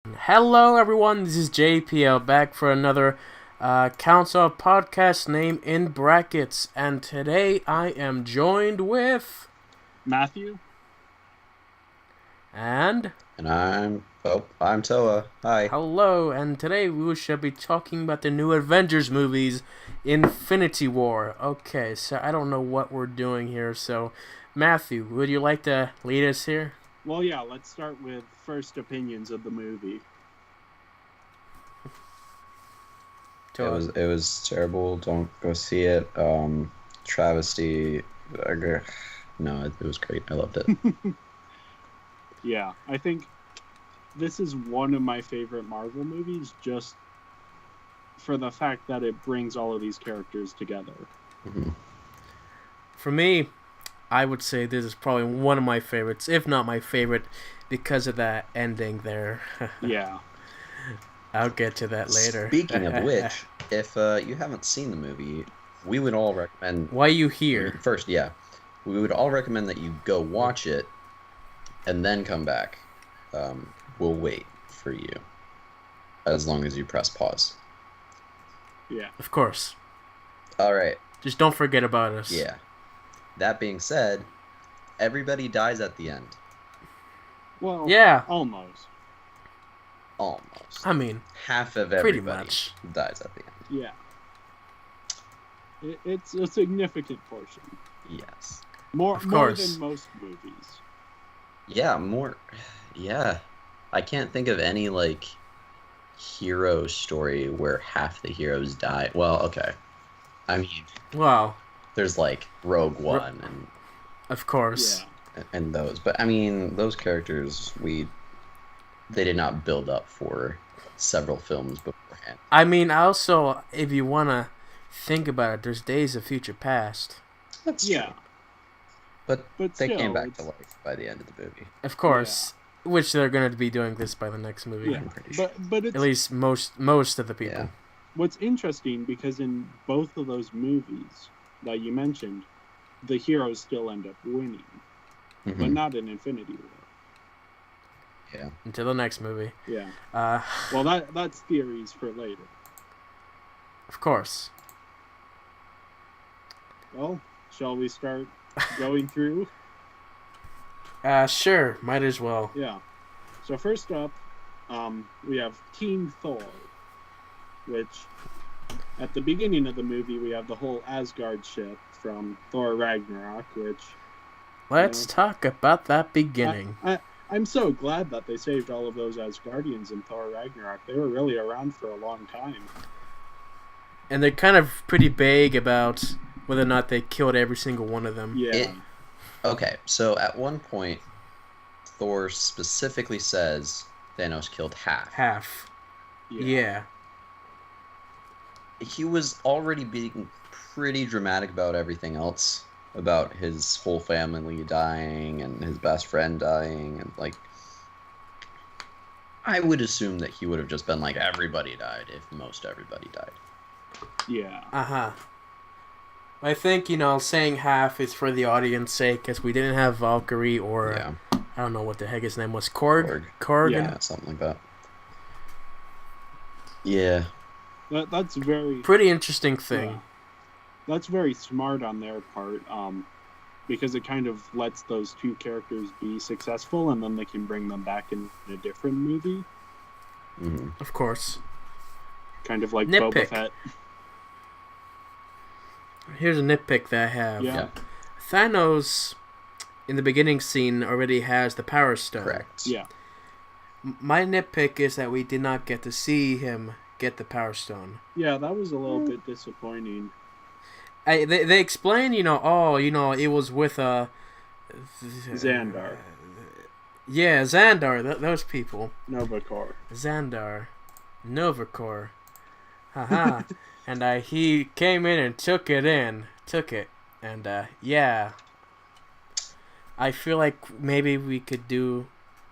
Hello, everyone. This is JPL back for another Council podcast name in brackets, and today I am joined with Matthew. and I'm Toa. Hi. hello. And today we shall be talking about the new Avengers movies, Infinity War. Okay, so I don't know what we're doing here. So, Matthew, would you like to lead us here? Well, yeah, let's start with first opinions of the movie. It was terrible. Don't go see it. Travesty. No, it was great. I loved it. Yeah, I think this is one of my favorite Marvel movies just for the fact that it brings all of these characters together. Mm-hmm. For me, I would say this is probably one of my favorites, if not my favorite, because of that ending there. Yeah. I'll get to that later. Speaking of which, if you haven't seen the movie, we would all recommend. Why you here? First, yeah, we would all recommend that you go watch it, and then come back. We'll wait for you, as long as you press pause. Yeah. Of course. All right. Just don't forget about us. Yeah. That being said, everybody dies at the end. Well, Yeah. almost. Almost. I mean, Half of pretty everybody much. dies at the end. Yeah. It's a significant portion. Yes. More Of course. than most movies. Yeah, more. Yeah. I can't think of any, hero story where half the heroes die. Well, okay. I mean, Well, there's, Rogue One of course. Yeah. and those. But, I mean, those characters, they did not build up for several films beforehand. I mean, also, if you want to think about it, there's Days of Future Past. That's Yeah. true. But they still, came back to life by the end of the movie. Of course. Which they're going to be doing this by the next movie. Yeah. I'm pretty sure. But it's At least most of the people. Yeah. what's interesting because in both of those movies that you mentioned, the heroes still end up winning, but Mhm. not in Infinity War. Yeah. Until the next movie. Yeah. Uh, Well, that's theories for later. of course. Well, shall we start going through? Sure. Might as well. Yeah. So first up, we have Team Thor, which at the beginning of the movie we have the whole Asgard ship from Thor Ragnarok, which Let's talk about that beginning. I'm so glad that they saved all of those Asgardians in Thor Ragnarok. They were really around for a long time. And they're kind of pretty vague about whether or not they killed every single one of them. Yeah. Okay, so at one point, Thor specifically says Thanos killed half. Half. Yeah. He was already being pretty dramatic about everything else, about his whole family dying and his best friend dying, and I would assume that he would have just been like, everybody died if most everybody died. Yeah. Uh-huh. I think, saying half is for the audience sake, because we didn't have Valkyrie or, Yeah. I don't know what the heck his name was, Korg? Yeah, something like that. Yeah. That's very Pretty interesting thing. Yeah. That's very smart on their part, because it kind of lets those two characters be successful, and then they can bring them back in a different movie, Hmm. Of course. kind of like Nitpick. Boba Fett. Here's a nitpick that I have. Yeah. Thanos, in the beginning scene, already has the Power Stone. Correct. Yeah. My nitpick is that we did not get to see him get the Power Stone. Yeah, that was a little bit disappointing. They explain, it was with Xandar. Yeah, Xandar, those people. Novacor. Xandar. Novacor. Haha. And he came in and took it. And, yeah. I feel like maybe we could do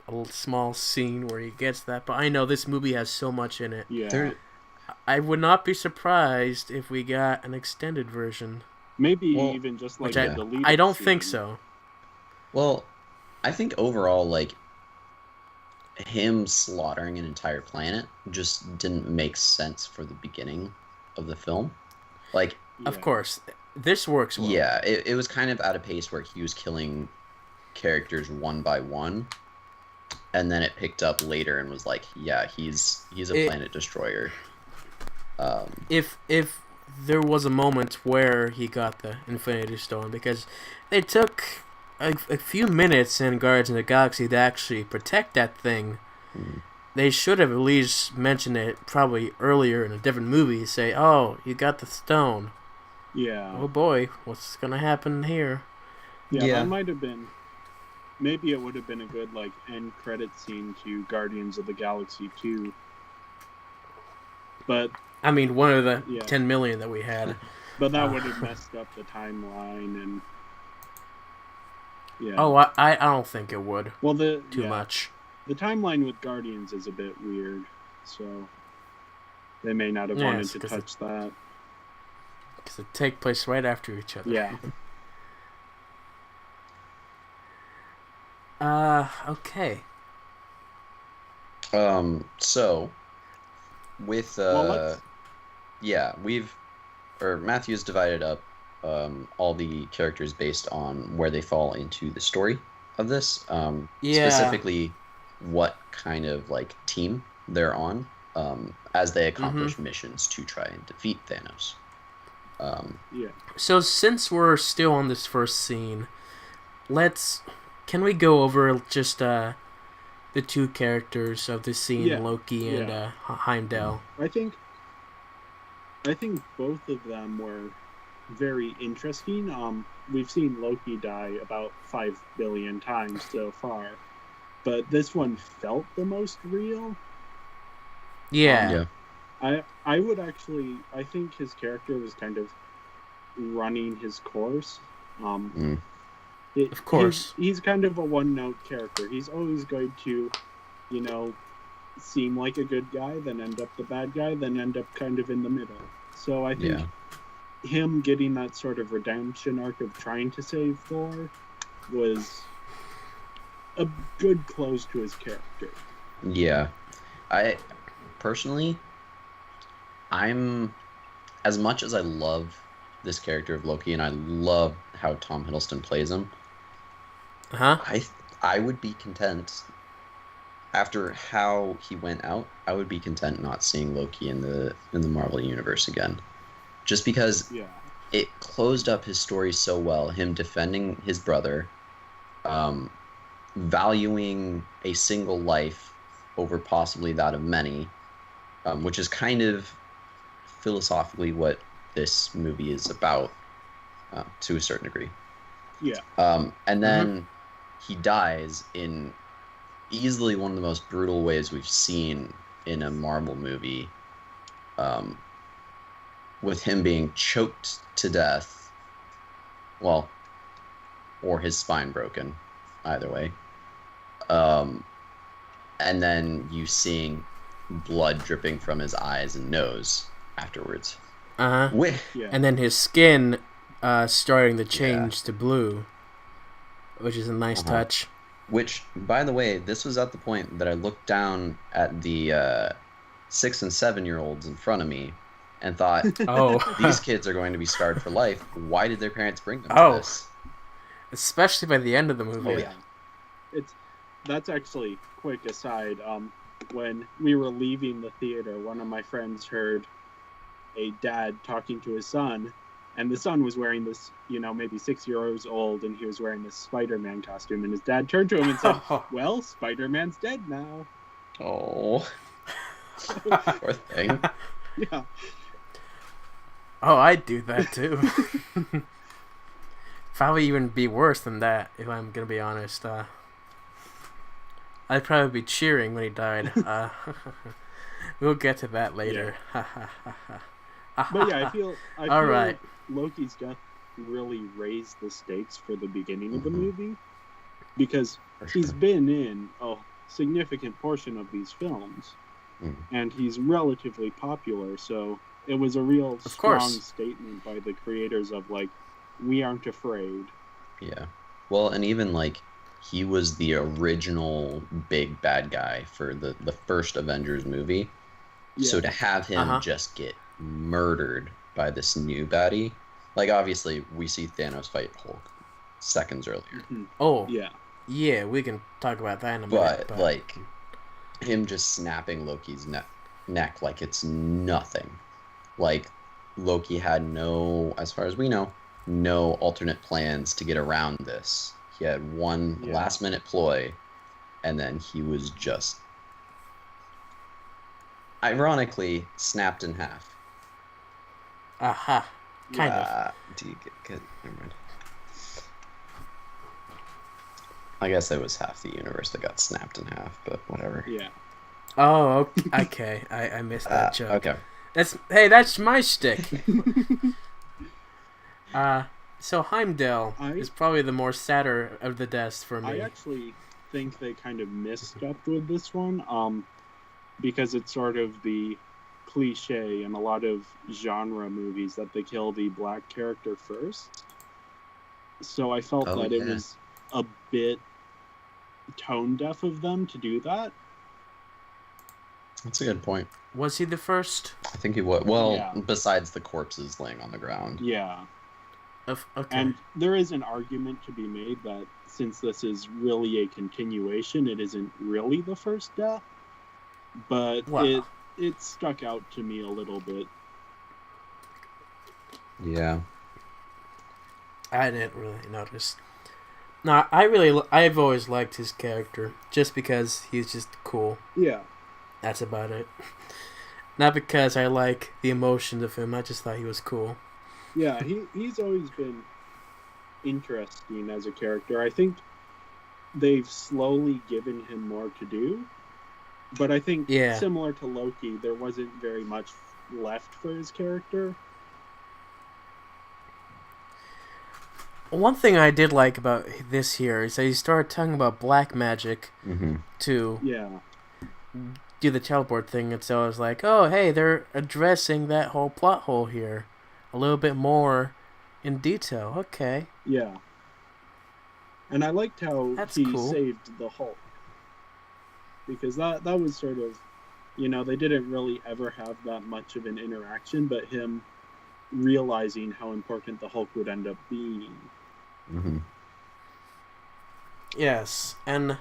a little small scene where he gets that, but I know this movie has so much in it. Yeah. I would not be surprised if we got an extended version. Maybe Well, even just Which a deleted I don't think scene. so. Well, I think overall, him slaughtering an entire planet just didn't make sense for the beginning of the film. Like, Of course, this works well. yeah, it was kind of at a pace where he was killing characters one by one, and then it picked up later and was like, yeah, he's a planet destroyer. If there was a moment where he got the Infinity Stone, because they took a few minutes in Guardians of the Galaxy to actually protect that thing. They should have at least mentioned it probably earlier in a different movie. Say, oh, you got the stone. Yeah. Oh boy, what's gonna happen here? Yeah, that might have been. Maybe it would have been a good like end credit scene to Guardians of the Galaxy 2. But I mean, one of the 10 million that we had. But that would have messed up the timeline and. Yeah. Oh, I don't think it would. Well, too much. The timeline with Guardians is a bit weird, so they may not have wanted to touch that. Because they take place right after each other. Yeah. Okay. So with Matthew's divided up all the characters based on where they fall into the story of this. Specifically what kind of like team they're on as they accomplish missions to try and defeat Thanos. So since we're still on this first scene, can we go over just the two characters of the scene, Loki and Heimdall? I think both of them were very interesting. We've seen Loki die about 5 billion times so far, but this one felt the most real. I would actually, I think his character was kind of running his course. Of course. He's kind of a one-note character. He's always going to, seem like a good guy, then end up the bad guy, then end up kind of in the middle. So I think him getting that sort of redemption arc of trying to save Thor was a good close to his character. Yeah. Personally, I'm, as much as I love this character of Loki and I love how Tom Hiddleston plays him, I would be content after how he went out. I would be content not seeing Loki in the Marvel universe again, just because it closed up his story so well. Him defending his brother, valuing a single life over possibly that of many, which is kind of philosophically what this movie is about to a certain degree. And then he dies in easily one of the most brutal ways we've seen in a Marvel movie, with him being choked to death, or his spine broken, either way. And then you seeing blood dripping from his eyes and nose afterwards. And then his skin starting to change to blue, which is a nice touch. Which, by the way, this was at the point that I looked down at the 6 and 7-year-olds in front of me and thought, these kids are going to be scarred for life. Why did their parents bring them to this? Especially by the end of the movie. That's actually, quick aside, when we were leaving the theater, one of my friends heard a dad talking to his son, and the son was wearing this, maybe 6 years old, and he was wearing this Spider-Man costume, and his dad turned to him and said, well, Spider-Man's dead now. Oh. Poor thing. Yeah. Oh, I'd do that too. Probably even be worse than that, if I'm going to be honest. I'd probably be cheering when he died. We'll get to that later. But yeah, I feel Loki's death really raised the stakes for the beginning of the movie, because he's been in a significant portion of these films, and he's relatively popular, so it was a real strong statement by the creators of, like, we aren't afraid. Yeah. Well, and even, like, he was the original big bad guy for the first Avengers movie. Yeah. So to have him just get murdered by this new baddie, like obviously we see Thanos fight Hulk seconds earlier. Mhm. Oh, Yeah. yeah, we can talk about that in a minute. But like him just snapping Loki's neck like it's nothing. Like Loki had no, as far as we know, no alternate plans to get around this. He had one last minute ploy, and then he was just ironically snapped in half. Aha. Kind of. Do you get never mind. I guess it was half the universe that got snapped in half, but whatever. Yeah. Oh, okay. I missed that joke. Okay. That's my shtick. So Heimdall is probably the more sadder of the deaths for me. I actually think they kind of misstepped with this one, because it's sort of the cliche in a lot of genre movies that they kill the black character first. So I felt that it was a bit tone deaf of them to do that. That's a good point. Was he the first? I think he was. Well, besides the corpses laying on the ground. Yeah. Okay. And there is an argument to be made that since this is really a continuation, it isn't really the first death. But it stuck out to me a little bit. Yeah. I didn't really notice. No, I've always liked his character just because he's just cool. Yeah. That's about it. Not because I like the emotions of him. I just thought he was cool. Yeah, he's always been interesting as a character. I think they've slowly given him more to do. But I think similar to Loki, there wasn't very much left for his character. One thing I did like about this here is that he started talking about black magic to do the teleport thing, and so I was like, oh, hey, they're addressing that whole plot hole here a little bit more in detail. Okay. Yeah. And I liked how he saved the Hulk. Because that was sort of, they didn't really ever have that much of an interaction, but him realizing how important the Hulk would end up being. Mm-hmm. Yes, and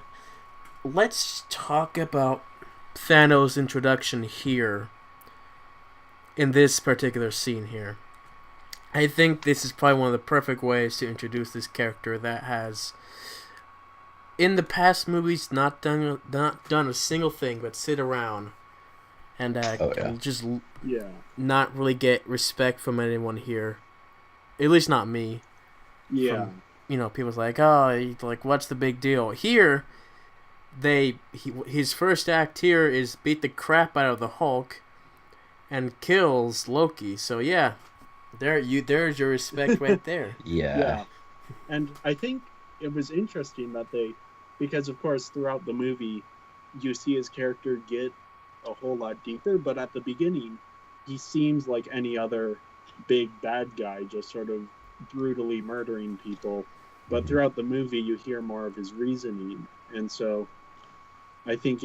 let's talk about Thanos' introduction here in this particular scene here. I think this is probably one of the perfect ways to introduce this character that has, in the past movies, not done a single thing but sit around and just not really get respect from anyone here. At least not me. Yeah. People's like, oh, what's the big deal? Here, his first act here is beat the crap out of the Hulk and kills Loki. So yeah, there's your respect right there. Yeah. And I think it was interesting that because of course throughout the movie you see his character get a whole lot deeper, but at the beginning he seems like any other big bad guy, just sort of brutally murdering people. But throughout the movie you hear more of his reasoning, and so I think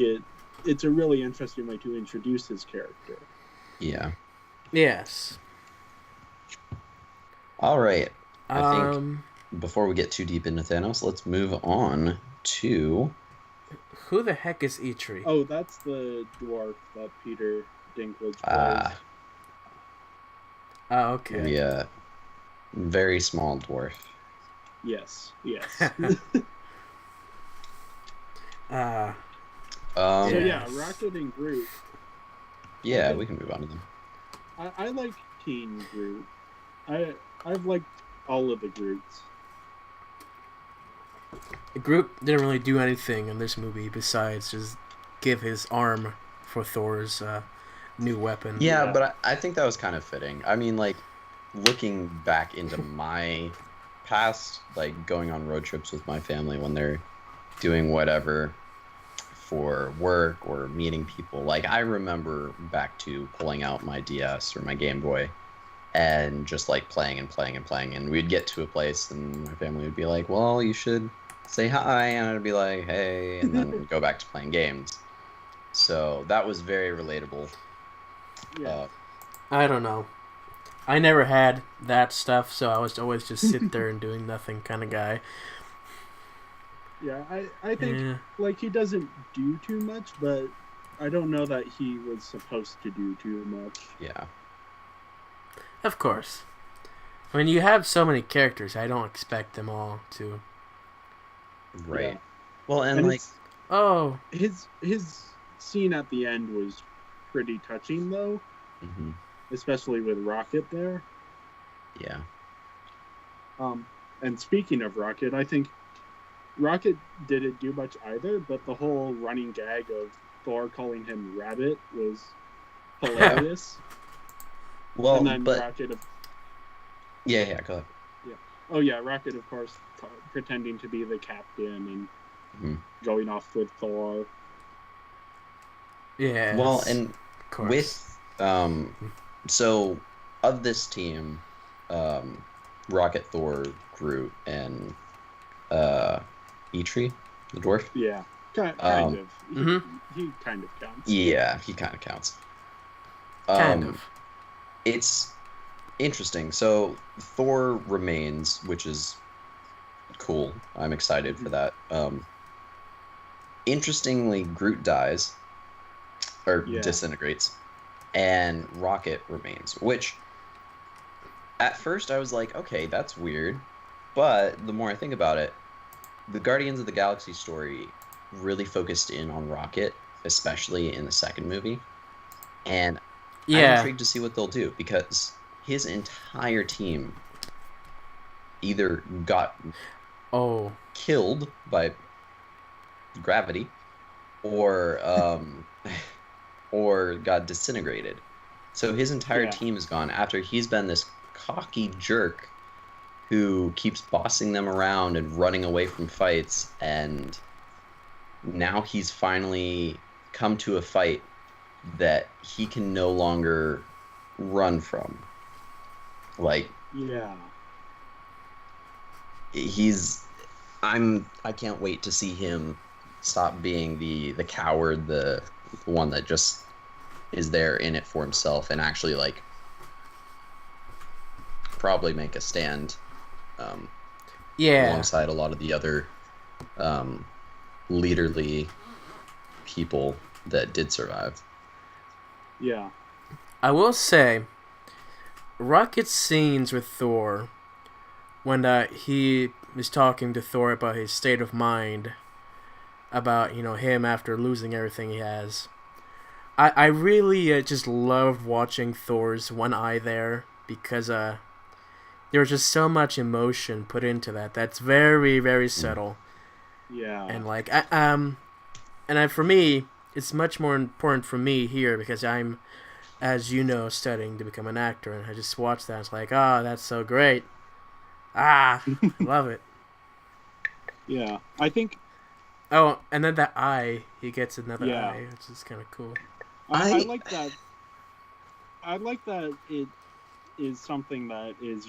it's a really interesting way to introduce his character. Yeah. Yes. All right. I think before we get too deep into Thanos, let's move on to... Who the heck is Eitri? Oh, that's the dwarf that Peter Dinklage plays. Oh, okay. Yeah. Very small dwarf. Yes. So yeah, Rocket and Groot. Yeah, we can move on to them. I like Teen Groot. I've liked all of the Groots. Groot didn't really do anything in this movie besides just give his arm for Thor's new weapon. Yeah, but I think that was kind of fitting. I mean, looking back into my past, going on road trips with my family when they're doing whatever for work or meeting people. I remember back to pulling out my DS or my Game Boy and just playing and playing and playing. And we'd get to a place and my family would be like, well, you should say hi, and I'd be like, hey, and then go back to playing games. So that was very relatable. Yeah. I don't know. I never had that stuff, so I was always just sit there and doing nothing kind of guy. Yeah, I think Yeah. like he doesn't do too much, but I don't know that he was supposed to do too much. Yeah. Of course. I mean, you have so many characters, I don't expect them all to. Right. Yeah. Well, and And like, it's Oh, his scene at the end was pretty touching though, mhm, especially with Rocket there. yeah. And speaking of Rocket, I think Rocket didn't do much either, but the whole running gag of Thor calling him Rabbit was hilarious. Well, And then but Rocket of yeah, go ahead. yeah, oh yeah, Rocket of course pretending to be the captain and Mhm. going off with Thor. yes. Well, and of course. with so of this team, um, Rocket, Thor, Groot, and Eitri, the dwarf. Yeah, kind Um, of. Mm-hmm. He kind of counts. yeah, he kind of counts. Kind Um, of. it's interesting. So Thor remains, which is cool. I'm excited for that. Interestingly, Groot dies or Yeah. disintegrates, and Rocket remains, which at first I was like, okay, that's weird. But the more I think about it, the Guardians of the Galaxy story really focused in on Rocket, especially in the second movie. And I'm Yeah. intrigued to see what they'll do because his entire team either got Oh. killed by gravity or or got disintegrated. So his entire Yeah. team is gone after he's been this cocky jerk who keeps bossing them around and running away from fights, and now he's finally come to a fight that he can no longer run from. Like Yeah. I can't wait to see him stop being the coward, the one that just is there in it for himself and actually like probably make a stand Yeah. alongside a lot of the other leaderly people that did survive. Yeah. I will say, Rocket's scenes with Thor, when he was talking to Thor about his state of mind, about him after losing everything he has. I really just loved watching Thor's one eye there because there was just so much emotion put into that. That's very very subtle. Yeah. And like for me, it's much more important for me here because I'm, as you know, studying to become an actor, and I just watched that. It's like, oh, that's so great. I love it. Yeah. I think Oh, and then that eye, he gets another Yeah. eye, which is kind of cool. I like that. I like that it is something that is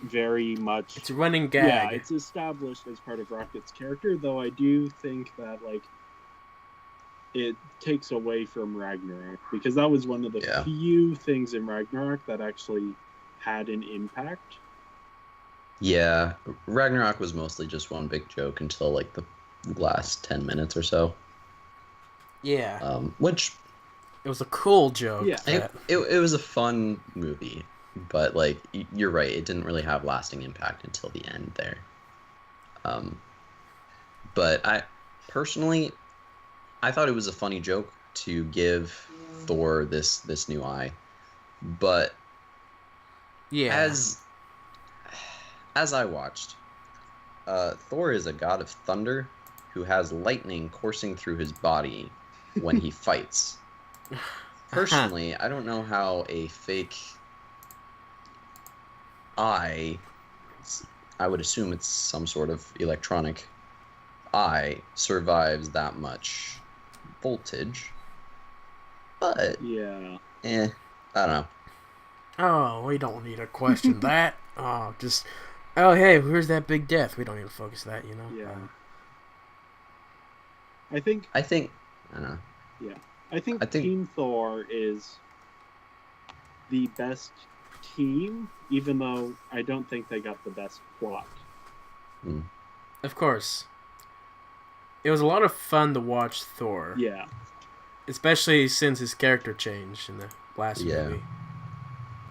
very much. It's a running Yeah, gag. it's established as part of Rocket's character, though I do think that like it takes away from Ragnarok because that was one of the Yeah. few things in Ragnarok that actually had an impact. Yeah, Ragnarok was mostly just one big joke until like the last 10 minutes or so. Yeah. Which It was a cool joke. Yeah. it was a fun movie, but like you're right, it didn't really have lasting impact until the end there. But I personally, I thought it was a funny joke to give Thor this new eye, but Yeah. as I watched, Thor is a god of thunder who has lightning coursing through his body when he fights. Personally, I don't know how a fake eye, I would assume it's some sort of electronic eye, survives that much voltage. But, Yeah. I don't know. Oh, we don't need to question that. Oh, just Oh, hey, where's that big death? We don't need to focus that, you know? Yeah. I think, I think, I don't know. yeah. I think I think, Team Thor is the best team, even though I don't think they got the best plot. mm, Of course. It was a lot of fun to watch Thor. Yeah. Especially since his character changed in the last yeah. movie.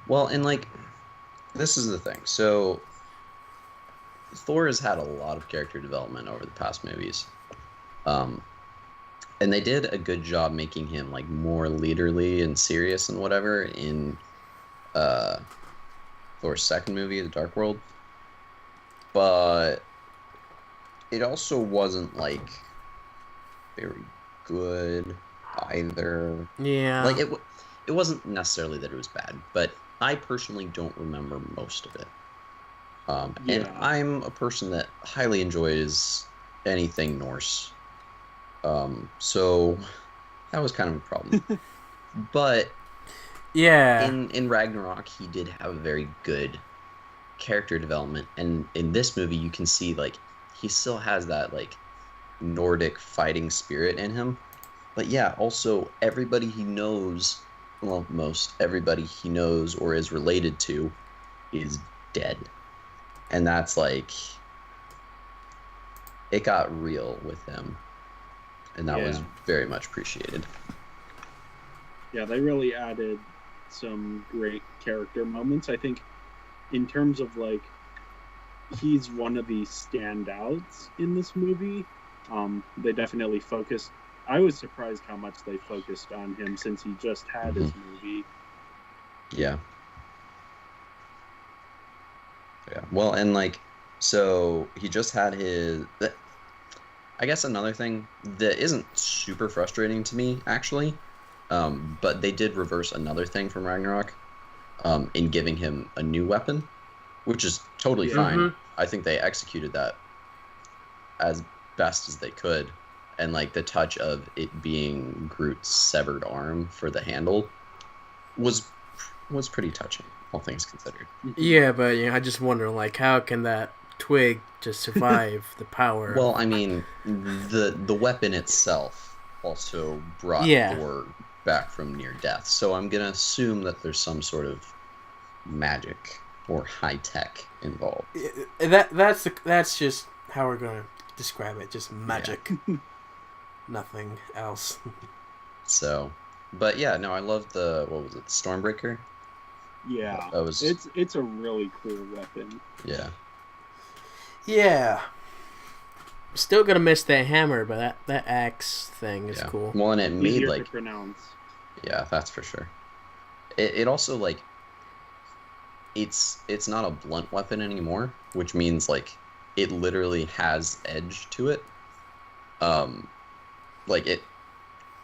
Well, and like, this is the thing. So, Thor has had a lot of character development over the past movies. Um, and they did a good job making him like more leaderly and serious and whatever in uh Thor's second movie, The Dark World. But it also wasn't like very good either. Yeah. Like it wasn't necessarily that it was bad, but I personally don't remember most of it. And Yeah. I'm a person that highly enjoys anything Norse. So that was kind of a problem. But Yeah. in Ragnarok, he did have a very good character development, and in this movie, you can see like he still has that like Nordic fighting spirit in him. But yeah, also everybody he knows, well, most everybody he knows or is related to is dead. And that's like it got real with him. And that was Yeah. very much appreciated. Yeah, they really added some great character moments. I think in terms of like he's one of the standouts in this movie. They definitely focused. I was surprised how much they focused on him since he just had his movie. Yeah. Yeah. Well, and like so he just had his I guess another thing that isn't super frustrating to me actually, but they did reverse another thing from Ragnarok, in giving him a new weapon, which is totally Yeah. fine. Mhm. I think they executed that as best as they could, and like the touch of it being Groot's severed arm for the handle was pretty touching, all things considered. Yeah, but I just wonder, like, how can that twig just survive the power? Well, I mean, the weapon itself also brought Yeah. Thor back from near death, so I'm gonna assume that there's some sort of magic or high tech involved. That's just how we're gonna describe it. Just magic, nothing else. So, but yeah, no, I love the what was it, the Stormbreaker? Yeah, That was it's a really cool weapon. yeah. Yeah. Still gonna miss that hammer, but that axe thing is Yeah. cool. Well, and it made Easier like to pronounce. yeah, that's for sure. It also like it's not a blunt weapon anymore, which means like it literally has edge to it. Like it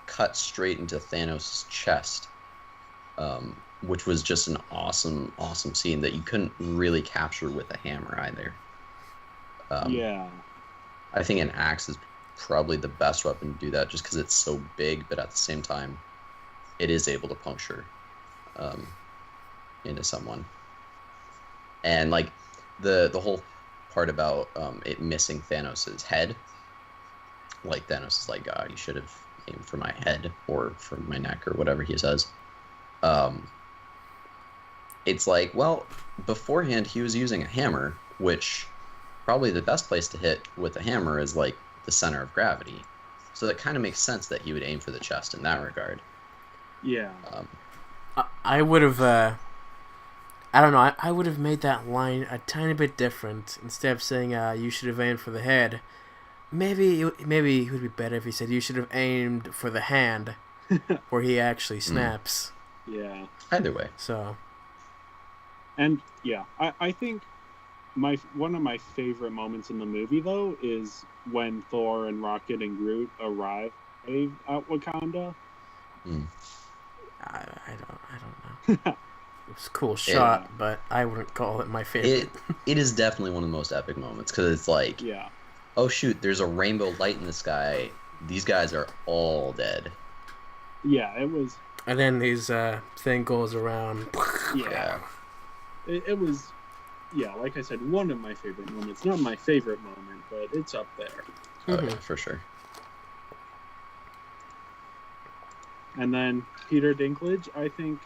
cut straight into Thanos' chest, which was just an awesome scene that you couldn't really capture with a hammer either. Yeah, I think an axe is probably the best weapon to do that, just because it's so big, but at the same time, it is able to puncture into someone. And like the whole part about it missing Thanos' head, like Thanos is like, God, you should have aimed for my head or for my neck or whatever he says. It's like, well, beforehand he was using a hammer, which probably the best place to hit with a hammer is like the center of gravity. So that kind of makes sense that he would aim for the chest in that regard. yeah. I would have. I don't know. I would have made that line a tiny bit different. Instead of saying you should have aimed for the head, maybe it would be better if he said you should have aimed for the hand, where he actually snaps. Yeah. Either way. So. And yeah, I think one of my favorite moments in the movie though is when Thor and Rocket and Groot arrive at Wakanda. I don't know. It was a cool shot, but I wouldn't call it my favorite. It is definitely one of the most epic moments, because it's like, Yeah. oh shoot, there's a rainbow light in the sky. These guys are all dead. Yeah, it was. And then his thing goes around. Yeah. It was yeah, like I said, one of my favorite moments. Not my favorite moment, but it's up there. Oh, yeah, for sure. And then Peter Dinklage, I think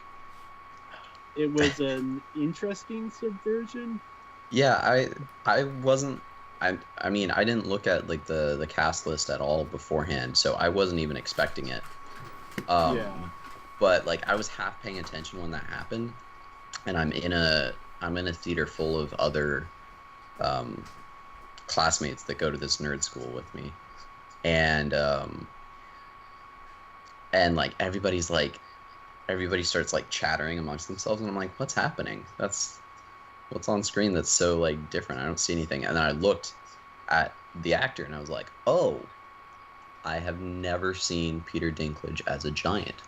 it was an interesting subversion. Yeah, I wasn't. I mean, I didn't look at like the cast list at all beforehand, so I wasn't even expecting it. Yeah. But like I was half paying attention when that happened, and I'm in a theater full of other classmates that go to this nerd school with me, and like everybody starts like chattering amongst themselves, and I'm like, what's happening? That's what's on screen that's so like different. I don't see anything. And then I looked at the actor, and I was like, oh, I have never seen Peter Dinklage as a giant.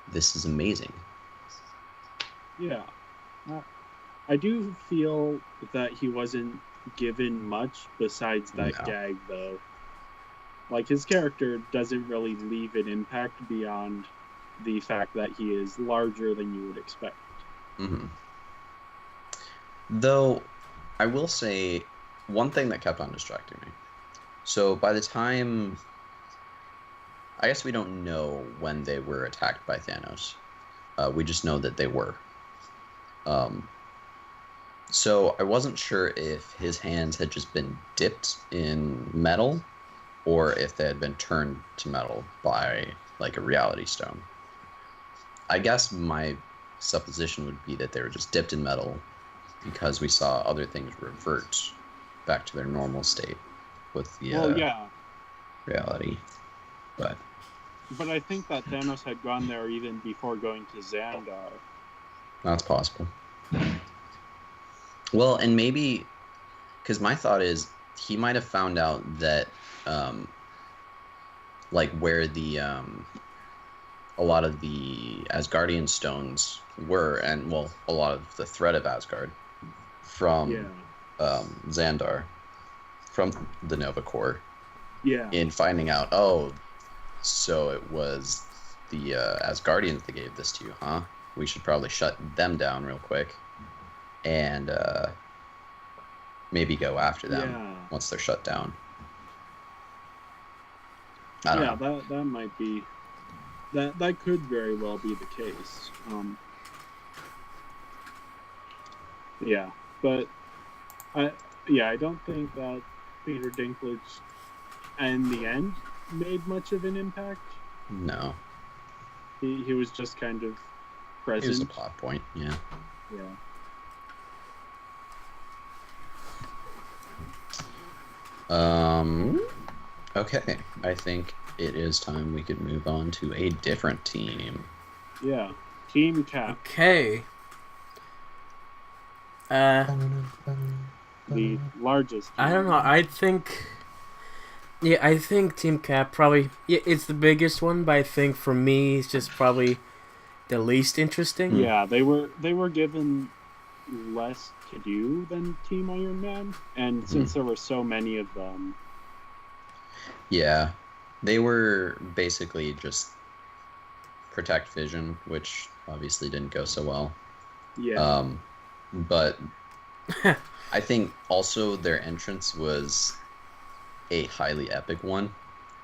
This is amazing. Yeah. I do feel that he wasn't given much besides that gag, though. Like, his character doesn't really leave an impact beyond the fact that he is larger than you would expect. Mm-hmm. Though, I will say one thing that kept on distracting me. So by the time, I guess we don't know when they were attacked by Thanos. We just know that they were. So I wasn't sure if his hands had just been dipped in metal, or if they had been turned to metal by like a reality stone. I guess my supposition would be that they were just dipped in metal because we saw other things revert back to their normal state with the reality. But I think that Thanos had gone there even before going to Xandar. that's possible. Well, and maybe because my thought is he might have found out that like where the a lot of the Asgardian stones were, and well, a lot of the threat of Asgard from Xandar, from the Nova Corps. Yeah. In finding out, oh, so it was the Asgardians that gave this to you, huh? We should probably shut them down real quick, and maybe go after them once they're shut down. I don't know. That might be. That could very well be the case. Yeah, but I don't think that Peter Dinklage, in the end, made much of an impact. No. He was just kind of present. He was a plot point, yeah. Okay, I think it is time we could move on to a different team. Yeah, Team Cap. Okay. The largest team. I don't know. I think Team Cap probably it's the biggest one, but I think for me it's just probably the least interesting. Yeah, they were given less to do than Team Iron Man, and since there were so many of them. Yeah, they were basically just protect Vision, which obviously didn't go so well. Yeah. But I think also their entrance was a highly epic one,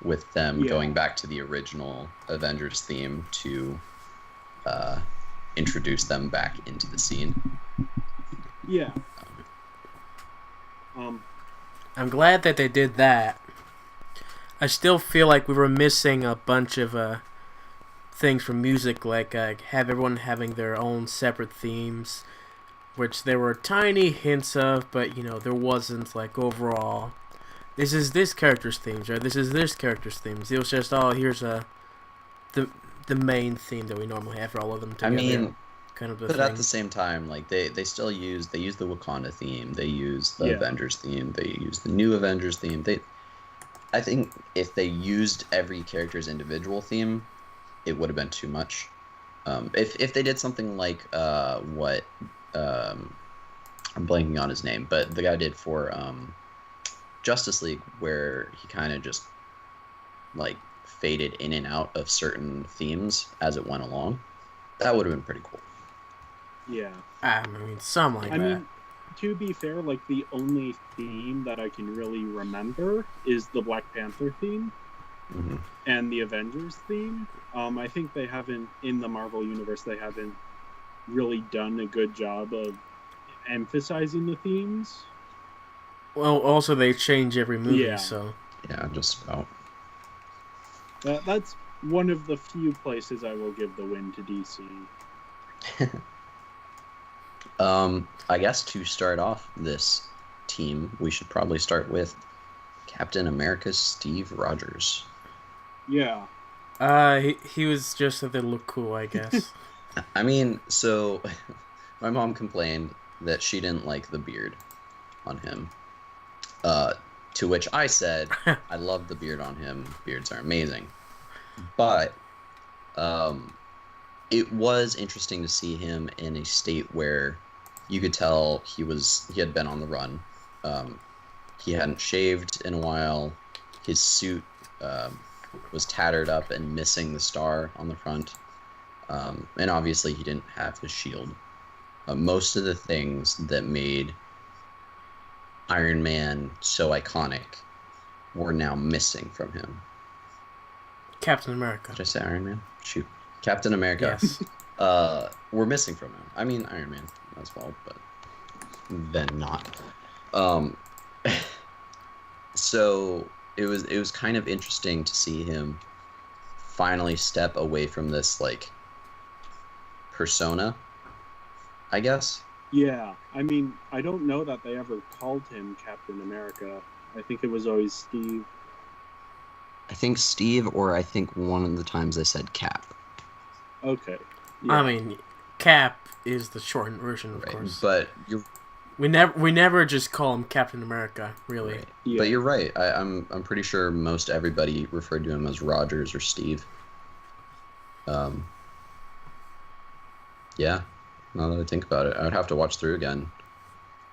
with them going back to the original Avengers theme to introduce them back into the scene. Yeah. I'm glad that they did that. I still feel like we were missing a bunch of things from music, like have everyone having their own separate themes, which there were tiny hints of, but there wasn't like overall. This is this character's themes, or this is this character's themes. It was just here's the main theme that we normally have for all of them together. I mean, kind of the but thing. at the same time, like they still use the Wakanda theme, they use the Avengers theme, they use the new Avengers theme. I think if they used every character's individual theme, it would have been too much. If they did something like what I'm blanking on his name, but the guy did for Justice League, where he kind of just like faded in and out of certain themes as it went along, that would have been pretty cool. Yeah. I mean, something like that. to be fair, like the only theme that I can really remember is the Black Panther theme Hmm. and the Avengers theme. I think they haven't, in the Marvel universe, they haven't really done a good job of emphasizing the themes. Well, also they change every movie, Yeah. so Yeah, just about. That's one of the few places I will give the win to DC. I guess to start off this team, we should probably start with Captain America's Steve Rogers. Yeah. he was just that they look cool, I guess. I mean, so my mom complained that she didn't like the beard on him. To which I said, I love the beard on him. Beards are amazing. But it was interesting to see him in a state where you could tell he had been on the run. He hadn't shaved in a while. His suit was tattered up and missing the star on the front. And obviously he didn't have his shield. Most of the things that made Iron Man so iconic were now missing from him. Captain America. Did I say Iron Man? Shoot. Captain America. Yes. Were missing from him. I mean, Iron Man as well, but then not. So it was kind of interesting to see him finally step away from this like persona, I guess. Yeah. I mean, I don't know that they ever called him Captain America. I think it was always Steve. I think Steve, or I think one of the times I said Cap. Okay. I mean, Cap is the shortened version, of Right. course. But you're We never just call him Captain America, really. right. Yeah. But you're right. I'm pretty sure most everybody referred to him as Rogers or Steve. Yeah. Now that I think about it, I would have to watch through again.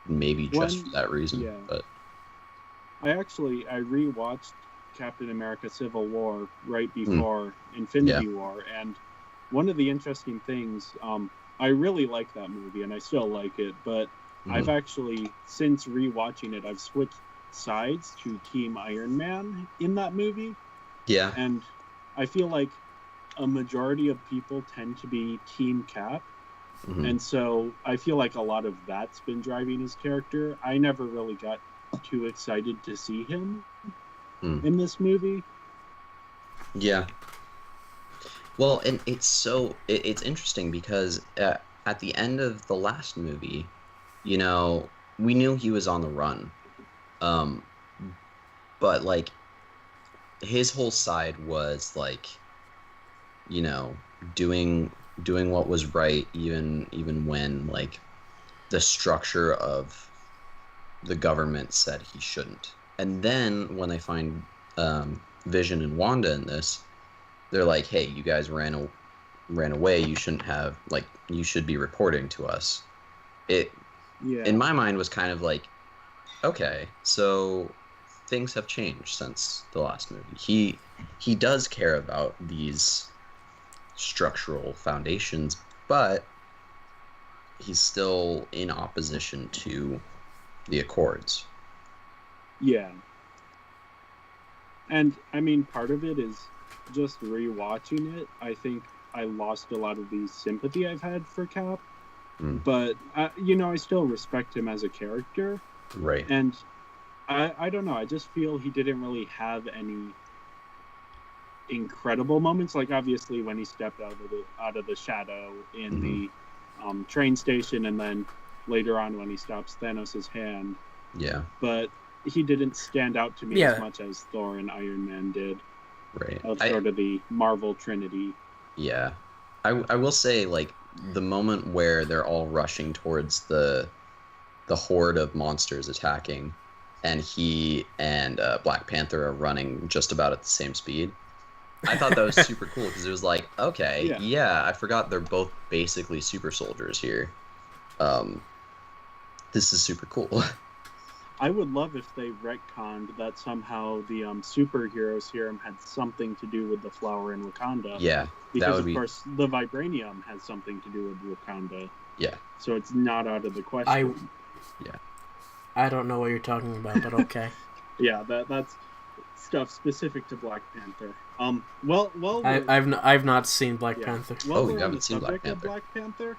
Maybe just for that reason. yeah. But I rewatched Captain America Civil War right before Infinity War, and one of the interesting things, I really like that movie and I still like it, but I've actually, since rewatching it, I've switched sides to Team Iron Man in that movie, yeah. and I feel like a majority of people tend to be Team Cap, Mhm. and so I feel like a lot of that's been driving his character. I never really got too excited to see him in this movie. Yeah. Well, and it's interesting because at the end of the last movie, you know, we knew he was on the run, but like his whole side was like, you know, doing what was right, even when like the structure of the government said he shouldn't. And then when they find Vision and Wanda in this, they're like, hey, you guys ran away. You shouldn't have, like, you should be reporting to us. It, in my mind, was kind of like, okay, so things have changed since the last movie. He does care about these structural foundations, but he's still in opposition to the Accords. Yeah. And I mean, part of it is just rewatching it. I think I lost a lot of the sympathy I've had for Cap, but you know, I still respect him as a character. Right. And I don't know. I just feel he didn't really have any incredible moments. Like obviously when he stepped out of the shadow in the train station, and then later on when he stops Thanos' hand. Yeah. But he didn't stand out to me as much as Thor and Iron Man did. Right. Of sort of the Marvel Trinity. Yeah. I will say, like, the moment where they're all rushing towards the horde of monsters attacking, and he and Black Panther are running just about at the same speed. I thought that was super cool because it was like, okay, yeah, I forgot they're both basically super soldiers here. This is super cool. I would love if they retconned that somehow the superhero serum had something to do with the flower in Wakanda. Yeah, because of course the vibranium has something to do with Wakanda. Yeah. So it's not out of the question. Yeah. I don't know what you're talking about, but okay. Yeah, that's stuff specific to Black Panther. I've not seen Black Panther. While Oh, you we're on the haven't seen Black subject of Panther? Black Panther,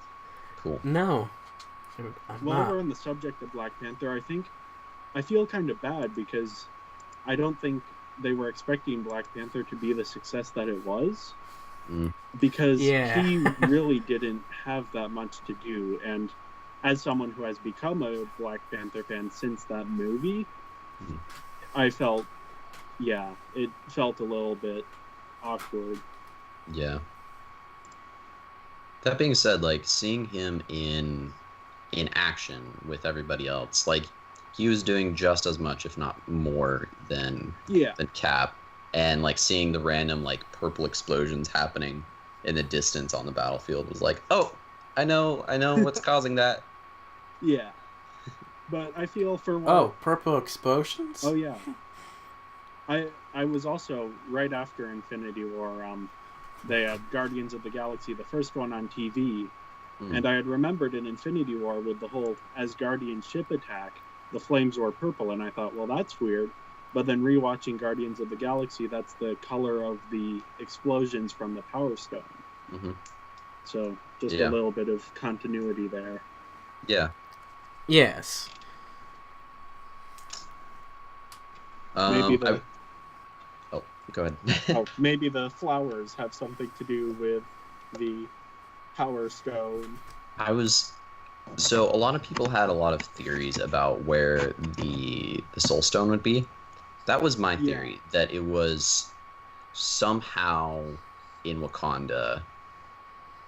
Cool. No, I'm while not. we're on the subject of Black Panther, I feel kind of bad because I don't think they were expecting Black Panther to be the success that it was. Because Yeah. he really didn't have that much to do, and as someone who has become a Black Panther fan since that movie, I felt, it felt a little bit awkward. Yeah. That being said, like seeing him in action with everybody else, like he was doing just as much, if not more, than Cap, and like seeing the random like purple explosions happening in the distance on the battlefield was like, oh, I know what's causing that. Yeah, but I feel for what... Oh, purple explosions? Oh yeah. I was also right after Infinity War. They had Guardians of the Galaxy, the first one on TV, and I had remembered in Infinity War with the whole Asgardian ship attack, the flames were purple, and I thought, well, that's weird. But then rewatching Guardians of the Galaxy, that's the color of the explosions from the Power Stone. So just a little bit of continuity there. Yeah. Yes. Go ahead. Maybe the flowers have something to do with the Power Stone. So a lot of people had a lot of theories about where the Soul Stone would be. That was my theory, that it was somehow in Wakanda,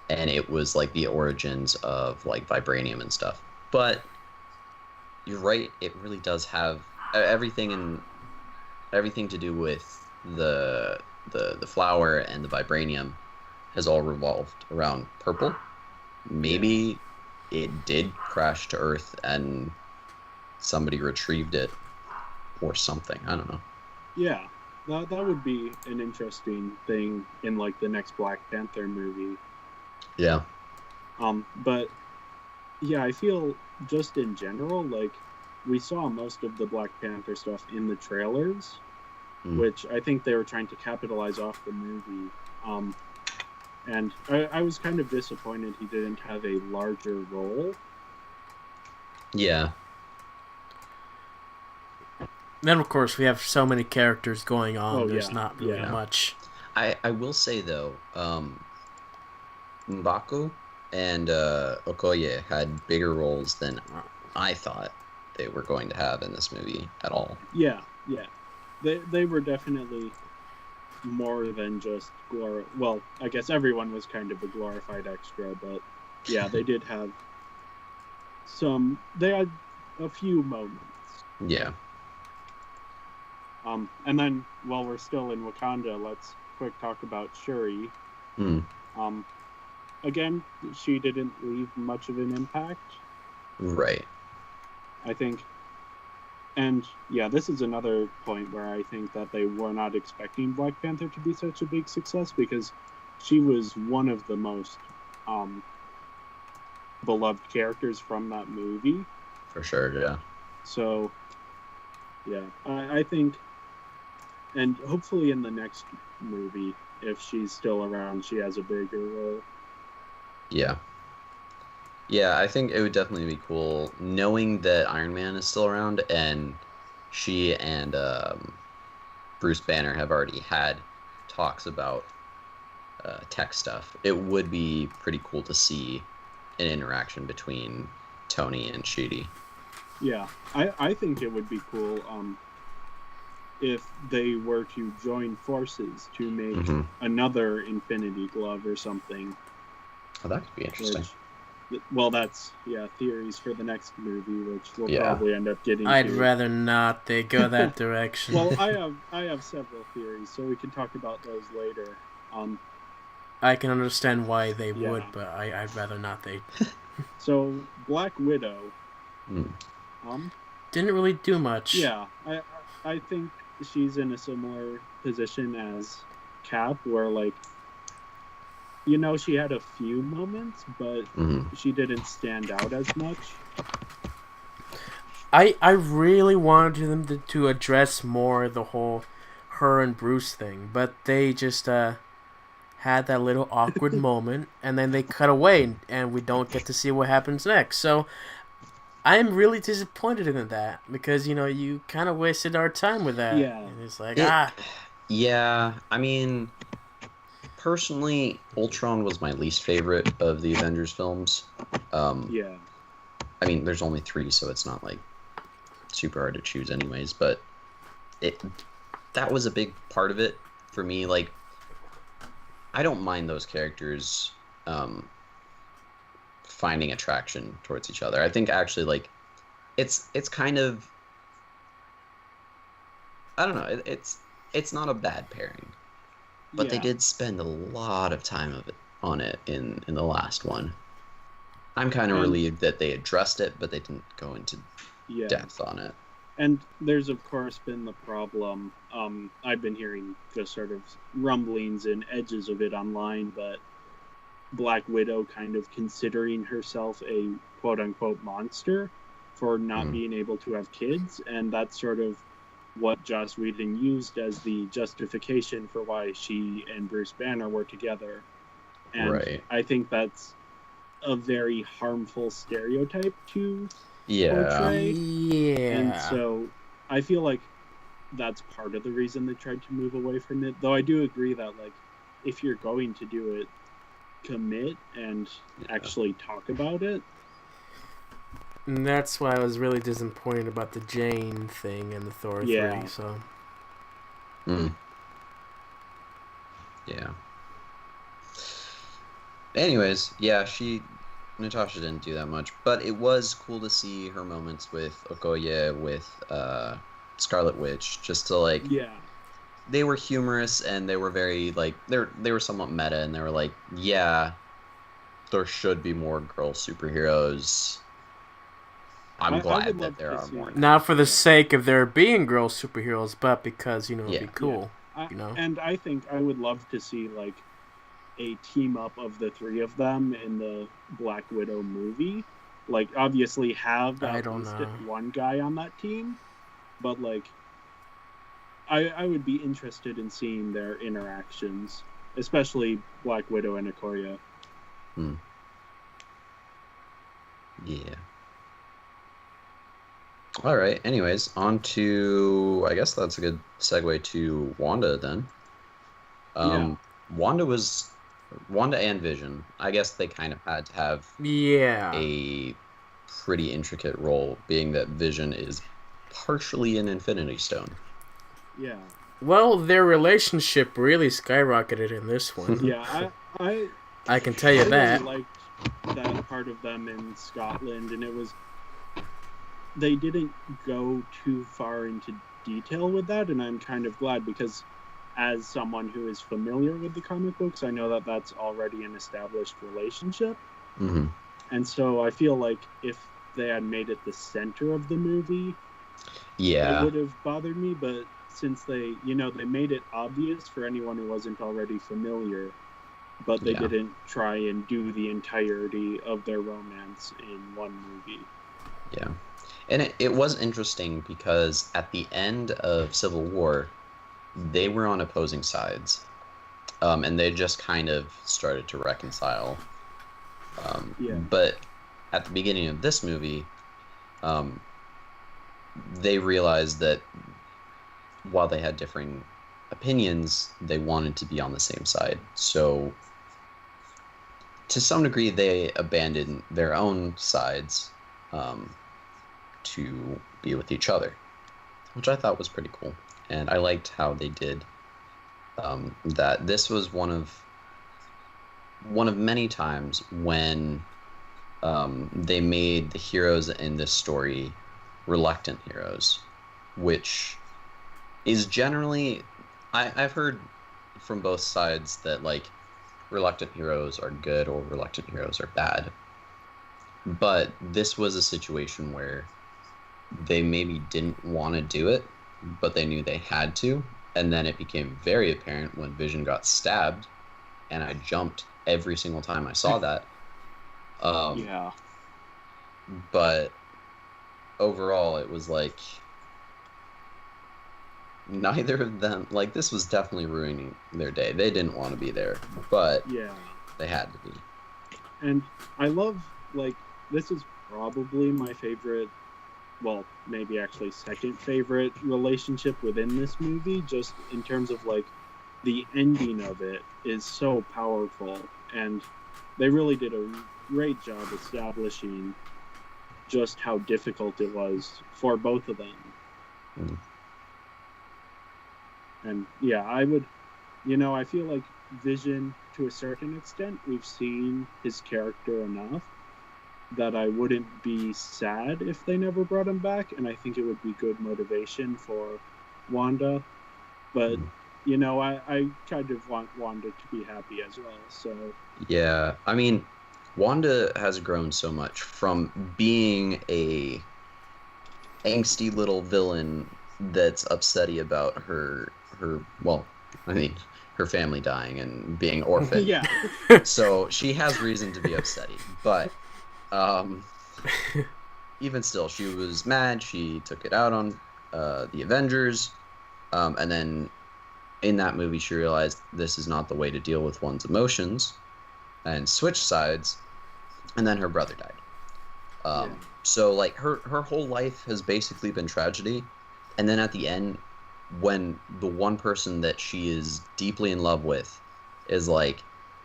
and it was like the origins of like vibranium and stuff. But you're right, it really does have everything to do with the flower and the vibranium has all revolved around purple. Maybe it did crash to Earth and somebody retrieved it or something. I don't know. Yeah, that would be an interesting thing in like the next Black Panther movie. Yeah. But yeah, I feel just in general, like we saw most of the Black Panther stuff in the trailers, which I think they were trying to capitalize off the movie. And I was kind of disappointed he didn't have a larger role. Yeah. Then, of course, we have so many characters going on. There's not really much. I will say, though, M'Baku and Okoye had bigger roles than I thought they were going to have in this movie at all. Yeah. They were definitely more than just well, I guess everyone was kind of a glorified extra, but yeah, they did have they had a few moments. Yeah. And then while we're still in Wakanda, let's quick talk about Shuri. Again, she didn't leave much of an impact. Right. I think. And yeah, this is another point where I think that they were not expecting Black Panther to be such a big success, because she was one of the most beloved characters from that movie. For sure, yeah. So, yeah, I think, and hopefully in the next movie, if she's still around, she has a bigger role. Yeah. Yeah, I think it would definitely be cool knowing that Iron Man is still around, and she and Bruce Banner have already had talks about tech stuff. It would be pretty cool to see an interaction between Tony and Shuri. Yeah, I think it would be cool if they were to join forces to make another Infinity Glove or something. Oh, that could be interesting. Well, that's theories for the next movie, which we'll probably end up getting. I'd rather not they go that direction. Well, I have several theories, so we can talk about those later. I can understand why they would, but I'd rather not they. So Black Widow, didn't really do much. Yeah, I think she's in a similar position as Cap, where like, she had a few moments, but she didn't stand out as much. I really wanted them to address more the whole her and Bruce thing, but they just had that little awkward moment, and then they cut away, and we don't get to see what happens next. So I'm really disappointed in that because you kind of wasted our time with that. Yeah. And it's like It, yeah, I mean, personally, Ultron was my least favorite of the Avengers films. Yeah. I mean, there's only 3, so it's not like super hard to choose, anyways. But that was a big part of it for me. Like, I don't mind those characters finding attraction towards each other. I think actually, like, it's kind of, I don't know. It's not a bad pairing, but they did spend a lot of time on it in the last one. I'm kind of relieved that they addressed it, but they didn't go into depth on it. And there's of course been the problem. I've been hearing just sort of rumblings and edges of it online, but Black Widow kind of considering herself a quote unquote monster for not being able to have kids, and that's sort of what Joss Whedon used as the justification for why she and Bruce Banner were together. And I think that's a very harmful stereotype to portray. And so I feel like that's part of the reason they tried to move away from it. Though I do agree that, like, if you're going to do it, commit and actually talk about it. And that's why I was really disappointed about the Jane thing and the Thor 3. So. Yeah. Anyways, Natasha didn't do that much, but it was cool to see her moments with Okoye, with Scarlet Witch, just to, like, they were humorous and they were very, like, they were somewhat meta, and they were like, yeah, there should be more girl superheroes. I'm glad that there are more. Not for the sake of there being girl superheroes, but because, it'd be cool. And I think I would love to see, like, a team up of the 3 of them in the Black Widow movie. Like, obviously have at least one guy on that team, but, like, I would be interested in seeing their interactions, especially Black Widow and Okoye. Yeah. All right. Anyways, on to, I guess that's a good segue to Wanda then. Wanda and Vision, I guess they kind of had to have a pretty intricate role, being that Vision is partially an Infinity Stone. Yeah. Well, their relationship really skyrocketed in this one. Yeah, I can tell you that. I really liked that part of them in Scotland, and it was, they didn't go too far into detail with that, and I'm kind of glad, because as someone who is familiar with the comic books, I know that that's already an established relationship. And so I feel like if they had made it the center of the movie, it would have bothered me. But since they made it obvious for anyone who wasn't already familiar, but they didn't try and do the entirety of their romance in one movie. Yeah. And it was interesting because at the end of Civil War, they were on opposing sides, and they just kind of started to reconcile. But at the beginning of this movie, they realized that while they had differing opinions, they wanted to be on the same side. So to some degree, they abandoned their own sides to be with each other, which I thought was pretty cool. And I liked how they did that. This was one of many times when they made the heroes in this story reluctant heroes, which is generally, I've heard from both sides that, like, reluctant heroes are good or reluctant heroes are bad. But this was a situation where they maybe didn't want to do it, but they knew they had to, and then it became very apparent when Vision got stabbed, and I jumped every single time I saw that. But overall, it was like neither of them, like, this was definitely ruining their day. They didn't want to be there, but Yeah. they had to be. And I love, like, this is probably my favorite, well, maybe actually second favorite relationship within this movie, just in terms of, like, the ending of it is so powerful. And they really did a great job establishing just how difficult it was for both of them. Mm. And yeah, I would, I feel like Vision, to a certain extent, we've seen his character enough that I wouldn't be sad if they never brought him back, and I think it would be good motivation for Wanda. But, I kind of want Wanda to be happy as well, so... Yeah, I mean, Wanda has grown so much from being a angsty little villain that's upsetty about well, I mean, her family dying and being orphaned. Yeah. So she has reason to be upsetty, but even still, she was mad. She took it out on the Avengers, and then in that movie, she realized this is not the way to deal with one's emotions, and switched sides. And then her brother died. Yeah. So like her whole life has basically been tragedy, and then at the end, when the one person that she is deeply in love with is like,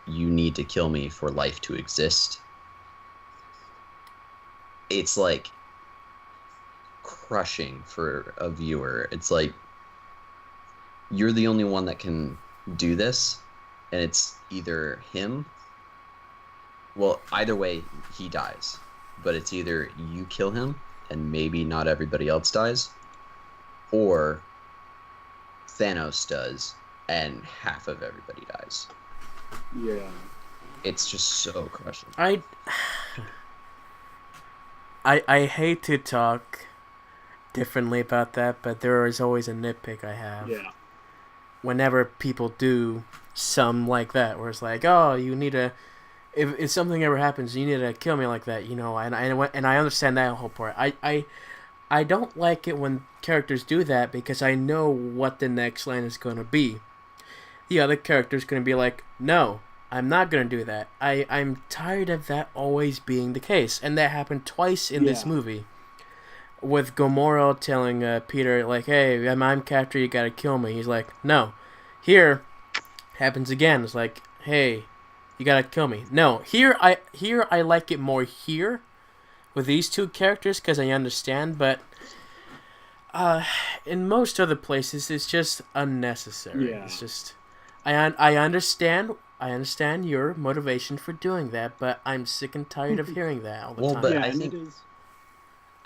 you need to kill me for life to exist, it's like crushing for a viewer. It's like, you're the only one that can do this, and it's either him, well, either way he dies, but it's either you kill him and maybe not everybody else dies, or Thanos does and half of everybody dies. Yeah. It's just so crushing. I hate to talk differently about that, but there is always a nitpick I have. Yeah. Whenever people do some like that, where it's like, oh, you need to, if something ever happens, you need to kill me like that, and I understand that whole part. I don't like it when characters do that, because I know what the next line is going to be. The other character's going to be like, no, I'm not going to do that. I'm tired of that always being the case. And that happened twice in this movie. With Gamora telling Peter, like, hey, I'm captured, you got to kill me. He's like, no. Here, happens again. It's like, hey, you got to kill me. No, here I like it more here with these two characters, because I understand, but in most other places it's just unnecessary. Yeah. It's just I understand your motivation for doing that, but I'm sick and tired of hearing that all the time. But Yeah,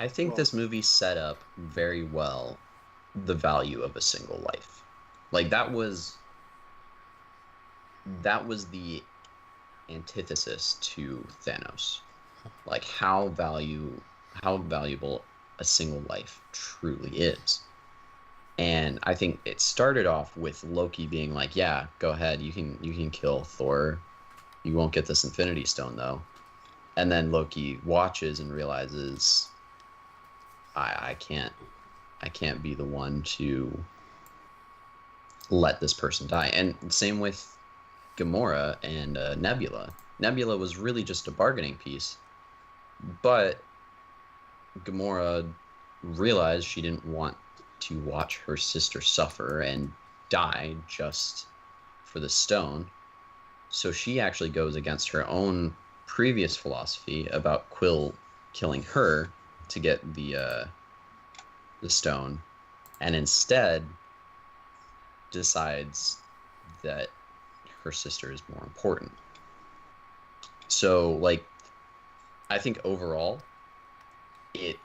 I think this movie set up very well the value of a single life. Like, that was the antithesis to Thanos. Like, how valuable a single life truly is. And I think it started off with Loki being like, yeah, go ahead, you can kill Thor. You won't get this Infinity Stone though. And then Loki watches and realizes, I can't be the one to let this person die. And same with Gamora and Nebula. Nebula was really just a bargaining piece, but Gamora realized she didn't want to watch her sister suffer and die just for the stone. So she actually goes against her own previous philosophy about Quill killing her to get the stone, and instead decides that her sister is more important. So, like, I think overall it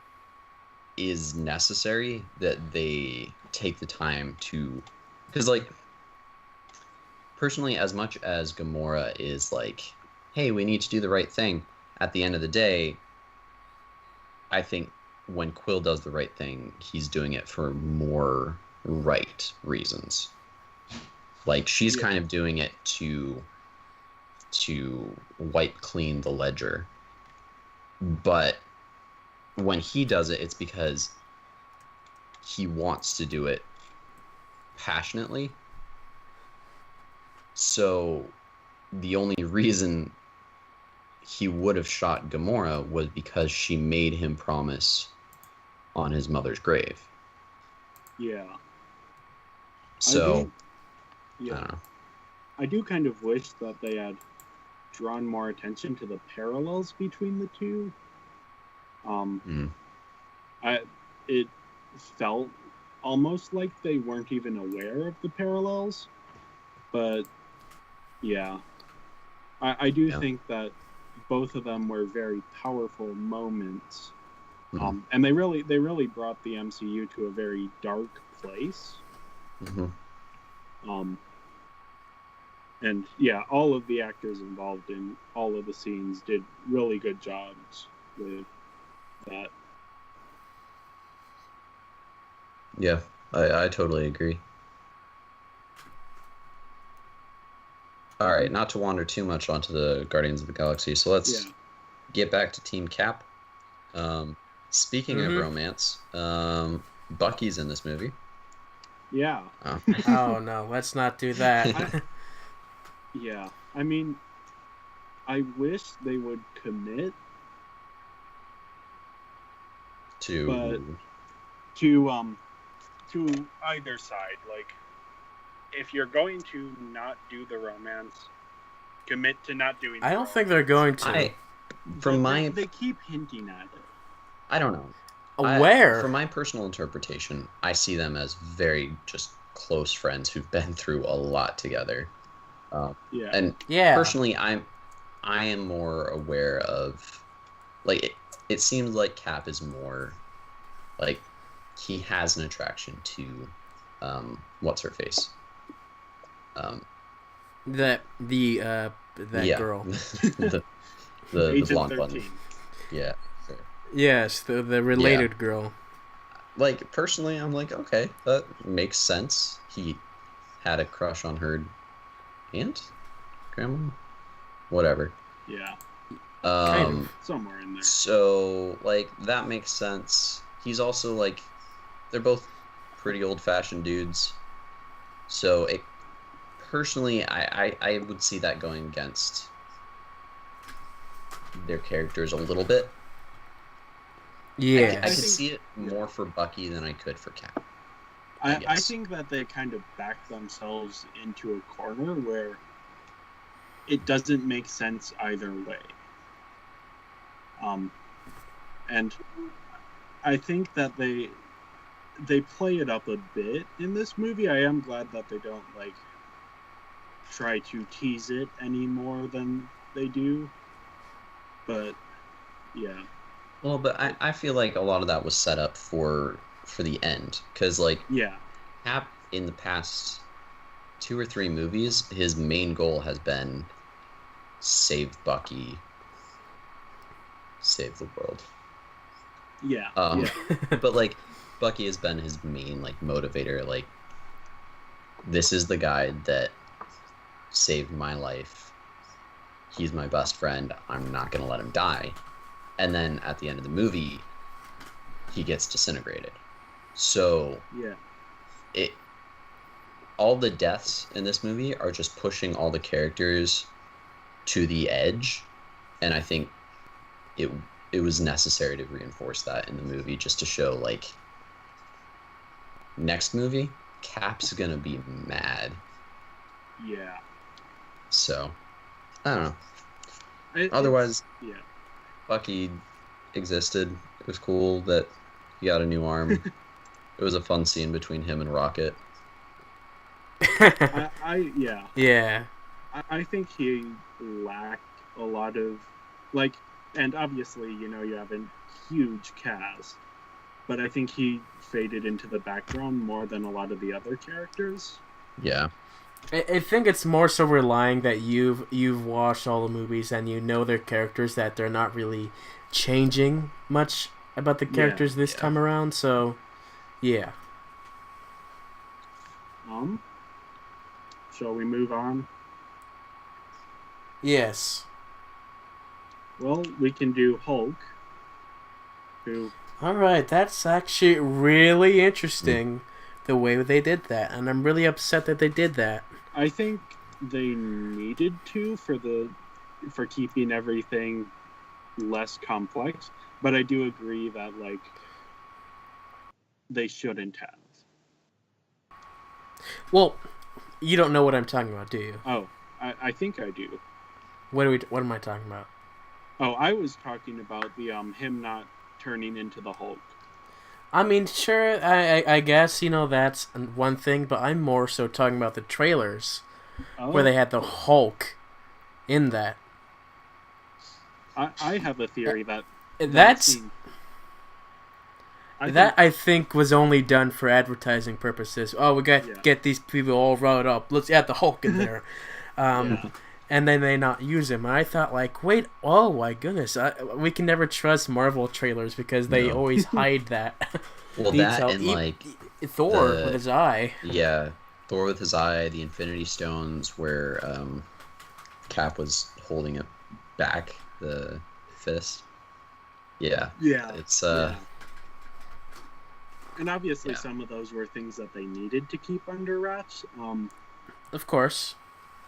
is necessary that they take the time to, because, like, personally, as much as Gamora is like, hey, we need to do the right thing, at the end of the day, I think when Quill does the right thing, he's doing it for more right reasons. Like, she's kind of doing it to wipe clean the ledger. But when he does it, it's because he wants to do it passionately. So the only reason he would have shot Gamora was because she made him promise on his mother's grave. Yeah. So, Yeah. I don't know. I do kind of wish that they had drawn more attention to the parallels between the two. It felt almost like they weren't even aware of the parallels, but yeah, I do think that both of them were very powerful moments, and they really brought the MCU to a very dark place. And yeah, all of the actors involved in all of the scenes did really good jobs with that. Yeah, I totally agree. All right, not to wander too much onto the Guardians of the Galaxy, so let's get back to Team Cap. Speaking of romance, Bucky's in this movie. Yeah. Oh no, let's not do that. Yeah, I mean, I wish they would commit to either side. Like, if you're going to not do the romance, commit to not doing. I don't think they're going to. They keep hinting at it. I don't know. Where? From my personal interpretation, I see them as very just close friends who've been through a lot together. And personally, I am more aware of, like, it seems like Cap is more, like, he has an attraction to, what's her face? That girl. the blonde one. Yeah. Sure. Yes, the related girl. Like, personally, I'm like, okay, that makes sense. He had a crush on her aunt? Grandma? Whatever. Yeah. Kind of. Somewhere in there. So, like, that makes sense. He's also, like, they're both pretty old-fashioned dudes. So, personally, I would see that going against their characters a little bit. Yeah. I could see it more for Bucky than I could for Cap. I think that they kind of back themselves into a corner where it doesn't make sense either way. And I think that they play it up a bit in this movie. I am glad that they don't, like, try to tease it any more than they do. But yeah. Well, but I feel like a lot of that was set up for the end, because, like, Cap in the past 2 or 3 movies, his main goal has been save Bucky, save the world. Yeah. But, like, Bucky has been his main, like, motivator. Like, this is the guy that saved my life. He's my best friend. I'm not gonna let him die. And then at the end of the movie, he gets disintegrated. So all the deaths in this movie are just pushing all the characters to the edge, and I think it was necessary to reinforce that in the movie, just to show, like, next movie, Cap's gonna be mad. Yeah. So, I don't know. Otherwise, Bucky existed. It was cool that he got a new arm. It was a fun scene between him and Rocket. I think he lacked a lot of, like, and obviously, you know, you have a huge cast, but I think he faded into the background more than a lot of the other characters. Yeah. I think it's more so relying that you've watched all the movies and you know their characters, that they're not really changing much about the characters this time around. So, yeah. Shall we move on? Yes. Well, we can do Hulk. Who? All right, that's actually really interesting, the way they did that, and I'm really upset that they did that. I think they needed to for keeping everything less complex, but I do agree that like they shouldn't have. Well, you don't know what I'm talking about, do you? Oh, I think I do. What am I talking about? Oh, I was talking about the him not turning into the Hulk. I mean, sure, I guess, that's one thing, but I'm more so talking about the trailers where Oh, they had the Hulk in that. I have a theory that That's scene. I think that I think was only done for advertising purposes. Oh, we got Yeah. get these people all riled up. Let's add the Hulk in there, Yeah. and then they not use him. And I thought, like, wait, oh my goodness, we can never trust Marvel trailers because they No. always hide that Well, detail. that and like Thor the with his eye. yeah, Thor with his eye, the Infinity Stones, where Cap was holding it back, the fist. Yeah, Yeah. it's Yeah. And obviously, Yeah. some of those were things that they needed to keep under wraps. Of course.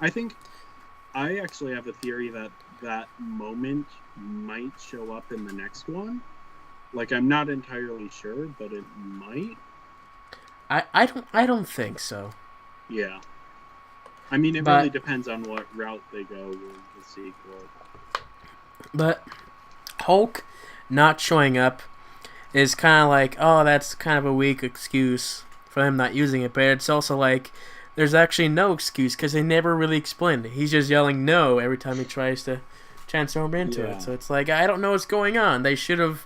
I think I actually have a theory that that moment might show up in the next one. Like, I'm not entirely sure, but it might. I don't think so. Yeah. I mean, it But- really depends on what route they go with the sequel. But Hulk not showing up is kind of like, oh, that's kind of a weak excuse for him not using it. But it's also like, there's actually no excuse because they never really explained it. He's just yelling no every time he tries to transform into Yeah. it. So it's like, I don't know what's going on. They should have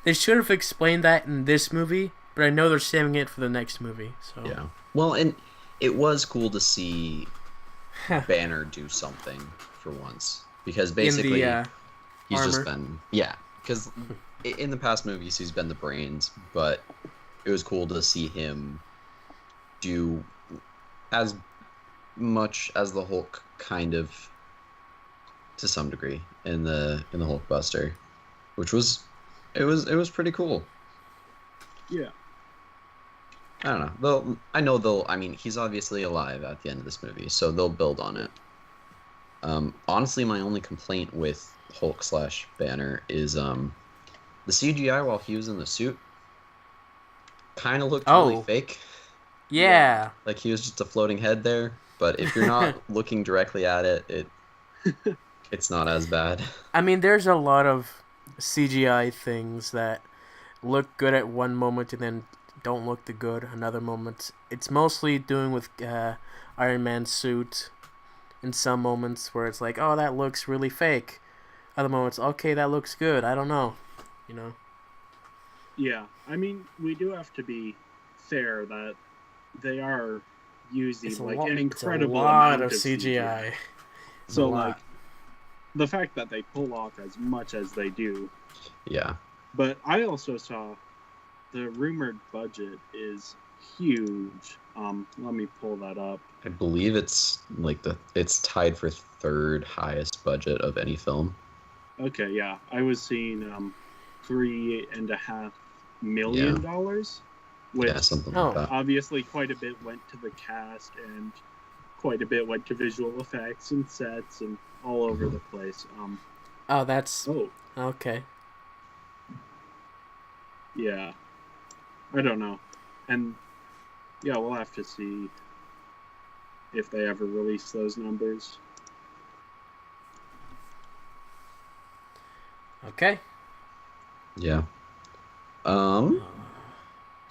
explained that in this movie, but I know they're saving it for the next movie. So yeah. Well, and it was cool to see Banner do something for once, because basically in the he's armor. just been because in the past movies he's been the brains, but it was cool to see him do as much as the Hulk, kind of, to some degree, in the Hulkbuster, which was it was pretty cool. Yeah. I don't know. I know they'll. I mean, he's obviously alive at the end of this movie, so they'll build on it. Honestly, my only complaint with Hulk / Banner is the CGI while he was in the suit kind of looked really fake. Yeah. Like he was just a floating head there. But if you're not looking directly at it, it's not as bad. I mean, there's a lot of CGI things that look good at one moment and then don't look the good another moment. It's mostly doing with Iron Man's suit in some moments where it's like, oh, that looks really fake. Other moments, okay, that looks good. I don't know. Yeah. I mean, we do have to be fair that they are using an incredible lot amount of CGI. So, a lot. like, the fact that they pull off as much as they do. Yeah. But I also saw the rumored budget is huge. Let me pull that up. I believe it's it's tied for third highest budget of any film. Okay, yeah. I was seeing $3.5 million, which Yeah, something like that. obviously quite a bit went to the cast and quite a bit went to visual effects and sets and all over the place. Oh, that's Oh, okay. yeah. I don't know. And yeah, we'll have to see if they ever release those numbers. Okay. Yeah.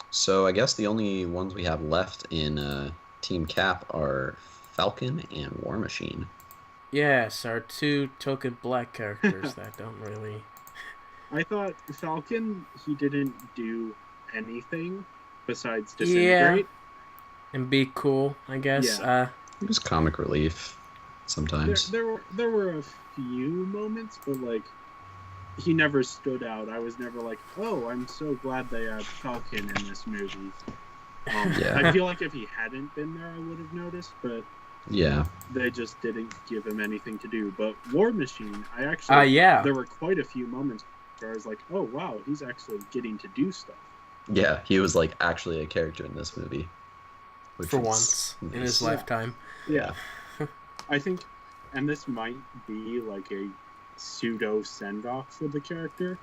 So I guess the only ones we have left in Team Cap are Falcon and War Machine. Yes, our two token black characters that don't really. I thought Falcon, he didn't do anything besides disintegrate. And be cool, I guess. Yeah. It was comic relief sometimes. There were a few moments, but like he never stood out. I was never like, oh, I'm so glad they had Falcon in this movie. Yeah. I feel like if he hadn't been there, I would have noticed, but Yeah. they just didn't give him anything to do. But War Machine, I actually, Yeah. there were quite a few moments where I was like, oh wow, he's actually getting to do stuff. Yeah, he was like actually a character in this movie. For once in his lifetime. Yeah. I think, and this might be like a pseudo send-off for the character.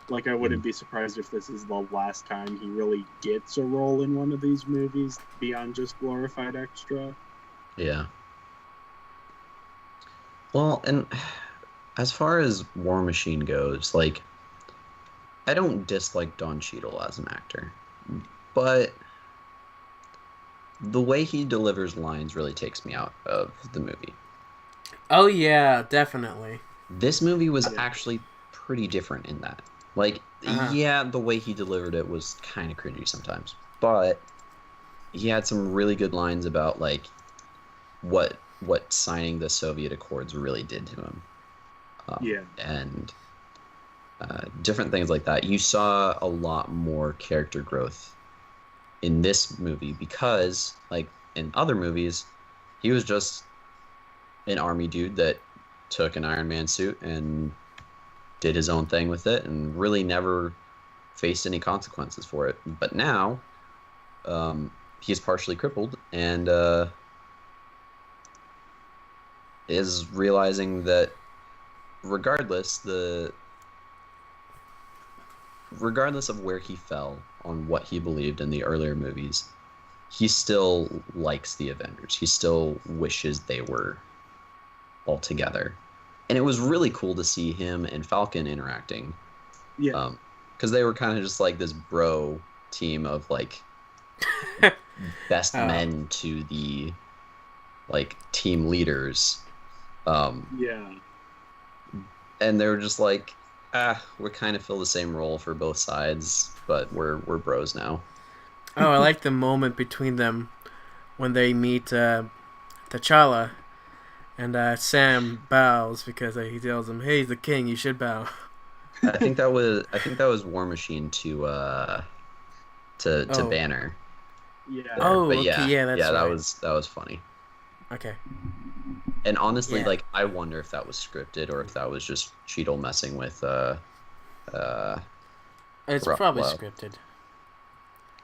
Like, I wouldn't be surprised if this is the last time he really gets a role in one of these movies beyond just glorified extra. Yeah. Well, and as far as War Machine goes, like, I don't dislike Don Cheadle as an actor, but the way he delivers lines really takes me out of the movie. Oh yeah, definitely. This movie was actually pretty different in that. Like, yeah, the way he delivered it was kind of cringy sometimes, but he had some really good lines about like what signing the Soviet Accords really did to him. And different things like that. You saw a lot more character growth in this movie because, like in other movies, he was just an army dude that took an Iron Man suit and did his own thing with it and really never faced any consequences for it. But now, he's partially crippled and is realizing that regardless of where he fell on what he believed in the earlier movies, he still likes the Avengers. He still wishes they were all together. And it was really cool to see him and Falcon interacting. Yeah. Because they were kind of just like this bro team of like best men to the like team leaders. Yeah. And they were just like, we kind of fill the same role for both sides, but we're bros now. Oh, I like the moment between them when they meet T'Challa, and Sam bows because he tells him, "Hey, he's the king. You should bow." I think that was War Machine to Banner. Yeah. Oh, but okay, yeah, that's right. that was funny. Okay. And honestly, like, I wonder if that was scripted or if that was just Cheadle messing with It's probably scripted.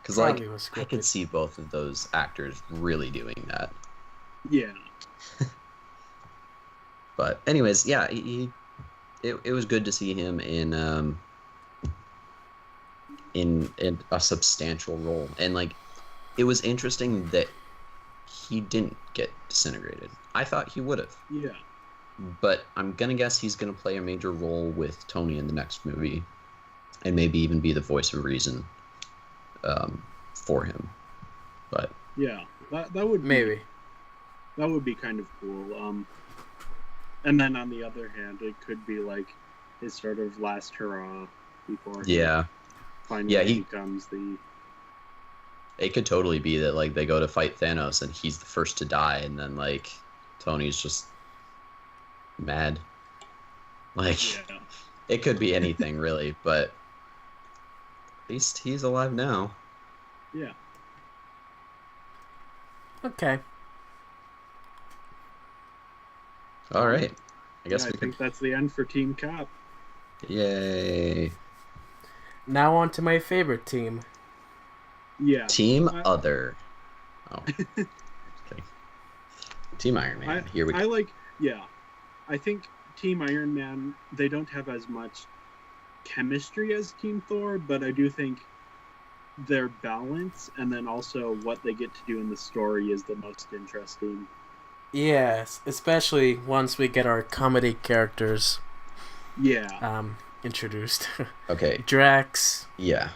Because like I could see both of those actors really doing that. Yeah. But anyways, yeah, it was good to see him in a substantial role, and like it was interesting that he didn't get disintegrated. I thought he would have. Yeah. But I'm gonna guess he's gonna play a major role with Tony in the next movie, and maybe even be the voice of reason for him. But yeah, that would be kind of cool. And then on the other hand, it could be like his sort of last hurrah before he finally becomes the. It could totally be that like they go to fight Thanos and he's the first to die, and then like Tony's just mad. Like it could be anything really, but at least he's alive now. Yeah. Okay. All right. I guess I think that's the end for Team Cap. Yay. Now on to my favorite team. Yeah. Team Other. Oh. Okay. Team Iron Man. Here we go. I think Team Iron Man, they don't have as much chemistry as Team Thor, but I do think their balance and then also what they get to do in the story is the most interesting. Yes, especially once we get our comedy characters. Yeah. Introduced. Okay. Drax. Yeah.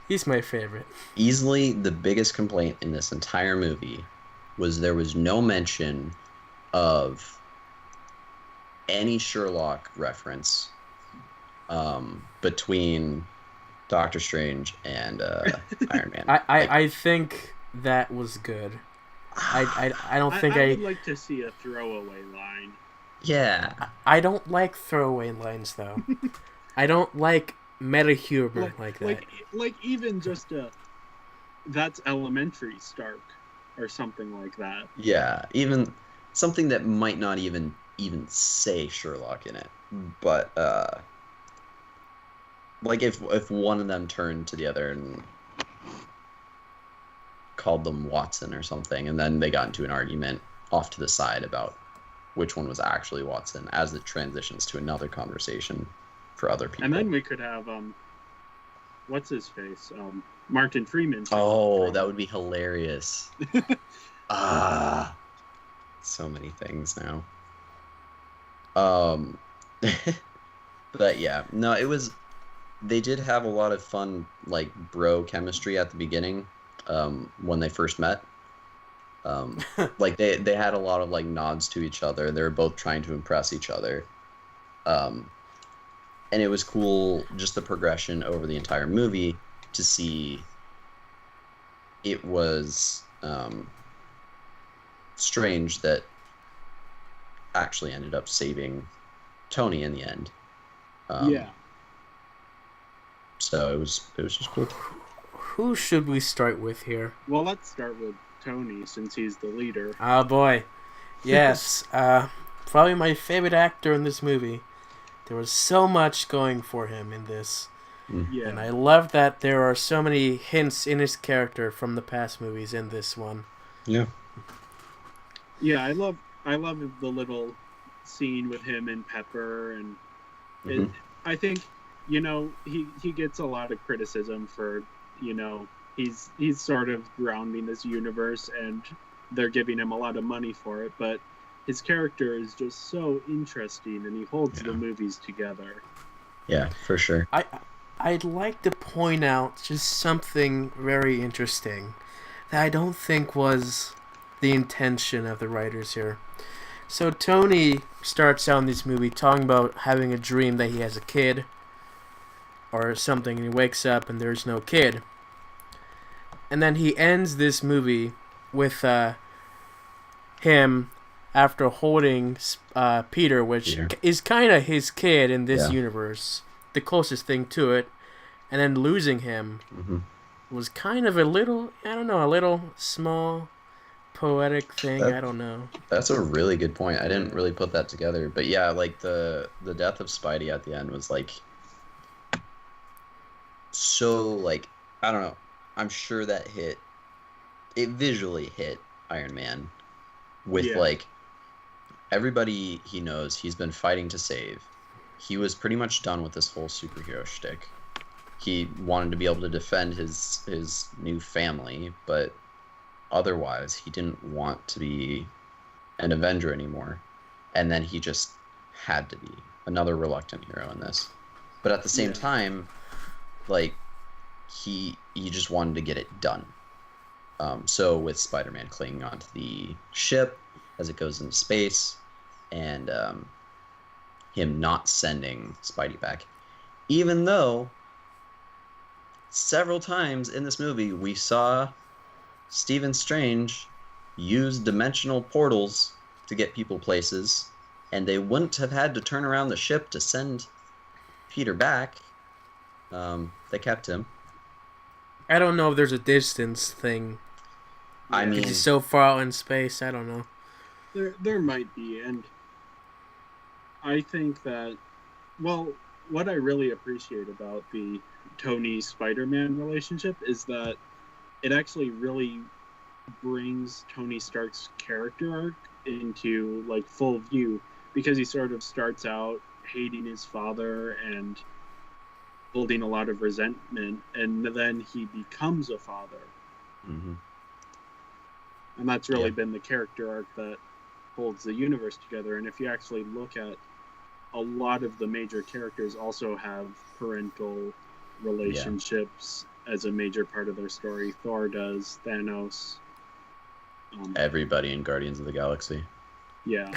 He's my favorite. Easily the biggest complaint in this entire movie was there was no mention of any Sherlock reference between Doctor Strange and Iron Man. I think that was good. I don't think I would like to see a throwaway line. Yeah. I don't like throwaway lines though. I don't like meta humor like that. Like even just that's elementary Stark or something like that. Yeah, even something that might not even say Sherlock in it, but like if one of them turned to the other and called them Watson or something, and then they got into an argument off to the side about which one was actually Watson, as it transitions to another conversation for other people. And then we could have what's his face? Martin Freeman. Oh, that would be hilarious. So many things now. But yeah, no, it was. They did have a lot of fun, like bro chemistry at the beginning, when they first met. Like they had a lot of like nods to each other. They were both trying to impress each other. And it was cool, just the progression over the entire movie to see. It was strange that actually ended up saving Tony in the end. Yeah. So it was just cool. Who should we start with here? Well, let's start with Tony, since he's the leader. Oh boy, yes, probably my favorite actor in this movie. There was so much going for him in this, Yeah. and I love that there are so many hints in his character from the past movies in this one. Yeah. Yeah, I love the little scene with him and Pepper, and I think, he gets a lot of criticism for, he's sort of grounding this universe, and they're giving him a lot of money for it, but his character is just so interesting, and he holds the movies together. Yeah, for sure. I'd like to point out just something very interesting that I don't think was the intention of the writers here. So Tony starts out in this movie talking about having a dream that he has a kid or something, and he wakes up and there's no kid. And then he ends this movie with him after holding Peter, which is kind of his kid in this universe, the closest thing to it, and then losing him was kind of a little small poetic thing. I don't know. That's a really good point. I didn't really put that together, but yeah, like the death of Spidey at the end was like so, like, I don't know. I'm sure that it visually hit Iron Man with like everybody he knows he's been fighting to save. He was pretty much done with this whole superhero shtick. He wanted to be able to defend his new family, but otherwise he didn't want to be an Avenger anymore. And then he just had to be another reluctant hero in this. But at the same time, like, he just wanted to get it done. So with Spider-Man clinging onto the ship as it goes into space, and him not sending Spidey back, even though several times in this movie we saw Stephen Strange use dimensional portals to get people places, and they wouldn't have had to turn around the ship to send Peter back. They kept him. I don't know if there's a distance thing. I mean, he's so far out in space. I don't know. There might be, and I think that, well, what I really appreciate about the Tony Spider-Man relationship is that it actually really brings Tony Stark's character arc into like full view, because he sort of starts out hating his father and holding a lot of resentment, and then he becomes a father. And that's really been the character arc that holds the universe together. And if you actually look at, a lot of the major characters also have parental relationships as a major part of their story. Thor does, Thanos. Everybody in Guardians of the Galaxy. Yeah.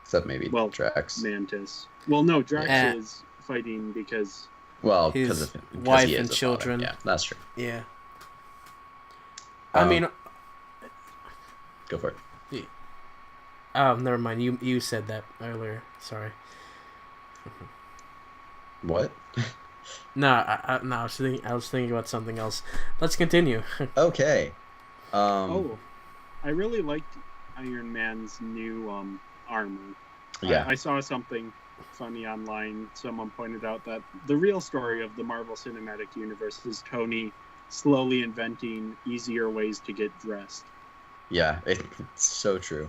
Except maybe Drax. Mantis. Well, no, Drax is fighting because... Well, his because wife and children. Yeah, that's true. Yeah. I mean... Go for it. Yeah. Oh, never mind. You said that earlier. Sorry. What? No, I was thinking about something else. Let's continue. Okay. I really liked Iron Man's new armor. Yeah. I saw something funny online. Someone pointed out that the real story of the Marvel Cinematic Universe is Tony slowly inventing easier ways to get dressed. Yeah, it's so true.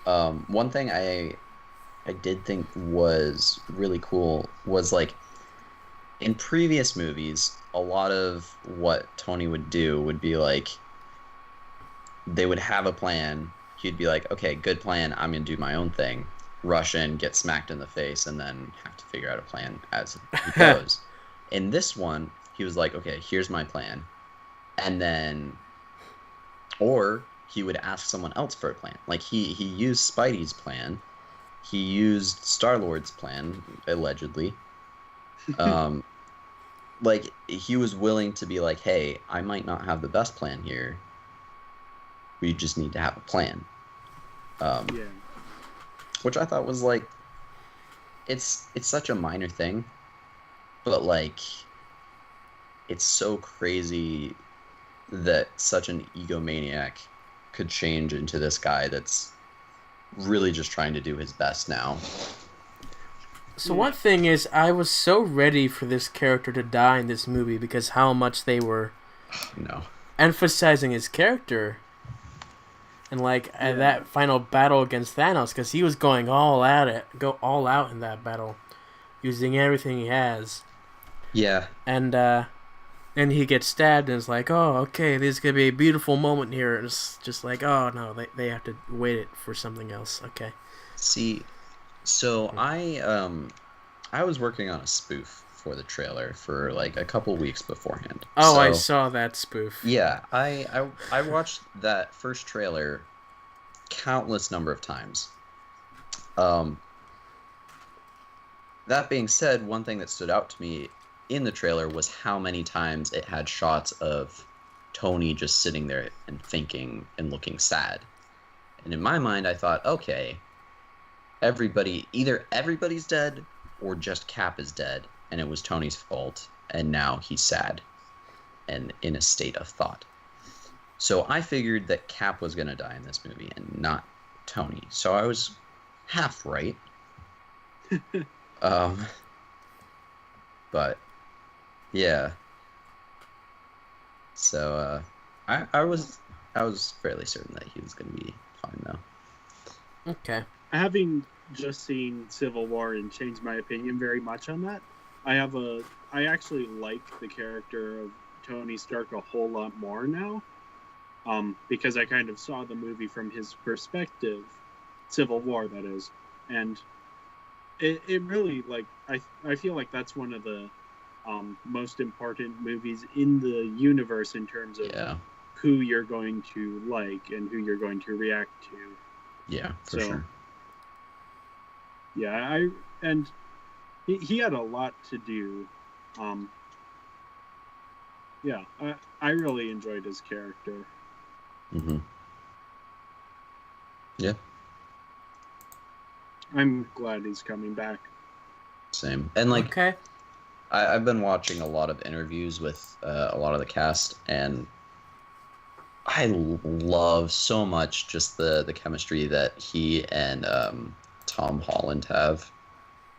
One thing I did think was really cool was like in previous movies, a lot of what Tony would do would be like they would have a plan. He'd be like, okay, good plan. I'm going to do my own thing. Rush in, get smacked in the face, and then have to figure out a plan as he goes. In this one, he was like, okay, here's my plan. And then, or he would ask someone else for a plan. Like he used Spidey's plan. He used Star-Lord's plan, allegedly. Like he was willing to be like, hey, I might not have the best plan here. We just need to have a plan. Yeah. Which I thought was like, it's such a minor thing, but like, it's so crazy that such an egomaniac could change into this guy that's really just trying to do his best now. So one thing is, I was so ready for this character to die in this movie because how much they were No. emphasizing his character. And like at that final battle against Thanos, because he was going all at it, go all out in that battle, using everything he has. Yeah. And he gets stabbed, and it's like, oh, okay, this is gonna be a beautiful moment here. And it's just like, oh no, they have to wait it for something else. Okay. See, so I was working on a spoof for the trailer for like a couple weeks beforehand. Oh, so, I saw that spoof. Yeah, I watched that first trailer countless number of times. That being said, one thing that stood out to me in the trailer was how many times it had shots of Tony just sitting there and thinking and looking sad. And in my mind, I thought, okay, either everybody's dead or just Cap is dead, and it was Tony's fault, and now he's sad and in a state of thought. So I figured that Cap was going to die in this movie and not Tony. So I was half right. But yeah. So I was fairly certain that he was going to be fine though. Okay. Having just seen Civil War and changed my opinion very much on that, I actually like the character of Tony Stark a whole lot more now, because I kind of saw the movie from his perspective, Civil War that is, and it really, like, I feel like that's one of the most important movies in the universe in terms of who you're going to like and who you're going to react to. Yeah, for sure. Yeah, he had a lot to do. Yeah, I really enjoyed his character. Mm-hmm. Yeah. I'm glad he's coming back. Same. And like, okay. I've been watching a lot of interviews with a lot of the cast, and I love so much just the chemistry that he and Tom Holland have.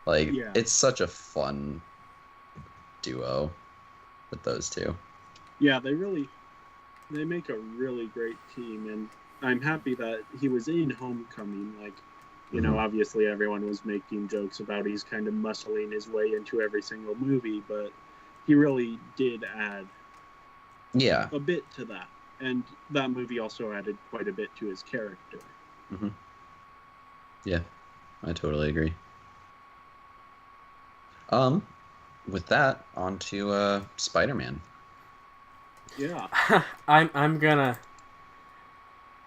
Like, it's such a fun duo with those two. Yeah, they make a really great team, and I'm happy that he was in Homecoming. Like, you know, obviously everyone was making jokes about he's kind of muscling his way into every single movie, but he really did add a bit to that. And that movie also added quite a bit to his character. Mm-hmm. Yeah, I totally agree. With that, on to Spider-Man. Yeah. I'm gonna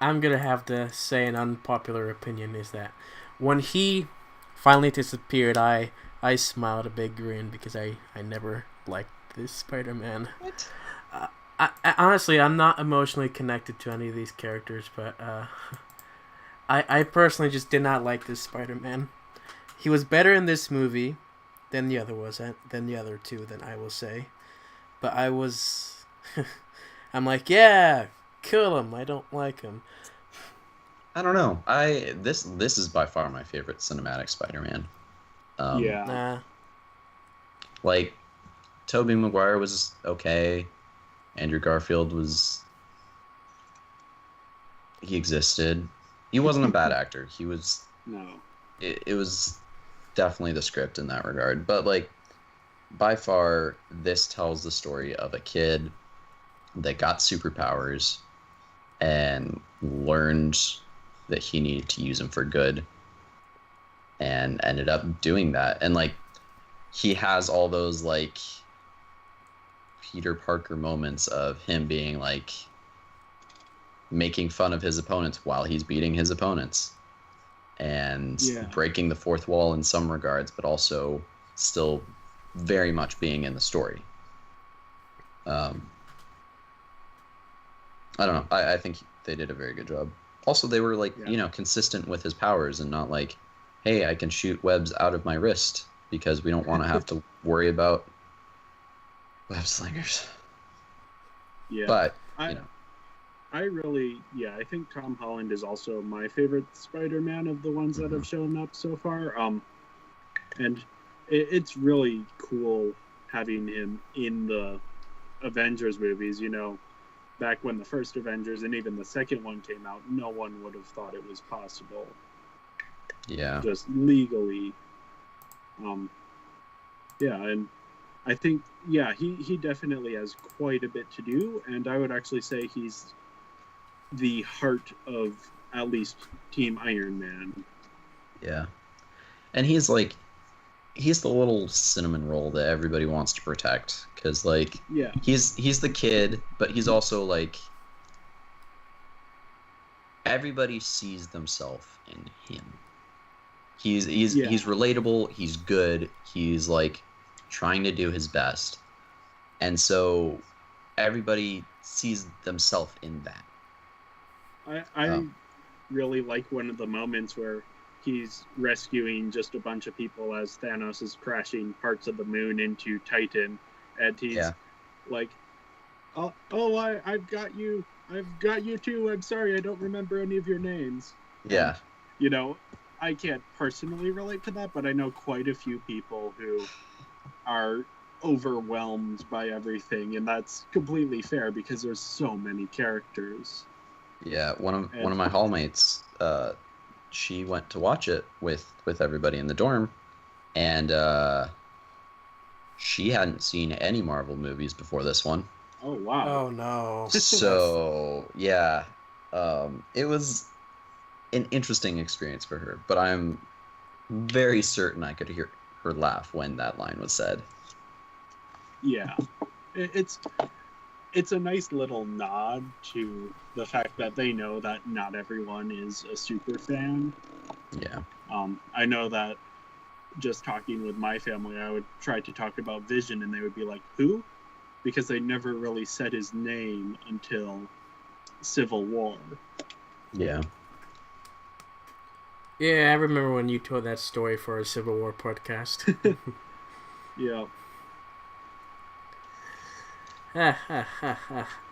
have to say an unpopular opinion is that when he finally disappeared, I smiled a big grin because I never liked this Spider-Man. What? I honestly, I'm not emotionally connected to any of these characters, but I personally just did not like this Spider-Man. He was better in this movie than the other two, then I will say. But I was... I'm like, yeah, kill him. I don't like him. I don't know. This is by far my favorite cinematic Spider-Man. Yeah. Nah. Like, Tobey Maguire was okay. Andrew Garfield he existed. He wasn't a bad actor. He was, No. it was definitely the script in that regard. But, like, by far, this tells the story of a kid that got superpowers and learned that he needed to use them for good and ended up doing that. And, like, he has all those, like, Peter Parker moments of him being, like, making fun of his opponents while he's beating his opponents and breaking the fourth wall in some regards, but also still very much being in the story. I don't know. I think they did a very good job. Also, they were, like, consistent with his powers and not like, hey, I can shoot webs out of my wrist because we don't want to have to worry about web slingers. Yeah. But, I think Tom Holland is also my favorite Spider-Man of the ones that have shown up so far. And it's really cool having him in the Avengers movies. Back when the first Avengers and even the second one came out, no one would have thought it was possible. Yeah. Just legally. And I think, he definitely has quite a bit to do, and I would actually say he's the heart of at least Team Iron Man. Yeah. And he's the little cinnamon roll that everybody wants to protect, because, like, he's the kid, but he's also, like, everybody sees themselves in him. He's relatable, he's good, he's, like, trying to do his best, and so everybody sees themselves in that. I really like one of the moments where he's rescuing just a bunch of people as Thanos is crashing parts of the moon into Titan, and he's like, I've got you too, I'm sorry, I don't remember any of your names. Yeah. I can't personally relate to that, but I know quite a few people who are overwhelmed by everything, and that's completely fair because there's so many characters. Yeah, one of my hallmates, she went to watch it with everybody in the dorm, and she hadn't seen any Marvel movies before this one. Oh wow! Oh no! So yeah, it was an interesting experience for her, but I'm very certain I could hear her laugh when that line was said. Yeah, it's a nice little nod to the fact that they know that not everyone is a super fan. Yeah. I know that just talking with my family, I would try to talk about Vision and they would be like, who? Because they never really said his name until Civil War. Yeah. Yeah, I remember when you told that story for a Civil War podcast. Yeah.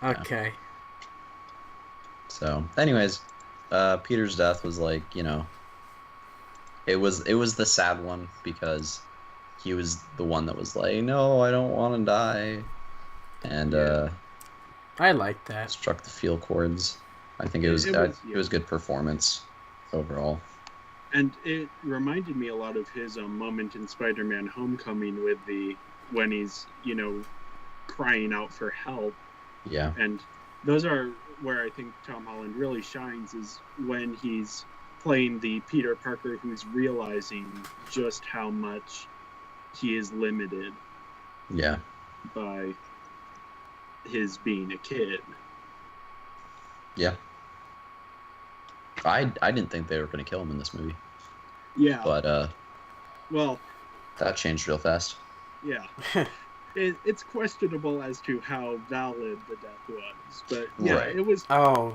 Okay. So, anyways, Peter's death was like, it was the sad one because he was the one that was like, no, I don't want to die, and I like that. Struck the feel chords. I think it was good performance overall. And it reminded me a lot of his moment in Spider-Man: Homecoming with when he's crying out for help. Yeah. And those are where I think Tom Holland really shines, is when he's playing the Peter Parker who's realizing just how much he is limited. Yeah. By his being a kid. Yeah. I didn't think they were going to kill him in this movie. Yeah. But well, that changed real fast. Yeah. It's questionable as to how valid the death was, but yeah, right. It was. Oh,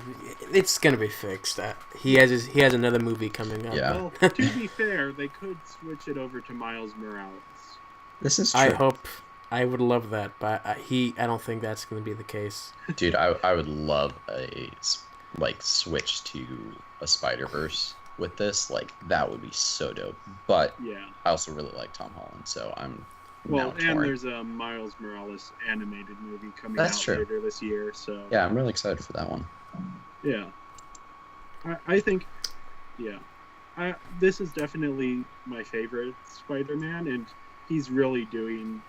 it's gonna be fixed. He has another movie coming up. Yeah. Well, to be fair, they could switch it over to Miles Morales. This is true. I hope. I would love that, but I don't think that's gonna be the case. Dude, I would love a switch to a Spider-Verse with this, like that would be so dope. But Yeah. I also really like Tom Holland, so I'm Well, now and torn. there's a Miles Morales animated movie coming That's out true. later this year, so Yeah, I'm really excited for that one. yeah. I think, yeah, this is definitely my favorite Spider-Man, and he's really doing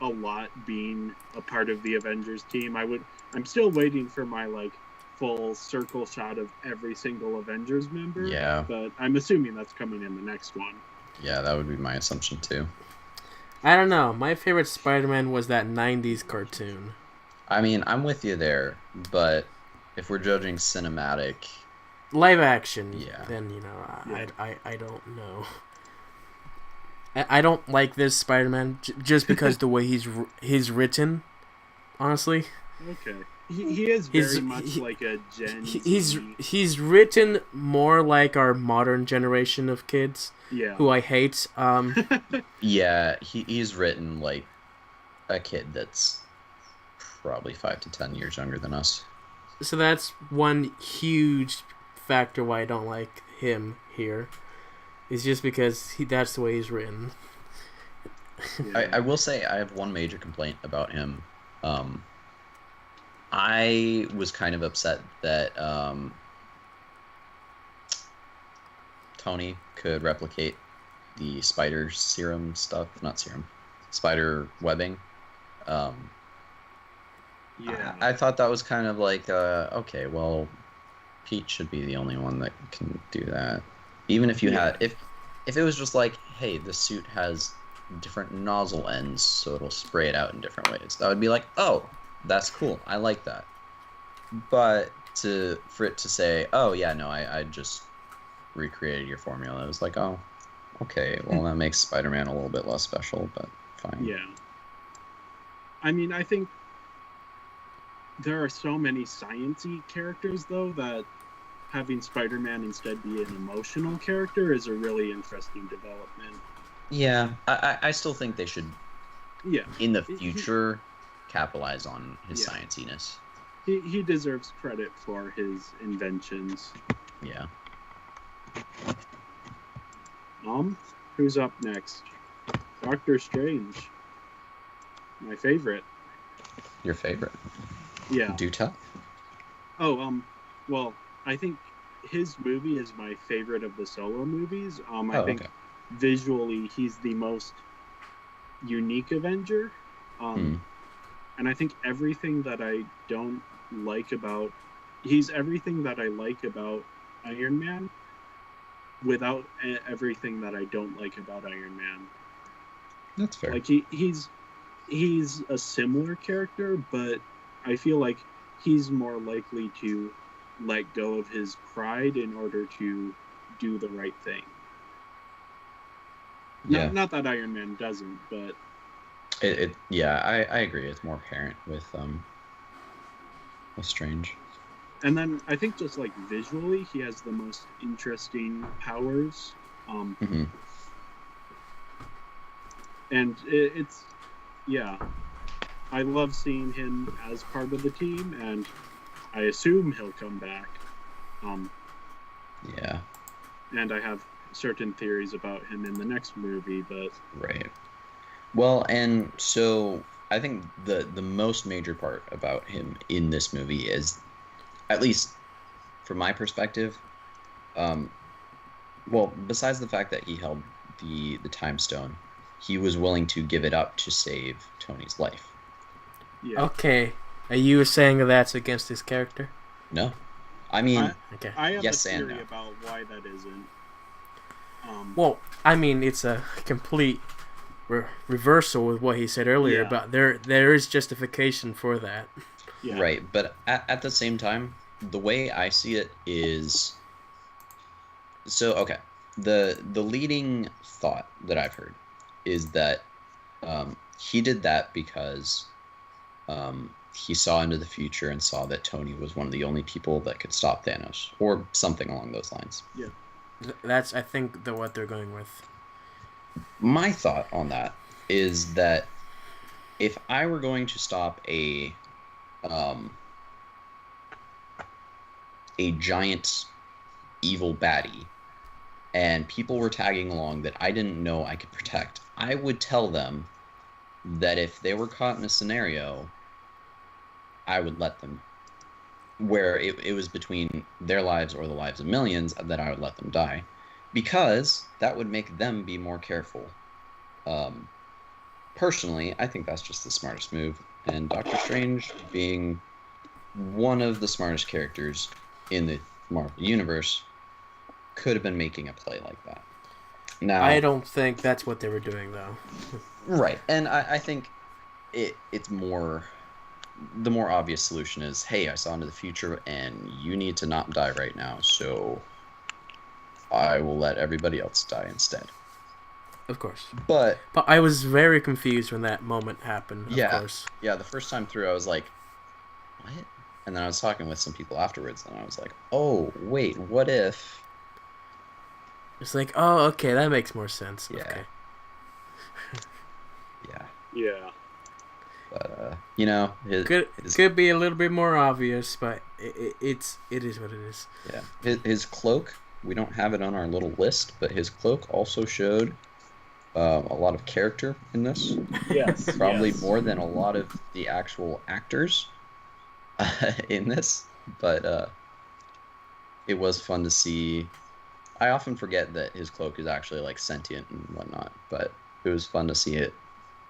a lot being a part of the Avengers team. I'm still waiting for my like full circle shot of every single Avengers member. Yeah. But I'm assuming that's coming in the next one. Yeah, that would be my assumption too. I don't know. My favorite Spider-Man was that '90s cartoon. I mean, I'm with you there, but if we're judging cinematic, Live action. Yeah. Then you know, Yeah. I don't know. I don't like this Spider-Man just because the way he's written. Honestly, Okay. He is very much like a Gen Z. he's written more like our modern generation of kids Yeah. who I hate. yeah, he's written like a kid that's probably 5 to 10 years younger than us. So that's one huge factor why I don't like him here. It's just because that's the way he's written. Yeah. I will say I have one major complaint about him. I was kind of upset that Tony could replicate the spider serum stuff, not serum, spider webbing. Yeah. I thought that was kind of like, okay, well, Pete should be the only one that can do that. Even if you had, if it was just like, hey, the suit has different nozzle ends, so it'll spray it out in different ways. That would be like, oh, that's cool. I like that. But for it to say, oh yeah, no, I just recreated your formula. It was like, oh, okay, well that makes Spider-Man a little bit less special, but fine. Yeah. I mean, I think there are so many science-y characters, though, that having Spider-Man instead be an emotional character is a really interesting development. Yeah, I still think they should, Yeah. in the future, capitalize on his Yeah. scienciness. He deserves credit for his inventions. Yeah. Who's up next? Doctor Strange. My favorite. Your favorite? Yeah. Do tell. Oh, well, I think his movie is my favorite of the solo movies. I think okay. visually he's the most unique Avenger. And I think everything that I don't like about he's everything that I like about Iron Man without everything that I don't like about Iron Man. That's fair. Like he's a similar character, but I feel like he's more likely to let go of his pride in order to do the right thing. Yeah. Not that Iron Man doesn't, but I agree. It's more apparent with Strange. and then I think just like visually, he has the most interesting powers. And it's I love seeing him as part of the team, and I assume he'll come back. Yeah. And I have certain theories about him in the next movie, but Right. Well, and so I think the most major part about him in this movie is, at least from my perspective, well, besides the fact that he held the time stone, he was willing to give it up to save Tony's life. yeah. Okay, are you saying that's against his character? No, I mean, Okay. I have Yes a and theory no. about why that isn't. Well, I mean, it's a complete reversal with what he said earlier, Yeah. but there is justification for that. Yeah. right, but at the same time, the way I see it is, so okay, the leading thought that I've heard is that he did that because he saw into the future and saw that Tony was one of the only people that could stop Thanos, or something along those lines. Yeah. That's, I think, what they're going with. My thought on that is that if I were going to stop a giant evil baddie and people were tagging along that I didn't know I could protect, I would tell them that if they were caught in a scenario, I would let them, where it was between their lives or the lives of millions, that I would let them die, because that would make them be more careful. Personally, I think that's just the smartest move, and Doctor Strange, being one of the smartest characters in the Marvel Universe, could have been making a play like that. Now, I don't think that's what they were doing, though. right, and I think it's more... The more obvious solution is, hey, I saw into the future, and you need to not die right now, so I will let everybody else die instead. Of course. But I was very confused when that moment happened, of course. Yeah, the first time through, I was like, what? And then I was talking with some people afterwards, and I was like, oh, wait, what if... It's like, oh, okay, that makes more sense. Yeah. Okay. Yeah. But, you know... Could be a little bit more obvious, but it is what it is. Yeah. His cloak, we don't have it on our little list, but his cloak also showed a lot of character in this. Yes. Probably more than a lot of the actual actors in this. But it was fun to see. I often forget that his cloak is actually like sentient and whatnot, but it was fun to see it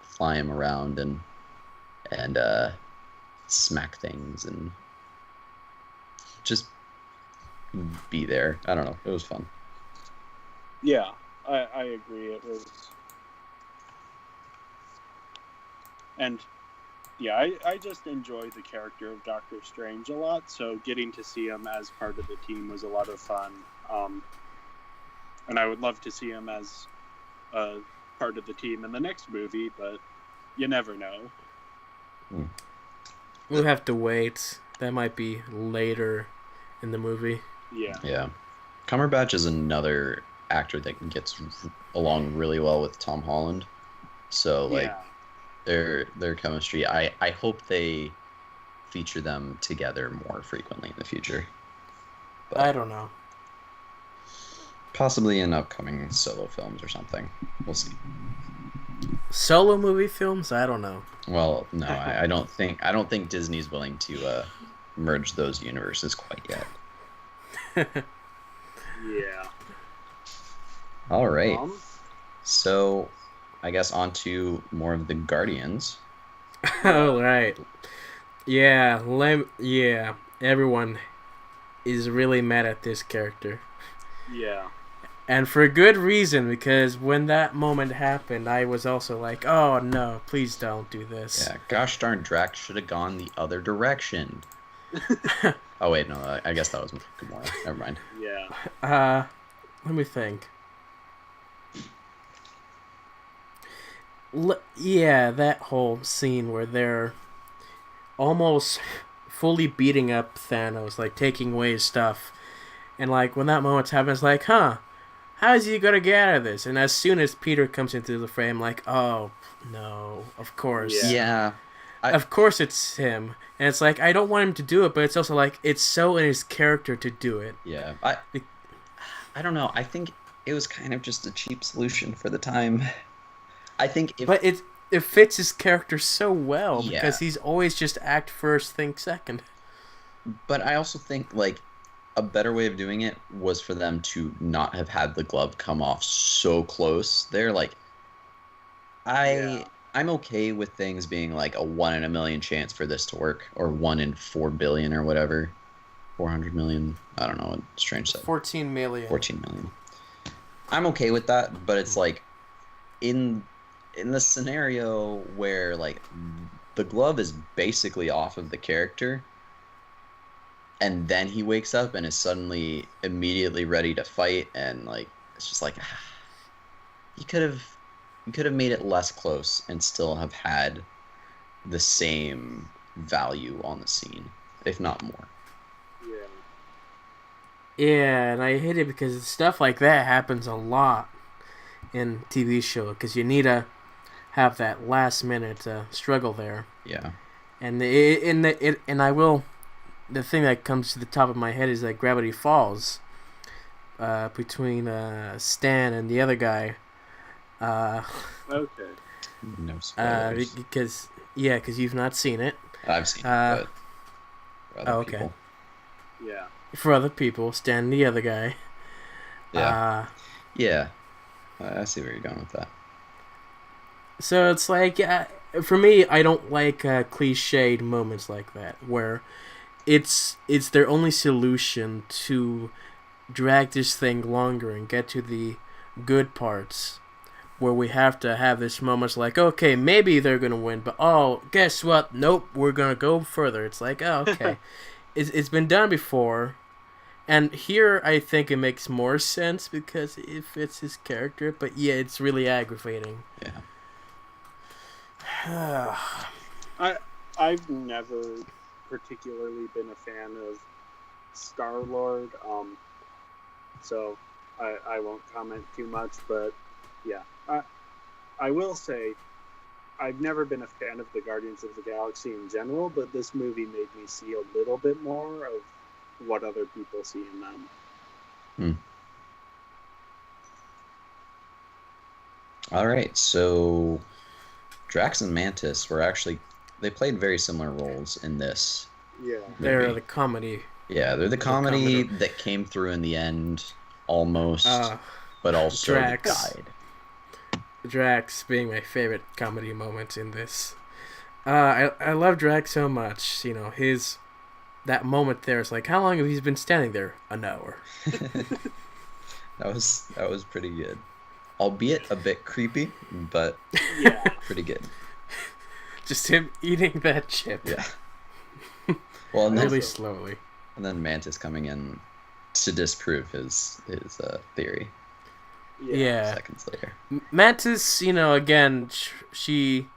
fly him around and smack things and just be there. I don't know. It was fun. Yeah, I agree. It was... And, yeah, I just enjoy the character of Doctor Strange a lot, so getting to see him as part of the team was a lot of fun. And I would love to see him as part of the team in the next movie, but you never know. We'll have to wait. That might be later in the movie. Yeah. Cumberbatch is another actor that gets along really well with Tom Holland. So, like, their chemistry, I hope they feature them together more frequently in the future. But I don't know. Possibly in upcoming solo films or something. We'll see. Solo movie films? I don't know. Well, no, I don't think Disney's willing to merge those universes quite yet. Yeah. All right. So, I guess on to more of the Guardians. All right. Yeah, everyone is really mad at this character. Yeah. And for good reason, because when that moment happened, I was also like, oh no, please don't do this. Yeah, gosh darn, Drax should have gone the other direction. Oh wait, no, I guess that was Gamora. Never mind. Yeah. Let me think. Yeah, that whole scene where they're almost fully beating up Thanos, like taking away his stuff. And like when that moment happens, like, how is he gonna get out of this? And as soon as Peter comes into the frame, like, oh no, of course. Yeah. Of course it's him. And it's like, I don't want him to do it, but it's also like, it's so in his character to do it. Yeah. I don't know. I think it was kind of just a cheap solution for the time. I think But it fits his character so well, because he's always just act first, think second. But I also think, like, a better way of doing it was for them to not have had the glove come off so close. They're like, I'm okay with things being like a 1 in a million chance for this to work, or 1 in 4 billion or whatever. 400 million. I don't know what Strange said. 14 million. 14 million. I'm okay with that, but it's like in the scenario where like the glove is basically off of the character, and then he wakes up and is suddenly immediately ready to fight, and like it's just like you could have made it less close and still have had the same value on the scene, if not more. Yeah, and I hate it because stuff like that happens a lot in TV show, because you need to have that last minute struggle there. Yeah. And the thing that comes to the top of my head is like Gravity Falls. between Stan and the other guy. Uh, Okay. No spoilers. because because you've not seen it. I've seen it, Uh, but for other oh, okay. people. Yeah. For other people, Stan and the other guy. Yeah. Yeah. I see where you're going with that. So it's like, for me, I don't like cliched moments like that where it's their only solution to drag this thing longer and get to the good parts. Where we have to have this moments like, okay, maybe they're gonna win, but oh, guess what? Nope, we're gonna go further. It's like, oh, okay, it's been done before, and here I think it makes more sense because it fits his character. But yeah, it's really aggravating. Yeah. I've never particularly been a fan of Star-Lord, so I won't comment too much, but yeah. I will say I've never been a fan of the Guardians of the Galaxy in general, but this movie made me see a little bit more of what other people see in them. All right, so Drax and Mantis they played very similar roles in this. Yeah. They're the comedy. Yeah, they're the comedy that came through in the end, almost, but also died. Drax being my favorite comedy moment in this. I love Drax so much. That moment there is like, how long have he been standing there? An hour. That was pretty good, albeit a bit creepy, but yeah, pretty good. Just him eating that chip. Yeah. Well, and really slowly. And then Mantis coming in to disprove his theory. Yeah. Seconds later. Mantis, again, she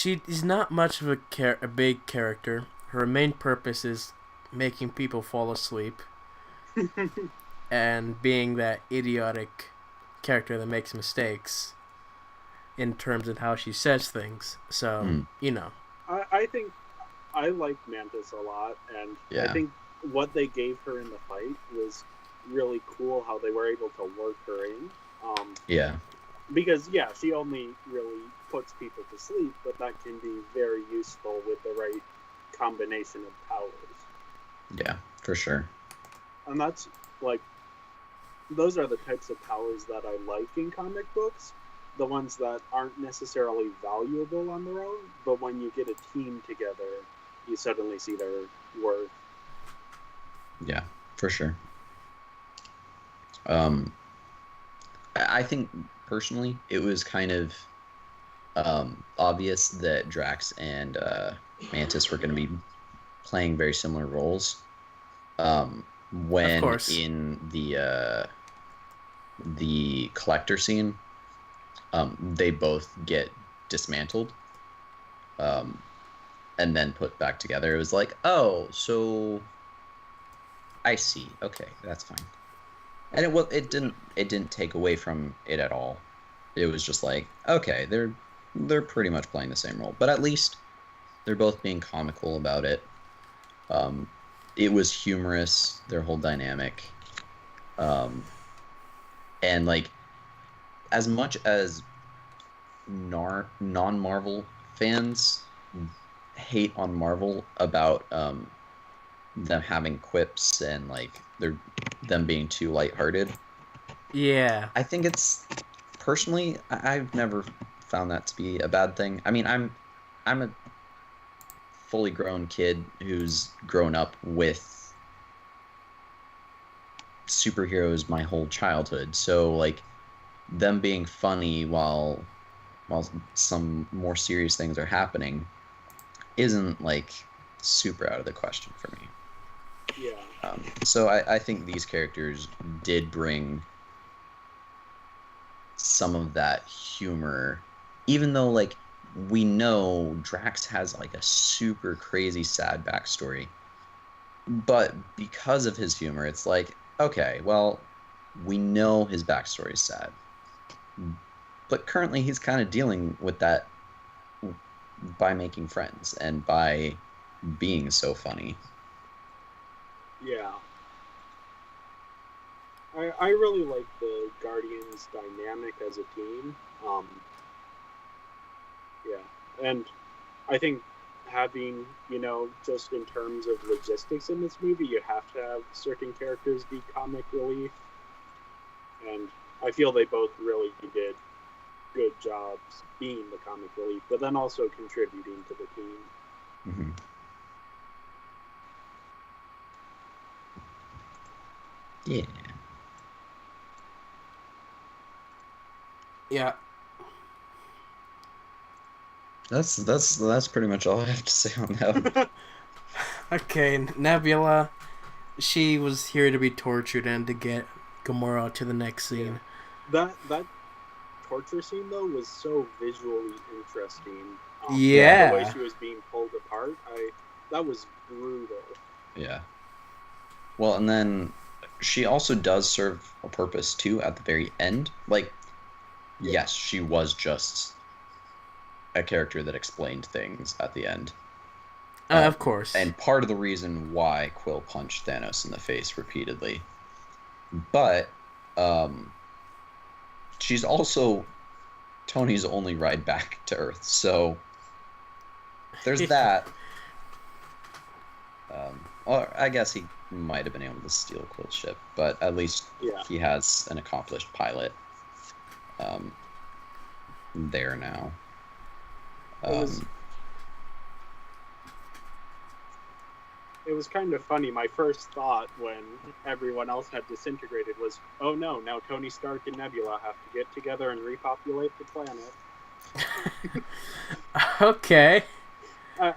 is not much of a big character. Her main purpose is making people fall asleep and being that idiotic character that makes mistakes in terms of how she says things. So, I think I like Mantis a lot, and I think what they gave her in the fight was really cool how they were able to work her in. Because she only really puts people to sleep, but that can be very useful with the right combination of powers. Yeah, for sure. And that's those are the types of powers that I like in comic books. The ones that aren't necessarily valuable on their own, but when you get a team together, you suddenly see their worth. Yeah, for sure. I think personally it was kind of obvious that Drax and Mantis were going to be playing very similar roles. When in the collector scene, they both get dismantled and then put back together. It was like, oh, so I see. Okay, that's fine. And it didn't take away from it at all. It was just like, okay, they're pretty much playing the same role, but at least they're both being comical about it. It was humorous, their whole dynamic. And as much as non-Marvel fans hate on Marvel about them having quips and them being too lighthearted. Yeah. I think it's personally I've never found that to be a bad thing. I mean, I'm a fully grown kid who's grown up with superheroes my whole childhood. So them being funny while some more serious things are happening isn't super out of the question for me. Yeah. So I think these characters did bring some of that humor, even though we know Drax has a super crazy sad backstory, but because of his humor, it's okay, well, we know his backstory is sad, but currently he's kind of dealing with that by making friends and by being so funny. Yeah. I really like the Guardians dynamic as a team. Yeah, and I think having, just in terms of logistics in this movie, you have to have certain characters be comic relief, and I feel they both really did good jobs being the comic relief, but then also contributing to the team. Mm-hmm. Yeah. Yeah. That's pretty much all I have to say on that. Okay, Nebula, she was here to be tortured and to get Gamora to the next scene. Yeah. That torture scene though was so visually interesting. Yeah. The way she was being pulled apart, that was brutal. Yeah. Well, and then she also does serve a purpose too at the very end. Like, yes, she was just a character that explained things at the end. Of course. And part of the reason why Quill punched Thanos in the face repeatedly. But she's also Tony's only ride back to Earth. So there's that. Well, I guess he might have been able to steal Quill's ship, but at least he has an accomplished pilot there now. It was kind of funny. My first thought when everyone else had disintegrated was, oh no, now Tony Stark and Nebula have to get together and repopulate the planet. Okay.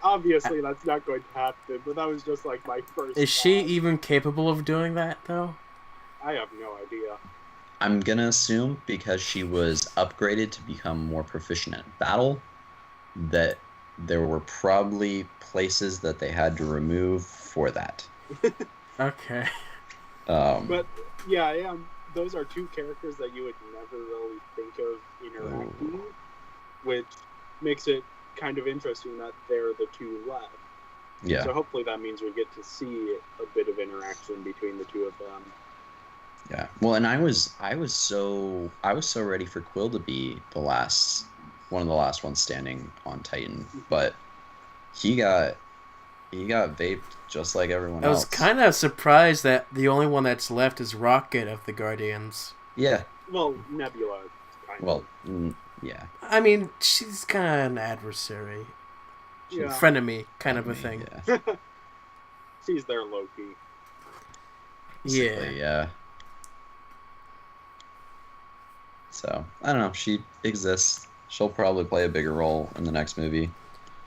Obviously, that's not going to happen, but that was just like my first Is thought. she even capable of doing that, though? I have no idea. I'm gonna assume because she was upgraded to become more proficient at battle, that there were probably places that they had to remove for that. Okay. But yeah, those are two characters that you would never really think of interacting, which makes it kind of interesting that they're the two left. Yeah. So hopefully that means we get to see a bit of interaction between the two of them. Yeah. Well, and I was so ready for Quill to be one of the last ones standing on Titan, but he got vaped just like everyone else. I was kind of surprised that the only one that's left is Rocket of the Guardians. Yeah. Well, Nebula. Yeah. I mean, she's kind of an adversary. Yeah. Frenemy kind of a thing. Yeah. She's their Loki. Yeah. So, I don't know. She exists. She'll probably play a bigger role in the next movie.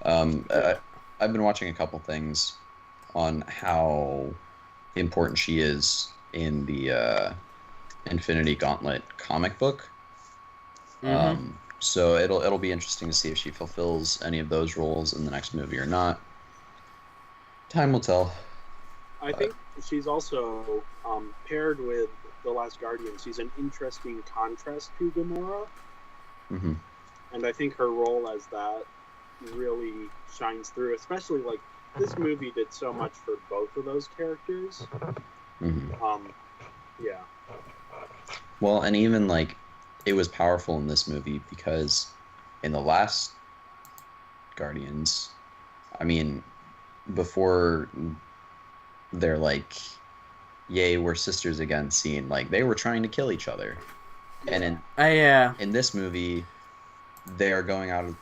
I've been watching a couple things on how important she is in the Infinity Gauntlet comic book. Mm-hmm. So it'll be interesting to see if she fulfills any of those roles in the next movie or not. Time will tell. I think she's also paired with The Last Guardian. She's an interesting contrast to Gamora. Mm-hmm. And I think her role as that really shines through, especially like this movie did so much for both of those characters. Mm-hmm. Yeah. Well, and even like it was powerful in this movie because in the last Guardians, I mean, before they're like, yay, we're sisters again scene, like they were trying to kill each other. And in this movie, they are going out of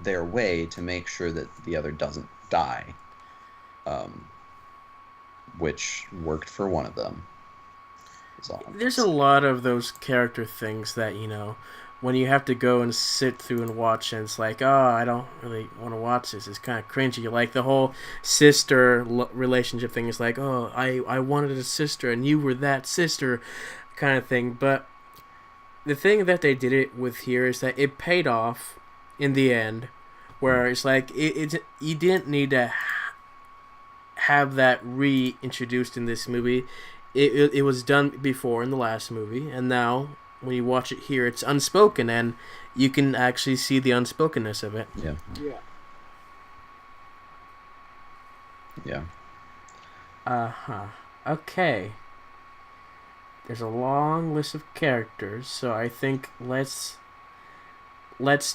their way to make sure that the other doesn't die, which worked for one of them. There's a lot of those character things that, when you have to go and sit through and watch, and it's like, oh, I don't really want to watch this. It's kind of cringy. Like the whole sister relationship thing is like, oh, I wanted a sister and you were that sister kind of thing. But the thing that they did it with here is that it paid off in the end, where it's like you didn't need to have that reintroduced in this movie. It was done before in the last movie, and now when you watch it here, it's unspoken, and you can actually see the unspokenness of it. Yeah. Yeah. Yeah. Uh-huh. Okay. There's a long list of characters, so I think let's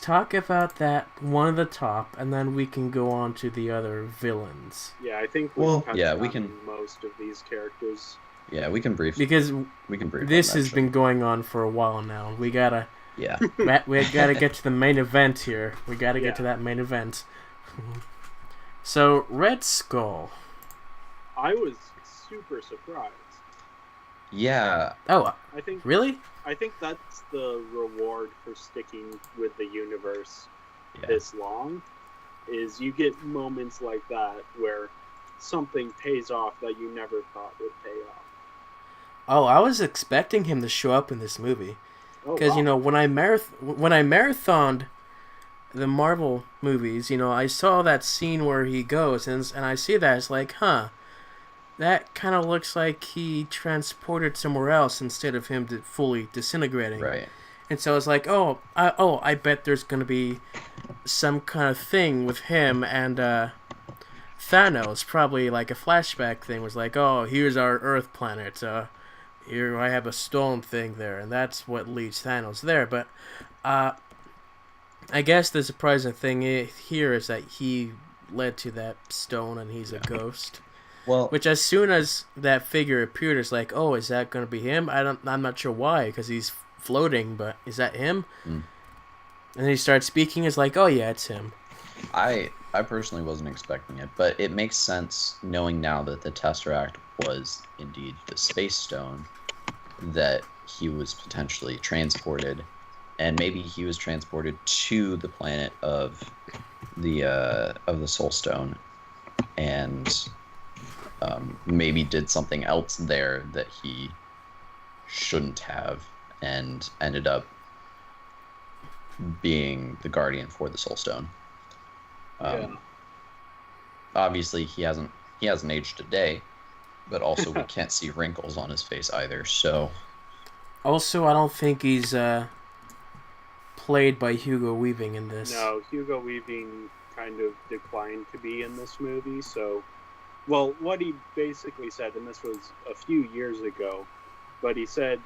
talk about that one at the top, and then we can go on to the other villains. Yeah, I think Well, touched yeah, on we can- most of these characters. Yeah, we can brief. Because We can brief. this on that has shit. been going on for a while now. We gotta Yeah. we gotta get to the main event here. We gotta get to Yeah. that main event. So, Red Skull. I was super surprised. Yeah. Oh, I think really? I think that's the reward for sticking with the universe Yeah. this long, is you get moments like that where something pays off that you never thought would pay off. Oh, I was expecting him to show up in this movie. Oh, Because, wow. you know, when I marathoned the Marvel movies, you know, I saw that scene where he goes, and I see that, it's like, huh, that kind of looks like he transported somewhere else instead of him fully disintegrating. Right. And so it's like, I bet there's going to be some kind of thing with him and Thanos, probably like a flashback thing, was like, oh, here's our Earth planet, here I have a stone thing there, and that's what leads Thanos there. But I guess the surprising thing here is that he led to that stone and he's a ghost. Well, Which, as soon as that figure appeared, it's like, oh, is that going to be him? I'm not sure why, because he's floating, but is that him? Mm. And then he starts speaking, it's like, oh yeah, it's him. I personally wasn't expecting it, but it makes sense knowing now that the Tesseract was indeed the Space Stone, that he was potentially transported, and maybe he was transported to the planet of the Soul Stone, and maybe did something else there that he shouldn't have, and ended up being the guardian for the Soul Stone. Yeah. Obviously, he hasn't aged a day, but also we can't see wrinkles on his face either. So Also, I don't think he's played by Hugo Weaving in this. No, Hugo Weaving kind of declined to be in this movie, so... Well, what he basically said, and this was a few years ago, but he said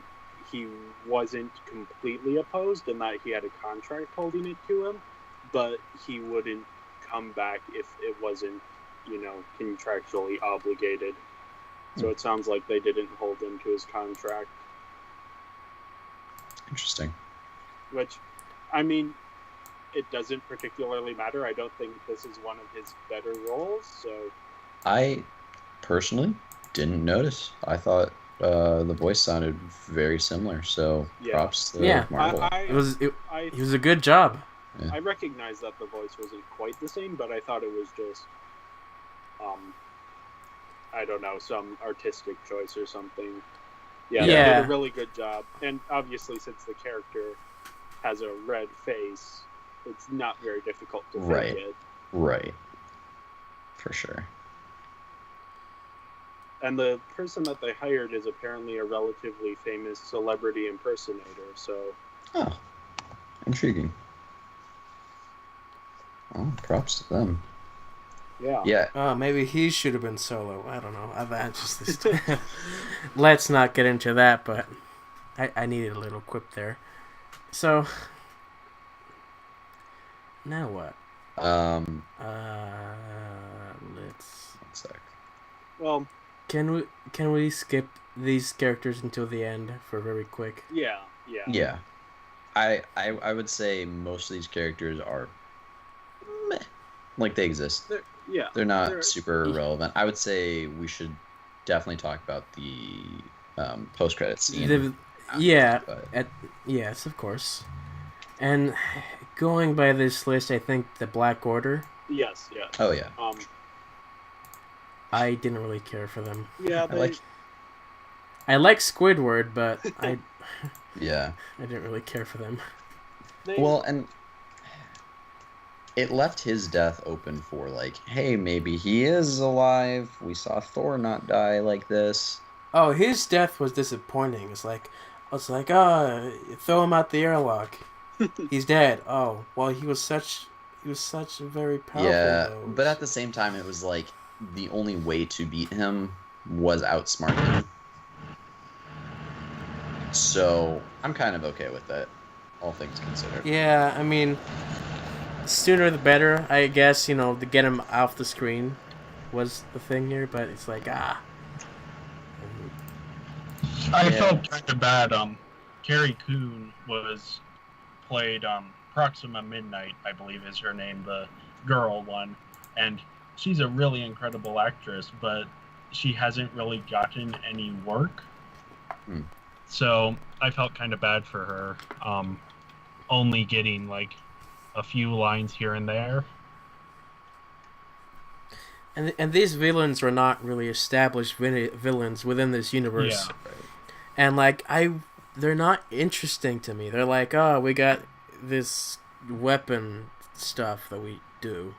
he wasn't completely opposed and that he had a contract holding it to him, but he wouldn't come back if it wasn't, contractually obligated. So it sounds like they didn't hold him to his contract. interesting. Which, I mean, it doesn't particularly matter. I don't think this is one of his better roles, so... I personally didn't notice. I thought the voice sounded very similar. So Yeah. props to Yeah. Marvel. It was I I recognize that the voice wasn't quite the same, but I thought it was just, I don't know, some artistic choice or something. Yeah, they Yeah. did a really good job. And obviously, since the character has a red face, it's not very difficult to Right. fake it. Right. For sure. And the person that they hired is apparently a relatively famous celebrity impersonator, so... Oh, intriguing. Well, props to them. Yeah. Yeah. Maybe he should have been Solo. I don't know. Let's not get into that, but I needed a little quip there. So, now what? Let's... One sec. Well, Can we skip these characters until the end for very quick? yeah. Yeah. I would say most of these characters are meh. Like they exist. They're not super relevant. I would say we should definitely talk about the post-credit scene. Yes, of course. And going by this list, I think the Black Order, Yes. Oh yeah. I didn't really care for them. Yeah, I like Squidward, but I Yeah. didn't really care for them. Well, and it left his death open for like, hey, maybe he is alive. We saw Thor not die like this. Oh, his death was disappointing. It's like, throw him out the airlock. He's dead. Oh, well, he was such a very powerful. Yeah, though. but at the same time, it was like the only way to beat him was outsmart him. So I'm kind of okay with that, all things considered. Yeah, I mean, sooner the better, I guess. To get him off the screen was the thing here, but it's like I Yeah. felt kind of bad. Carrie Coon played Proxima Midnight, I believe is her name, the girl one, and she's a really incredible actress, but she hasn't really gotten any work. So I felt kind of bad for her, only getting like a few lines here and there. And these villains were not really established villains within this universe. Yeah. And they're not interesting to me. They're like, oh, we got this weapon stuff that we do,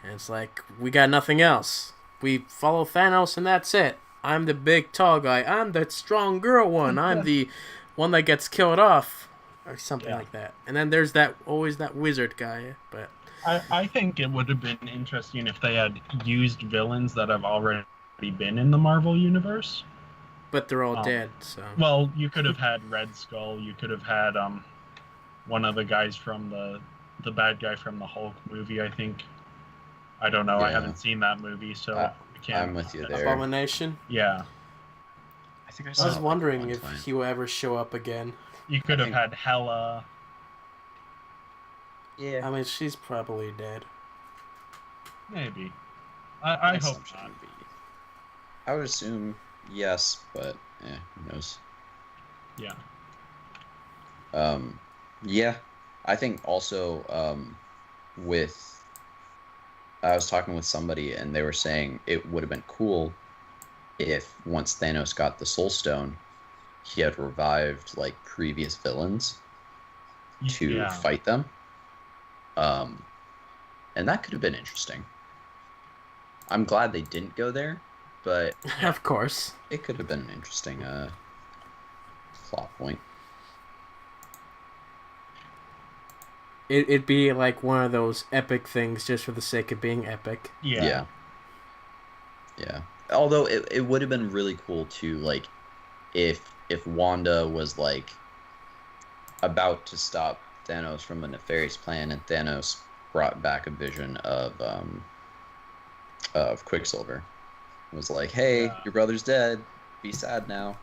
and it's like we got nothing else. We follow Thanos, and that's it. I'm the big tall guy. I'm the strong girl one. I'm the one that gets killed off, or something like that. And then there's always that wizard guy. But I think it would have been interesting if they had used villains that have already been in the Marvel universe. But they're all dead, so... Well, you could have had Red Skull. You could have had one of the guys from the bad guy from the Hulk movie, I think. I don't know. Yeah. I haven't seen that movie, so I can't... I'm with you there. Abomination? Yeah. I think I was wondering one if time. he will ever show up again. You could have had Hela. Yeah. I mean, she's probably dead. Maybe. I hope assumption not. would be- I would assume yes, but who knows? Yeah. Yeah, I think also I was talking with somebody and they were saying it would have been cool if once Thanos got the Soul Stone, he had revived like previous villains to fight them. And that could have been interesting. I'm glad they didn't go there, but Of course. it could have been an interesting plot point. It'd be like one of those epic things just for the sake of being epic. Yeah. Yeah. Although it would have been really cool too, like if Wanda was like about to stop Thanos from a nefarious plan and Thanos brought back a vision of Quicksilver. It was like, hey, your brother's dead. Be sad now.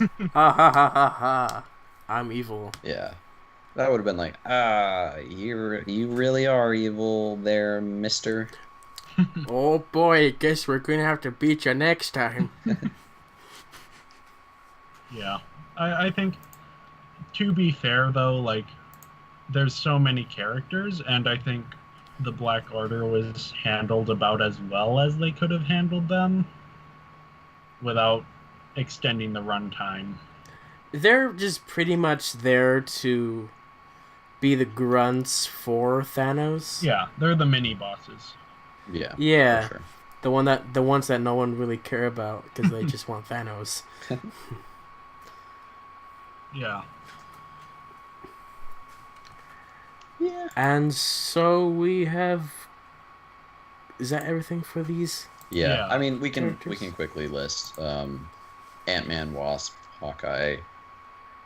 Ha ha ha ha ha. I'm evil. Yeah. That would have been like, you really are evil there, mister. Oh boy, guess we're gonna have to beat you next time. Yeah. I think, to be fair, though, like, there's so many characters, and I think the Black Order was handled about as well as they could have handled them without extending the runtime. They're just pretty much there to be the grunts for Thanos. Yeah, they're the mini bosses. Yeah. Yeah. For sure. The ones that no one really care about because they just want Thanos. Yeah. Yeah. And so we have. Is that everything for these? Yeah. Yeah. I mean, we can Characters. quickly list Ant-Man, Wasp, Hawkeye,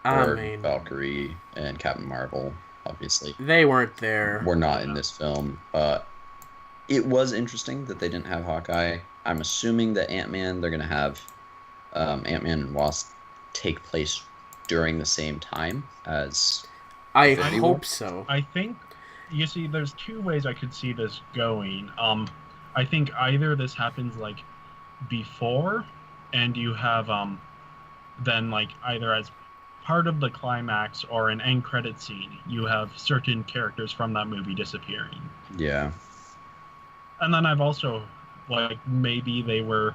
I or mean, Valkyrie, and Captain Marvel. Obviously, they weren't there. we're not in this film. It was interesting that they didn't have Hawkeye. I'm assuming that Ant-Man, they're gonna have Ant-Man and Wasp take place during the same time as. I Infinity War? hope so. I think, you see, there's two ways I could see this going. I think either this happens, like, before, and you have, then, like, either as part of the climax or an end credit scene, you have certain characters from that movie disappearing. Yeah. And then I've also, like, maybe they were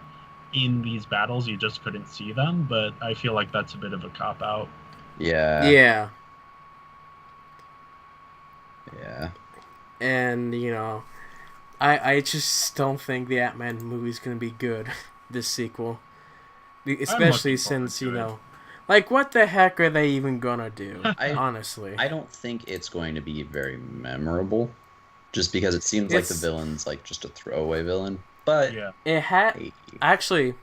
in these battles, you just couldn't see them, but I feel like that's a bit of a cop-out. Yeah. Yeah. Yeah. And, I just don't think the Ant-Man movie's gonna be good, this sequel. Especially looking forward since, to it. like, what the heck are they even gonna do, honestly? I don't think it's going to be very memorable, just because it seems like the It's- villain's like just a throwaway villain. But Yeah. It had... hey, Actually,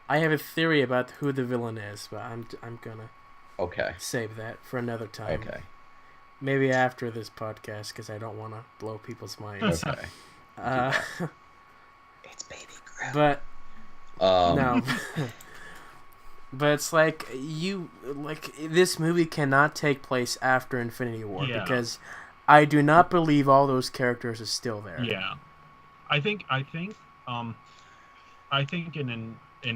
I have a theory about who the villain is, but I'm gonna... Okay. save that for another time. Okay. Maybe after this podcast, because I don't want to blow people's minds. Okay. Uh, It's Baby Groot. but Um, no. But it's like this movie cannot take place after Infinity War Yeah. because I do not believe all those characters are still there. Yeah, I think in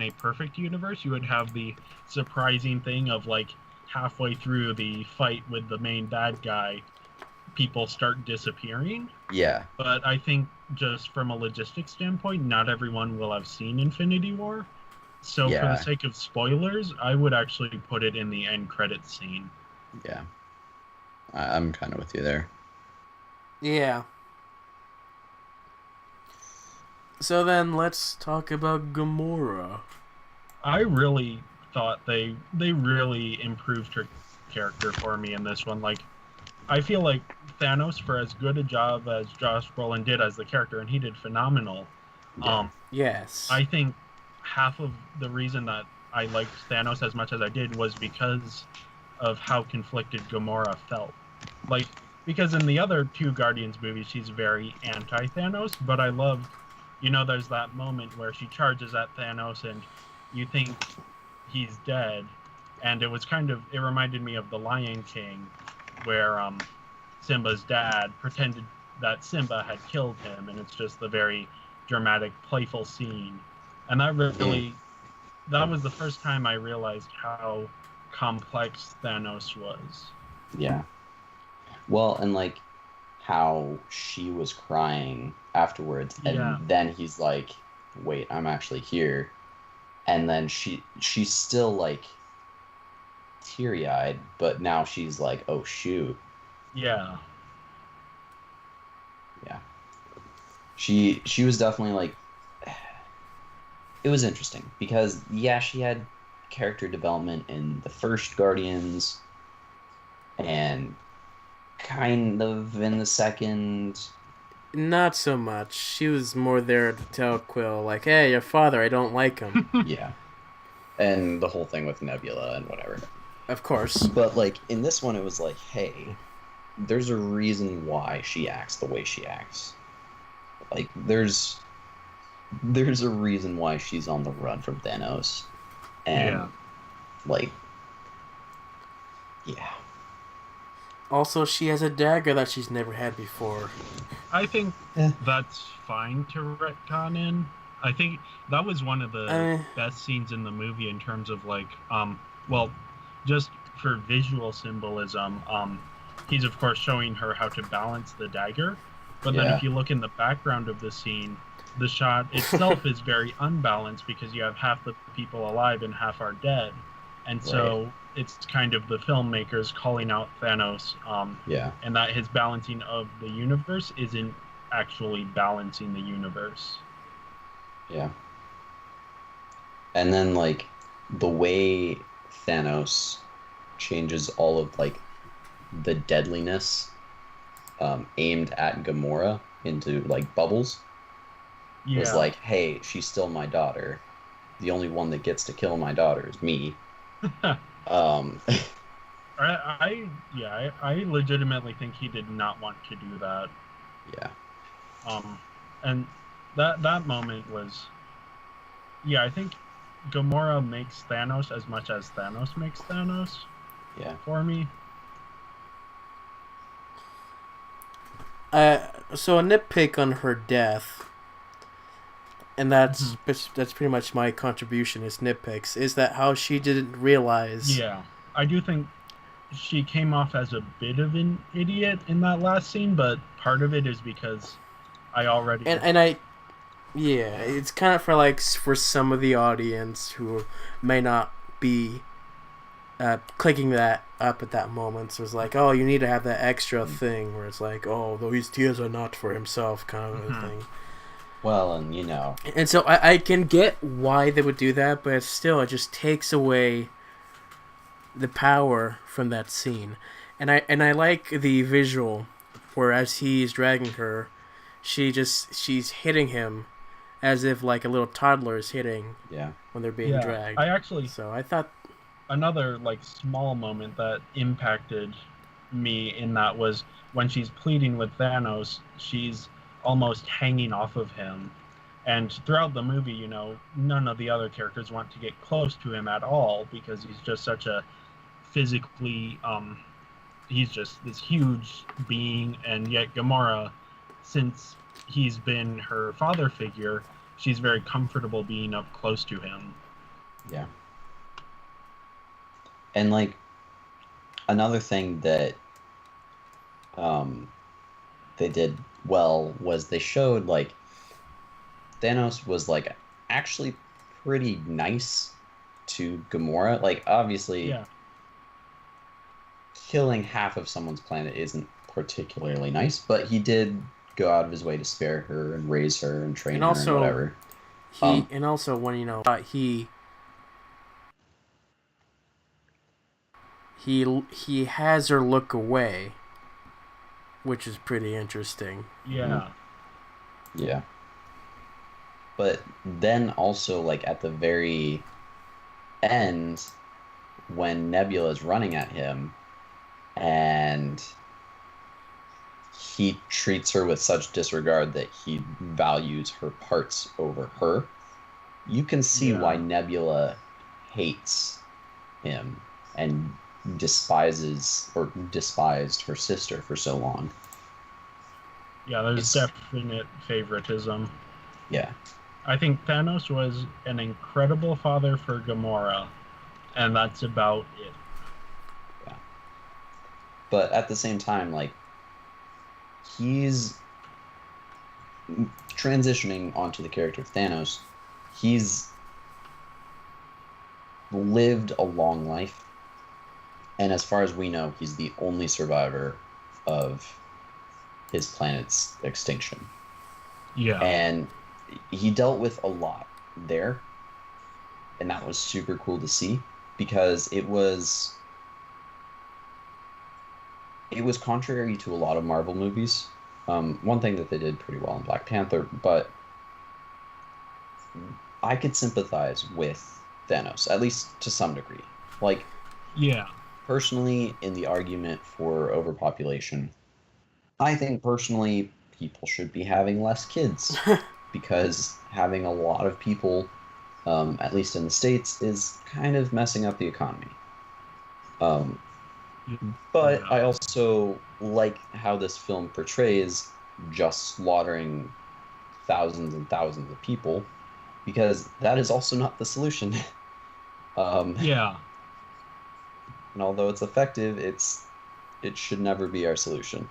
a perfect universe, you would have the surprising thing of like halfway through the fight with the main bad guy, people start disappearing. Yeah. But I think just from a logistics standpoint, not everyone will have seen Infinity War. So for the sake of spoilers, I would actually put it in the end credits scene. Yeah. I'm kind of with you there. Yeah. So then let's talk about Gamora. I really thought they really improved her character for me in this one. Like, I feel like Thanos, for as good a job as Josh Brolin did as the character, and he did phenomenal. Yes. I think half of the reason that I liked Thanos as much as I did was because of how conflicted Gamora felt. Like, because in the other two Guardians movies, she's very anti-Thanos, but I loved, there's that moment where she charges at Thanos and you think he's dead, and it reminded me of The Lion King, where Simba's dad pretended that Simba had killed him, and it's just a very dramatic, playful scene. And that was the first time I realized how complex Thanos was. Yeah. Well, and like how she was crying afterwards, and then he's like, "Wait, I'm actually here," and then she's still like teary-eyed, but now she's like, "Oh shoot." Yeah. Yeah. She was definitely like, it was interesting because she had character development in the first Guardians and kind of in the second. Not so much. She was more there to tell Quill, like, hey, your father, I don't like him. Yeah. And the whole thing with Nebula and whatever. Of course. But like in this one, it was like, hey, there's a reason why she acts the way she acts. Like there's a reason why she's on the run from Thanos. And like, yeah. Also, she has a dagger that she's never had before. I think that's fine to retcon in. I think that was one of the best scenes in the movie in terms of like, just for visual symbolism. He's of course showing her how to balance the dagger, but then if you look in the background of the scene, the shot itself is very unbalanced because you have half the people alive and half are dead, and so it's kind of the filmmakers calling out Thanos, and that his balancing of the universe isn't actually balancing the universe. Yeah. And then like the way Thanos changes all of like the deadliness aimed at Gamora into like bubbles. It was like, hey, she's still my daughter. The only one that gets to kill my daughter is me. I legitimately think he did not want to do that. Yeah. And that moment was, I think Gamora makes Thanos as much as Thanos makes Thanos. Yeah. For me. So a nitpick on her death, and that's pretty much my contribution is nitpicks, is that how she didn't realize. Yeah, I do think she came off as a bit of an idiot in that last scene, but part of it is because I already... it's kind of for some of the audience who may not be clicking that up at that moment. So it's like, oh, you need to have that extra thing where it's like, oh, these tears are not for himself kind of a thing. Well, and And so I can get why they would do that, but still, it just takes away the power from that scene. And I like the visual where as he's dragging her, she's hitting him as if like a little toddler is hitting when they're being dragged. I actually... So I thought... another like small moment that impacted me in that was when she's pleading with Thanos, she's almost hanging off of him. And throughout the movie, you know, none of the other characters want to get close to him at all because he's just such a physically he's just this huge being, and yet Gamora, since he's been her father figure, she's very comfortable being up close to him. Yeah. And like another thing that they did well was they showed like Thanos was like actually pretty nice to Gamora. Like obviously Yeah. killing half of someone's planet isn't particularly nice, but he did go out of his way to spare her and raise her and train And her also, and whatever. and also when he has her look away, which is pretty interesting. Yeah. Yeah. But then also like at the very end when Nebula is running at him and he treats her with such disregard that he values her parts over her, you can see why Nebula hates him and despised her sister for so long. Yeah, there's definite favoritism. Yeah. I think Thanos was an incredible father for Gamora, and that's about it. Yeah. But at the same time, like, he's transitioning onto the character of Thanos. He's lived a long life, and as far as we know, he's the only survivor of his planet's extinction. Yeah. And he dealt with a lot there, and that was super cool to see because it was contrary to a lot of Marvel movies. One thing that they did pretty well in Black Panther, but I could sympathize with Thanos, at least to some degree. Like, yeah, personally, in the argument for overpopulation, I think personally people should be having less kids because having a lot of people, at least in the States, is kind of messing up the economy. But I also like how this film portrays just slaughtering thousands and thousands of people, because that is also not the solution. Yeah. And although it's effective, it should never be our solution.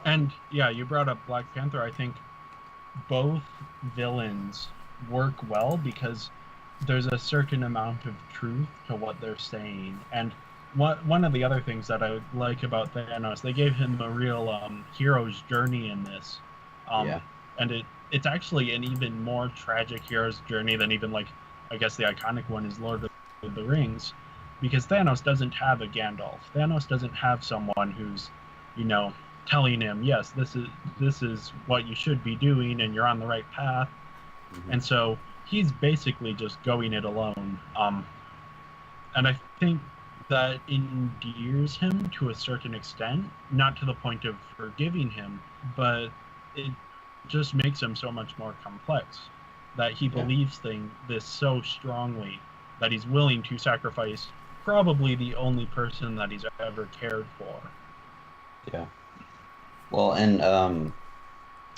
And yeah, you brought up Black Panther. I think both villains work well because there's a certain amount of truth to what they're saying. And one of the other things that I like about Thanos, they gave him a real hero's journey in this. Yeah. And it's actually an even more tragic hero's journey than even, like, I guess the iconic one is Lord of the Rings, because Thanos doesn't have a Gandalf. Thanos doesn't have someone who's, you know, telling him, yes, this is what you should be doing and you're on the right path. Mm-hmm. And so he's basically just going it alone. And I think that endears him to a certain extent, not to the point of forgiving him, but it just makes him so much more complex, that he believes this so strongly that he's willing to sacrifice probably the only person that he's ever cared for. Yeah. Well, and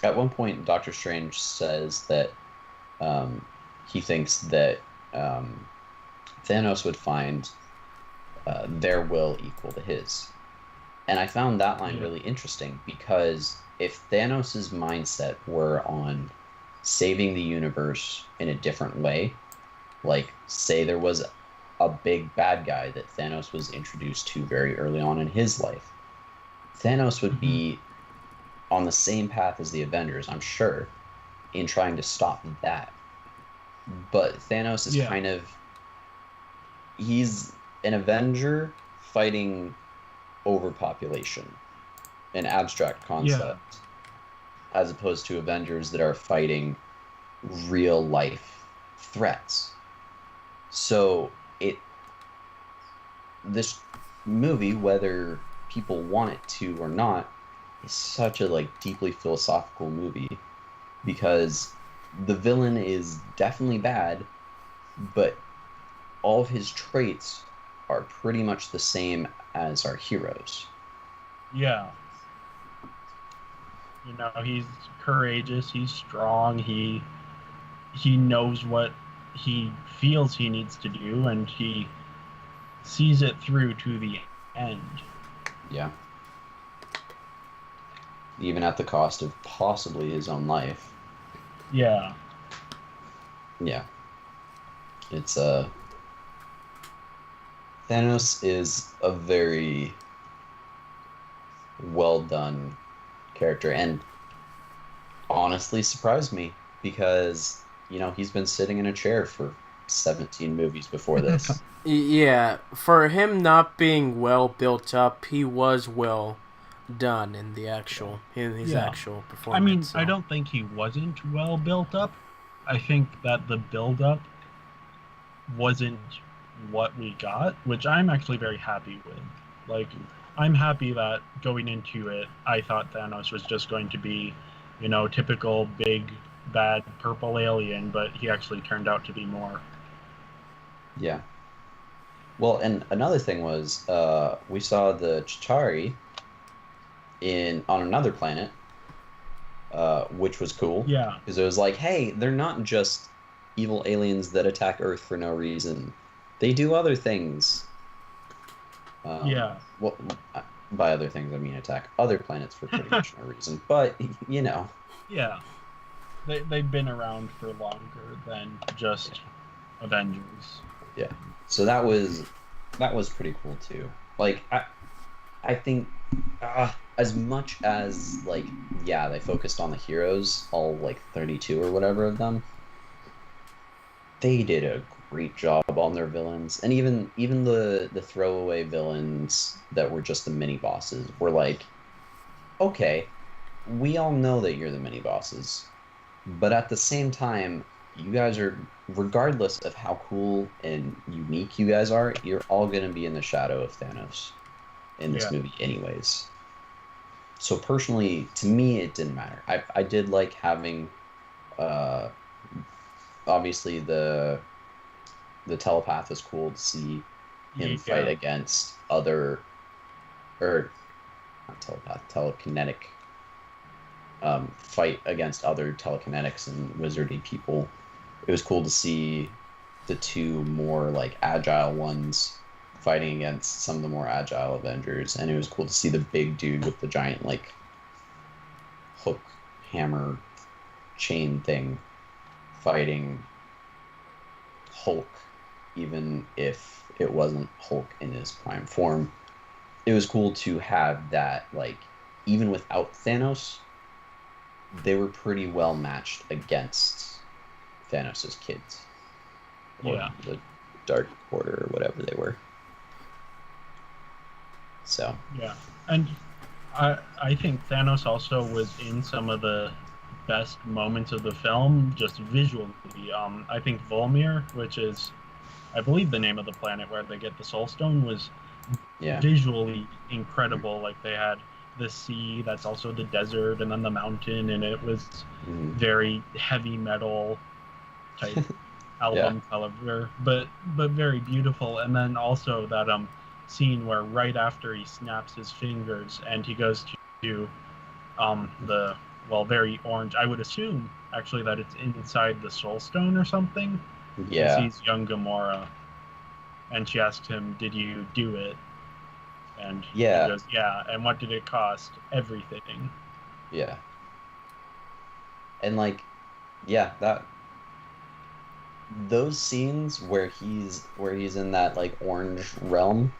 at one point, Doctor Strange says that he thinks that Thanos would find their will equal to his. And I found that line really interesting, because if Thanos' mindset were on saving the universe in a different way, like, say there was a big bad guy that Thanos was introduced to very early on in his life, Thanos would be on the same path as the Avengers, I'm sure, in trying to stop that. But Thanos is kind of... he's an Avenger fighting overpopulation, an abstract concept, as opposed to Avengers that are fighting real-life threats. So this movie, whether people want it to or not, is such a like deeply philosophical movie because the villain is definitely bad, but all of his traits are pretty much the same as our heroes. Yeah. He's courageous, he's strong, he knows what he feels he needs to do, and he sees it through to the end. Yeah. Even at the cost of possibly his own life. Yeah. Yeah. It's Thanos is a very well done character and honestly surprised me because he's been sitting in a chair for 17 movies before this. Yeah, for him not being well built up, he was well done in his actual I mean, performance. I don't think he wasn't well built up. I think that the build up wasn't what we got, which I'm actually very happy with. Like, I'm happy that going into it, I thought Thanos was just going to be, typical big bad purple alien, but he actually turned out to be more. Yeah. Well, and another thing was we saw the Chitauri on another planet, which was cool. Yeah. Because it was like, hey, they're not just evil aliens that attack Earth for no reason. They do other things. Yeah. Well, by other things, I mean attack other planets for pretty much no reason. But, Yeah. They've been around for longer than just Avengers. Yeah. So that was pretty cool too. Like I think as much as like they focused on the heroes, all like 32 or whatever of them, they did a great job on their villains. And even the throwaway villains that were just the mini bosses were like, okay, we all know that you're the mini bosses, but at the same time, you guys are, regardless of how cool and unique you guys are, you're all going to be in the shadow of Thanos in this movie anyways. So personally, to me, it didn't matter. I did like having, obviously the telepath was cool to see him fight against other, or not telepath, telekinetic, fight against other telekinetics and wizardy people. It was cool to see the two more like agile ones fighting against some of the more agile Avengers, and it was cool to see the big dude with the giant like hook hammer chain thing fighting Hulk, even if it wasn't Hulk in his prime form. It was cool to have that, like, even without Thanos, they were pretty well matched against Thanos' kids. Or the Dark Quarter or whatever they were. So. Yeah. And I think Thanos also was in some of the best moments of the film, just visually. I think Volmir, which is, I believe, the name of the planet where they get the Soul Stone, was visually incredible. Like, they had the sea that's also the desert, and then the mountain, and it was very heavy metal type album color, but very beautiful. And then also that scene where right after he snaps his fingers and he goes to the very orange, I would assume actually that it's inside the Soul Stone or something. Yeah. He sees young Gamora, and she asks him, "Did you do it?" And he goes, "Yeah." And what did it cost? Everything. Yeah. And like, that those scenes where he's in that like orange realm,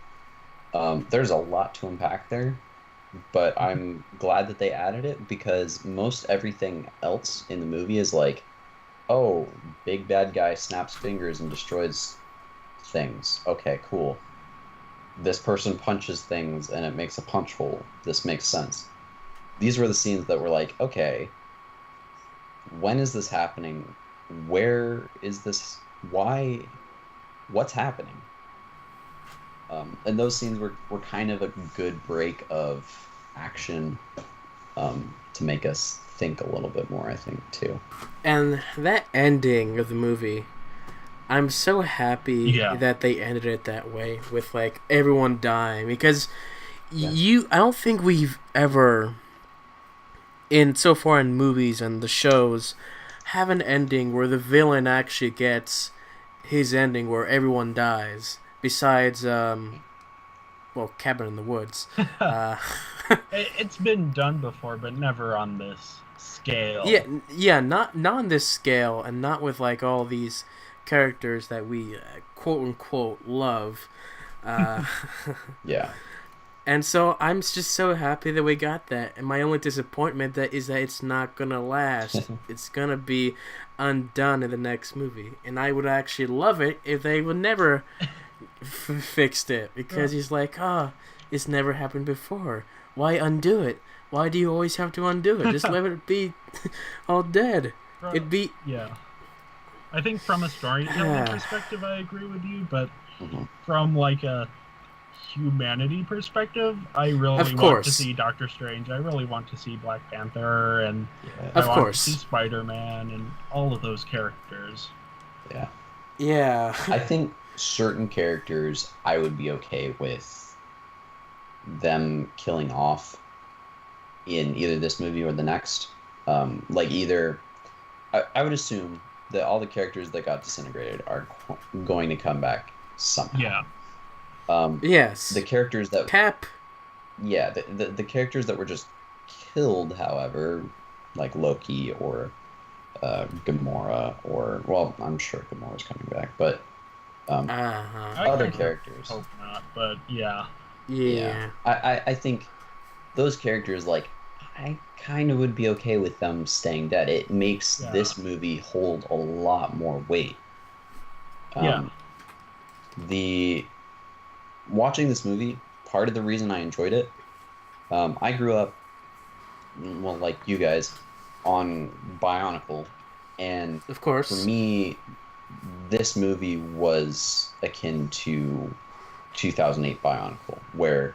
there's a lot to unpack there, but I'm glad that they added it because most everything else in the movie is like, oh, big bad guy snaps fingers and destroys things. Okay, cool. This person punches things and it makes a punch hole. This makes sense. These were the scenes that were like, okay, when is this happening? Where is this? Why? What's happening? And those scenes were kind of a good break of action to make us think a little bit more, I think, too. And that ending of the movie, I'm so happy Yeah. that they ended it that way with like everyone dying because Yeah. I don't think we've ever in so far in movies and the shows have an ending where the villain actually gets his ending where everyone dies besides well, Cabin in the Woods. Uh, It's been done before, but never on this scale. yeah, not on this scale, and not with like all these characters that we quote unquote love. Uh, Yeah. and so I'm just so happy that we got that. And my only disappointment is that it's not gonna last. It's gonna be undone in the next movie, and I would actually love it if they would never fixed it because he's like, it's never happened before. Why undo it? Why do you always have to undo it? Just let it be all dead. It'd be Yeah. I think from a storytelling perspective, I agree with you, but Mhm. from like a humanity perspective, I really Of want course. to see Doctor Strange. I really want to see Black Panther, and Yeah. Of I want course. to see Spider-Man and all of those characters. Yeah. yeah. I think certain characters I would be okay with them killing off in either this movie or the next. Like either I would assume that all the characters that got disintegrated are going to come back somehow. Yeah. Yes. The characters that Cap. yeah, the characters that were just killed, however, like Loki or Gamora, or well, I'm sure Gamora's coming back, but Uh-huh. other I characters. hope not, but yeah. Yeah. I think those characters, like, I kind of would be okay with them staying dead. It makes Yeah. this movie hold a lot more weight. Yeah. The watching this movie, part of the reason I enjoyed it, I grew up, well, like you guys, on Bionicle, and Of course. for me, this movie was akin to 2008 Bionicle, where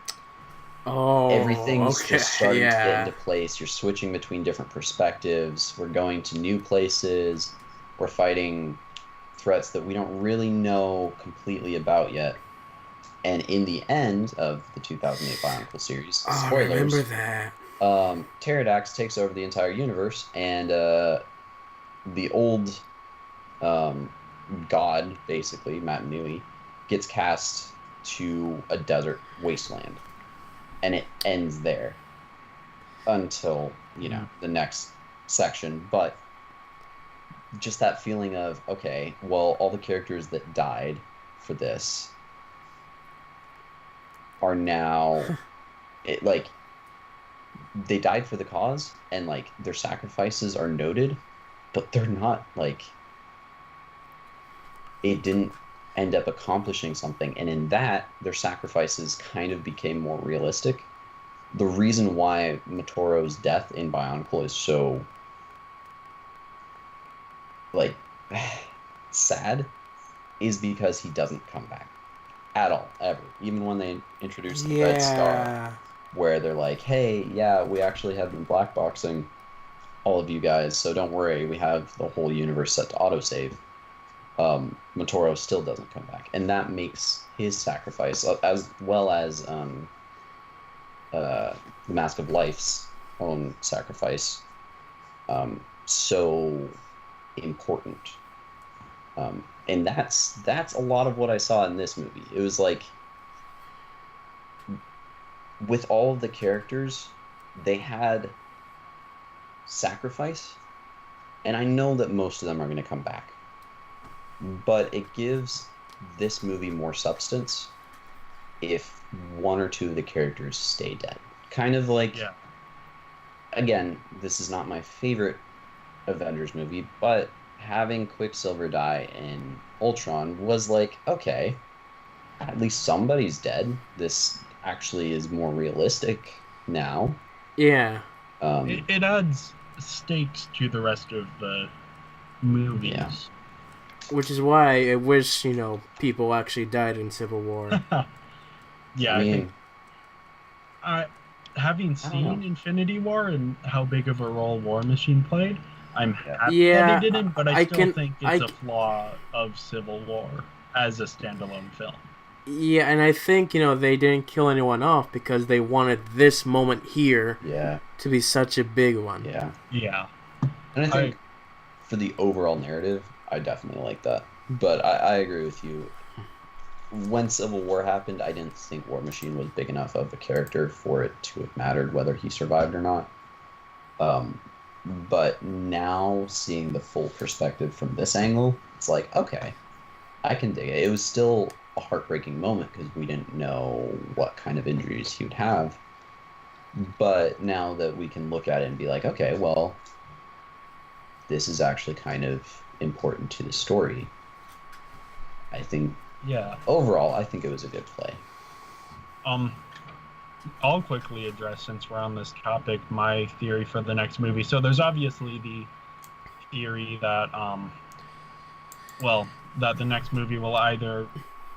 Oh, everything's okay. just starting to get Yeah. into place. You're switching between different perspectives. We're going to new places. We're fighting threats that we don't really know completely about yet. And in the end of the 2008 Bionicle series, Oh, I remember spoilers, that. Pterodax takes over the entire universe, and the old god, basically, Matt Nui, gets cast to a desert wasteland. And it ends there until, the next section. But just that feeling of, okay, well, all the characters that died for this are now, they died for the cause, and, like, their sacrifices are noted, but they're not, like, it didn't end up accomplishing something, and in that their sacrifices kind of became more realistic. The reason why Motoro's death in Bionicle is so, like, sad is because he doesn't come back at all, ever. Even when they introduce the Red Star, where they're like, hey, yeah, we actually have been blackboxing all of you guys, so don't worry, we have the whole universe set to autosave. Motoro still doesn't come back, and that makes his sacrifice, as well as the Mask of Life's own sacrifice, so important. And that's a lot of what I saw in this movie. It was like, with all of the characters, they had sacrifice, and I know that most of them are going to come back. But it gives this movie more substance if one or two of the characters stay dead. Kind of like, again, this is not my favorite Avengers movie, but having Quicksilver die in Ultron was like, okay, at least somebody's dead. This actually is more realistic now. Yeah. It adds stakes to the rest of the movies. Yeah. Which is why I wish, people actually died in Civil War. Yeah, I I mean, think having I don't seen know. Infinity War and how big of a role War Machine played, I'm Yeah. happy that he Yeah, didn't, but I I still can. think it's a flaw of Civil War as a standalone film. Yeah, and I think they didn't kill anyone off because they wanted this moment here Yeah. to be such a big one. Yeah. Yeah. And I I think for the overall narrative, I definitely like that. But I agree with you. When Civil War happened, I didn't think War Machine was big enough of a character for it to have mattered whether he survived or not. Um, but now seeing the full perspective from this angle, it's like, okay, I can dig it. It was still a heartbreaking moment because we didn't know what kind of injuries he would have. But now that we can look at it and be like, okay, well, this is actually kind of important to the story. I think yeah. overall, I think it was a good play. I'll quickly address, since we're on this topic, my theory for the next movie. So there's obviously the theory that that the next movie will either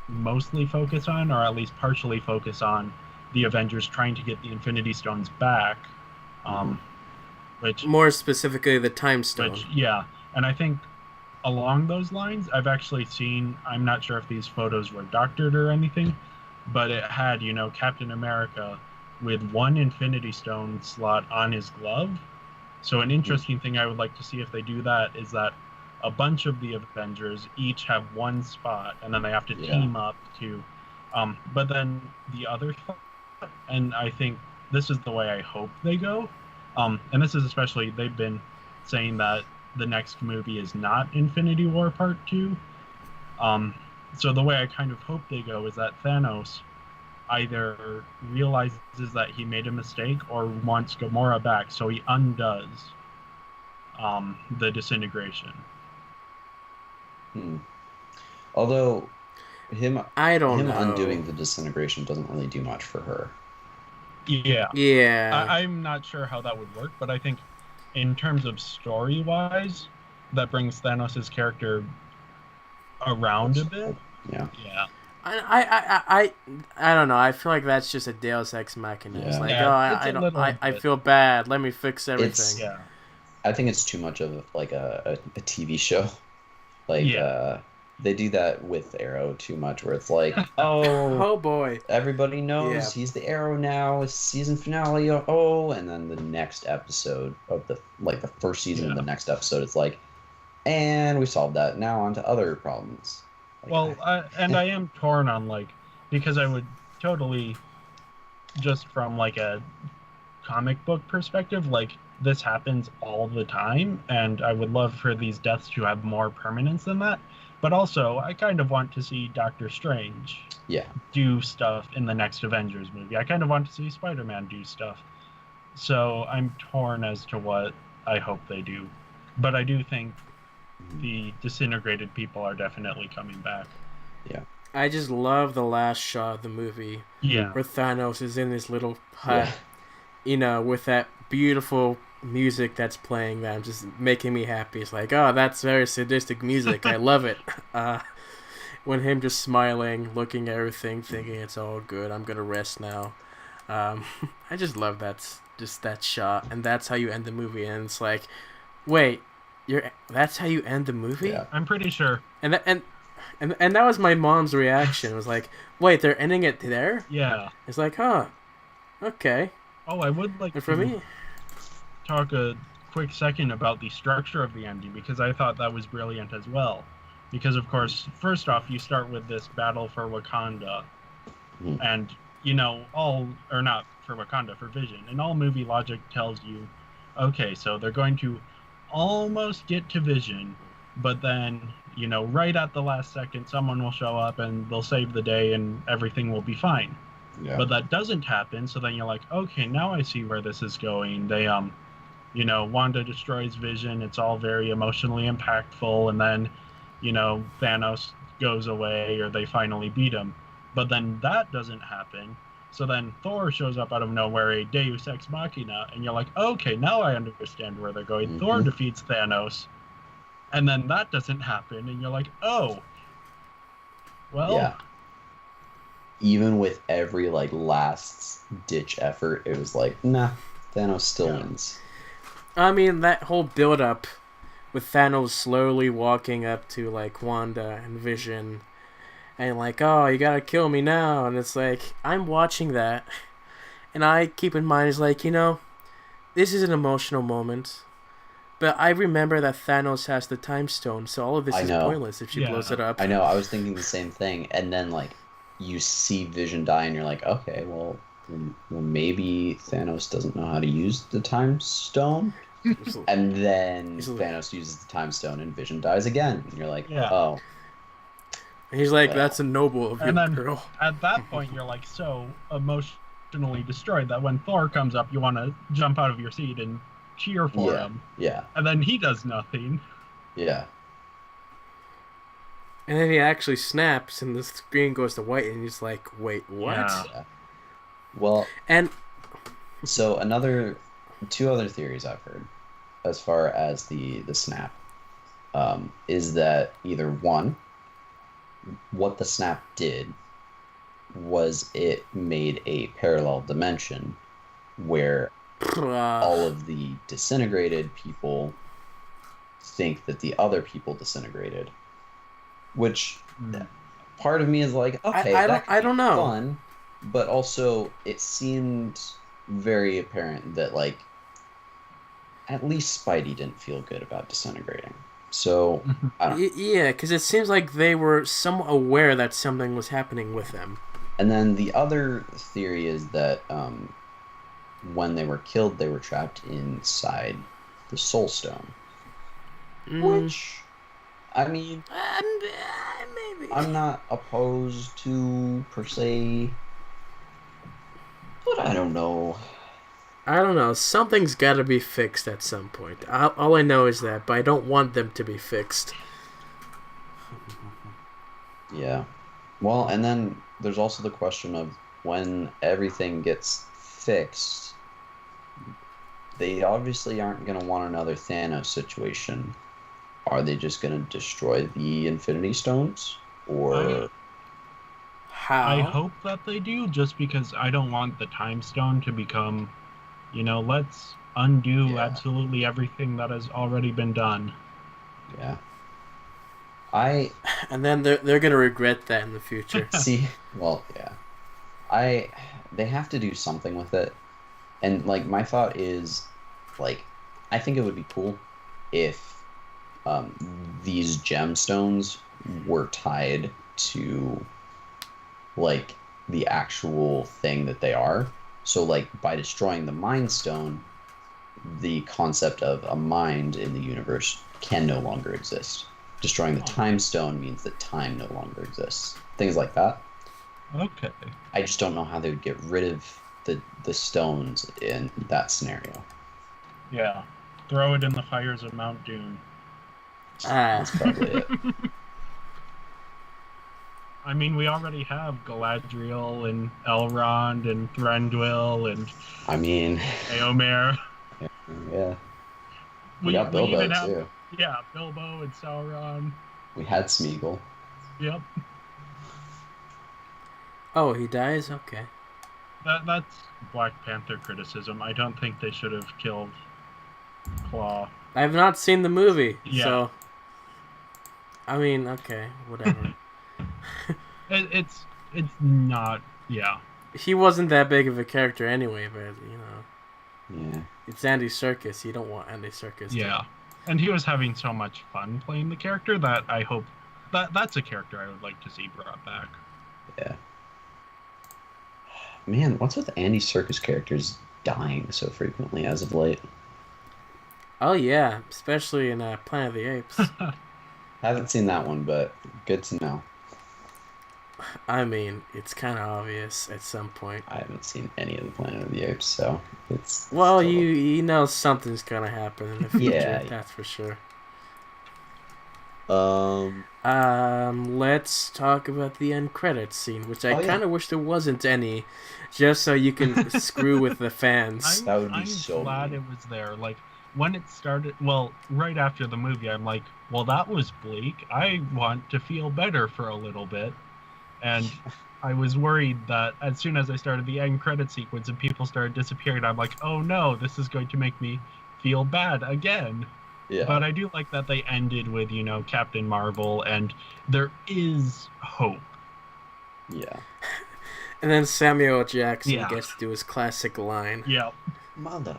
mostly focus on, or at least partially focus on, the Avengers trying to get the Infinity Stones back. Which More specifically, the Time Stone. yeah, and I think along those lines, I've actually seen, I'm not sure if these photos were doctored or anything, but it had, Captain America with one Infinity Stone slot on his glove. So an interesting thing I would like to see if they do that is that a bunch of the Avengers each have one spot, and then they have to team up to, but then the other, and I think this is the way I hope they go, and this is especially, they've been saying that the next movie is not Infinity War Part 2. So the way I kind of hope they go is that Thanos either realizes that he made a mistake or wants Gamora back, so he undoes the disintegration. Although I don't know. undoing the disintegration doesn't really do much for her. Yeah. I'm not sure how that would work, but I think in terms of story-wise, that brings Thanos' character around a bit. Yeah. I don't know. I feel like that's just a Deus Ex Machina. It's like, I feel bad. Let me fix everything. I think it's too much of like a TV show. Like they do that with Arrow too much, where it's like, oh boy, everybody knows he's the Arrow now. It's season finale. And then the next episode of the first season of the next episode, it's like, and we solved that. Now on to other problems. I am torn on because I would totally, just from a comic book perspective, this happens all the time, and I would love for these deaths to have more permanence than that. But also, I kind of want to see Doctor Strange do stuff in the next Avengers movie. I kind of want to see Spider-Man do stuff. So I'm torn as to what I hope they do. But I do think the disintegrated people are definitely coming back. Yeah. I just love the last shot of the movie. Yeah. Where Thanos is in his little hut, with that beautiful music that's playing that just making me happy. It's like, oh, that's very sadistic music. I love it. When him just smiling, looking at everything, thinking it's all good. I'm gonna rest now. I just love that shot, and that's how you end the movie. And it's like, wait, that's how you end the movie? Yeah. I'm pretty sure. And that was my mom's reaction. It was like, wait, they're ending it there? Yeah. It's like, huh, okay. Oh, I would like and for to me, talk a quick second about the structure of the ending, because I thought that was brilliant as well. Because, of course, first off, you start with this battle for Wakanda. And, not for Wakanda, for Vision. And all movie logic tells you, okay, so they're going to almost get to Vision, but then, right at the last second, someone will show up and they'll save the day and everything will be fine. Yeah. But that doesn't happen, so then you're like, okay, now I see where this is going. They, Wanda destroys Vision. It's all very emotionally impactful, and then, Thanos goes away, or they finally beat him. But then that doesn't happen. So then Thor shows up out of nowhere, a Deus Ex Machina, and you're like, okay, now I understand where they're going. Thor defeats Thanos, and then that doesn't happen, and you're like, oh, well. even with every like last ditch effort, it was like, nah, Thanos still wins. I mean, that whole build-up with Thanos slowly walking up to, like, Wanda and Vision, and like, oh, you gotta kill me now, and it's like, I'm watching that, and I keep in mind, is like, this is an emotional moment, but I remember that Thanos has the Time Stone, so all of this is pointless if she blows it up. I know, I was thinking the same thing, and then, like, you see Vision die, and you're like, okay, well, maybe Thanos doesn't know how to use the Time Stone? And then Thanos uses the Time Stone and Vision dies again. And you're like, oh. And he's like, that's a noble of you, girl. At that point, you're like so emotionally destroyed that when Thor comes up, you want to jump out of your seat and cheer for him. Yeah. And then he does nothing. Yeah. And then he actually snaps and the screen goes to white and he's like, wait, what? Yeah. Well, and so two other theories I've heard as far as the snap is that either one, what the snap did was it made a parallel dimension where all of the disintegrated people think that the other people disintegrated, which part of me is like, okay, I don't know, fun, but also it seemed very apparent that, like, at least Spidey didn't feel good about disintegrating. So, I don't know. Yeah, because it seems like they were somewhat aware that something was happening with them. And then the other theory is that when they were killed, they were trapped inside the Soul Stone. Which, I mean, maybe. I'm not opposed to, per se, but I don't know. Something's got to be fixed at some point. All I know is that, but I don't want them to be fixed. Yeah. Well, and then there's also the question of when everything gets fixed, they obviously aren't going to want another Thanos situation. Are they just going to destroy the Infinity Stones? Or... How? I hope that they do, just because I don't want the Time Stone to become... let's undo absolutely everything that has already been done. Yeah. And then they're gonna regret that in the future. See, well, yeah. They have to do something with it. And, like, my thought is, like, I think it would be cool if these gemstones were tied to, like, the actual thing that they are. So, like, by destroying the Mind Stone, the concept of a mind in the universe can no longer exist. Destroying the Time Stone means that time no longer exists. Things like that. Okay. I just don't know how they would get rid of the stones in that scenario. Yeah. Throw it in the fires of Mount Doom. That's probably it. I mean, we already have Galadriel and Elrond and Thranduil and... I mean... Éomer. Yeah. We got Bilbo, too. Yeah, Bilbo and Sauron. We had Smeagol. Yep. Oh, he dies? Okay. That's Black Panther criticism. I don't think they should have killed Claw. I have not seen the movie, so... I mean, okay, whatever. It's not... Yeah. He wasn't that big of a character anyway, but, Yeah. It's Andy Serkis. You don't want Andy Serkis. Yeah. And he was having so much fun playing the character that I hope... That's a character I would like to see brought back. Yeah. Man, what's with Andy Serkis characters dying so frequently as of late? Oh, yeah. Especially in Planet of the Apes. Haven't seen that one, but good to know. I mean, it's kind of obvious at some point. I haven't seen any of the Planet of the Apes, so it's... Well, still... you know something's gonna happen in the future, yeah. That's for sure. Let's talk about the end credits scene, which I kind of wish there wasn't any, just so you can screw with the fans. That would be so I'm glad mean. it was there. Like, when it started, well, right after the movie, I'm like, well, that was bleak. I want to feel better for a little bit. And I was worried that as soon as I started the end credit sequence and people started disappearing, I'm like, oh no, this is going to make me feel bad again. Yeah. But I do like that they ended with, Captain Marvel, and there is hope. Yeah. And then Samuel L. Jackson Yeah. gets to do his classic line. Yeah. Mother.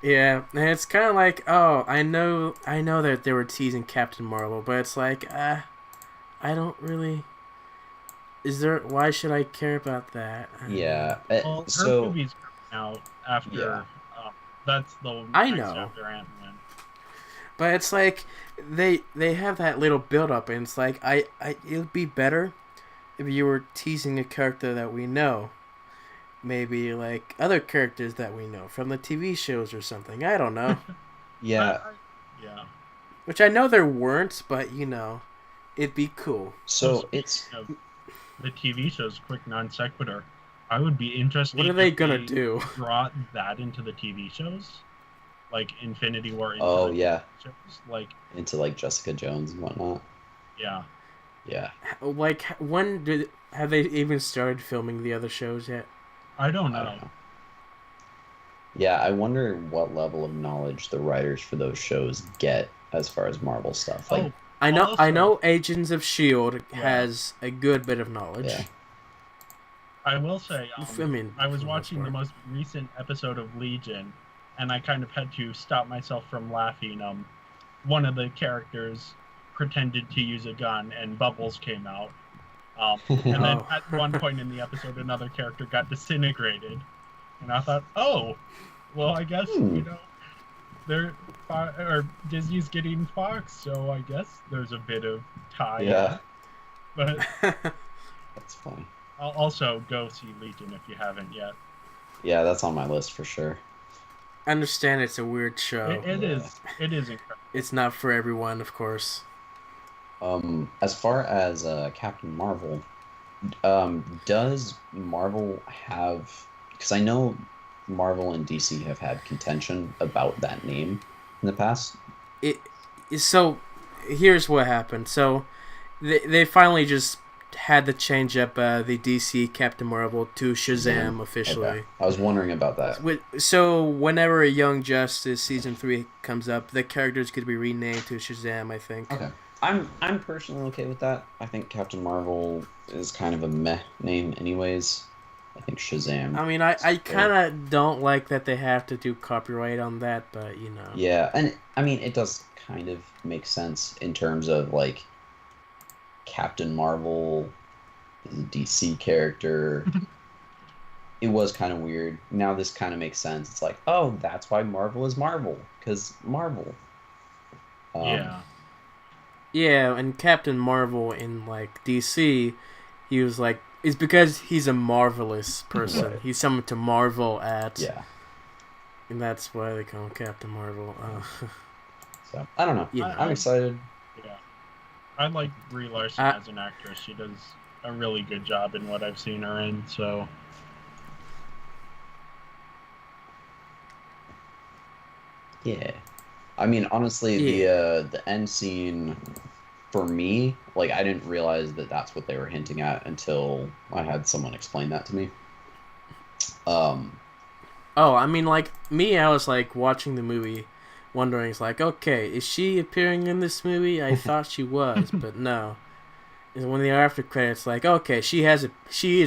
Yeah, and it's kind of like, oh, I know that they were teasing Captain Marvel, but it's like, I don't really. Why should I care about that? Yeah. Well, her So movie's coming out after. Yeah. That's the I next know. after Ant-Man. But it's like they have that little build up, and it's like it'd be better if you were teasing a character that we know, maybe like other characters that we know from the TV shows or something. I don't know. yeah. Yeah. Which I know there weren't, but it'd be cool. So it's The TV show's quick non sequitur. I would be interested. What are they if gonna do? Brought that into the TV shows, like Infinity War. Into Oh the yeah. TV shows. Into like Jessica Jones and whatnot. Yeah. Yeah. Like when have they even started filming the other shows yet? I don't know. I don't know. Yeah, I wonder what level of knowledge the writers for those shows get as far as Marvel stuff. Like, I also, know Agents of S.H.I.E.L.D. has a good bit of knowledge. Yeah. I will say, I was for the watching the most most recent episode of Legion, and I kind of had to stop myself from laughing. One of the characters pretended to use a gun, and bubbles came out. And then at one point in the episode, another character got disintegrated, and I thought, oh, well, I guess they're or Disney's getting Fox, so I guess there's a bit of tie. Yeah. But That's funny. I'll also go see Legion if you haven't yet. Yeah, that's on my list for sure. I understand it's a weird show. It is incredible. It's not for everyone, of course. As far as Captain Marvel, does Marvel have? Because I know Marvel and DC have had contention about that name in the past. So here's what happened. So they finally just had to change up the DC Captain Marvel to Shazam officially. Okay. I was wondering about that. So whenever a Young Justice season 3 comes up, the characters could be renamed to Shazam, I think. Okay. I'm personally okay with that. I think Captain Marvel is kind of a meh name anyways. I think Shazam. I mean, I kind of don't like that they have to do copyright on that, but Yeah, and I mean, it does kind of make sense in terms of like Captain Marvel is a DC character. It was kind of weird. Now this kind of makes sense. It's like, oh, that's why Marvel is Marvel, because Marvel. Yeah. Yeah, and Captain Marvel in like DC, he was like, it's because he's a marvelous person. Right. He's someone to marvel at. Yeah. And that's why they call him Captain Marvel. So I don't know. Yeah. I'm excited. Yeah. I like Brie Larson as an actress. She does a really good job in what I've seen her in, so. Yeah. I mean, honestly, the end scene, for me, like, I didn't realize that that's what they were hinting at until I had someone explain that to me. Oh, I mean, like, me, I was, like, watching the movie, wondering, it's like, okay, is she appearing in this movie? I thought she was, but no. And when the after credits, like, okay, she is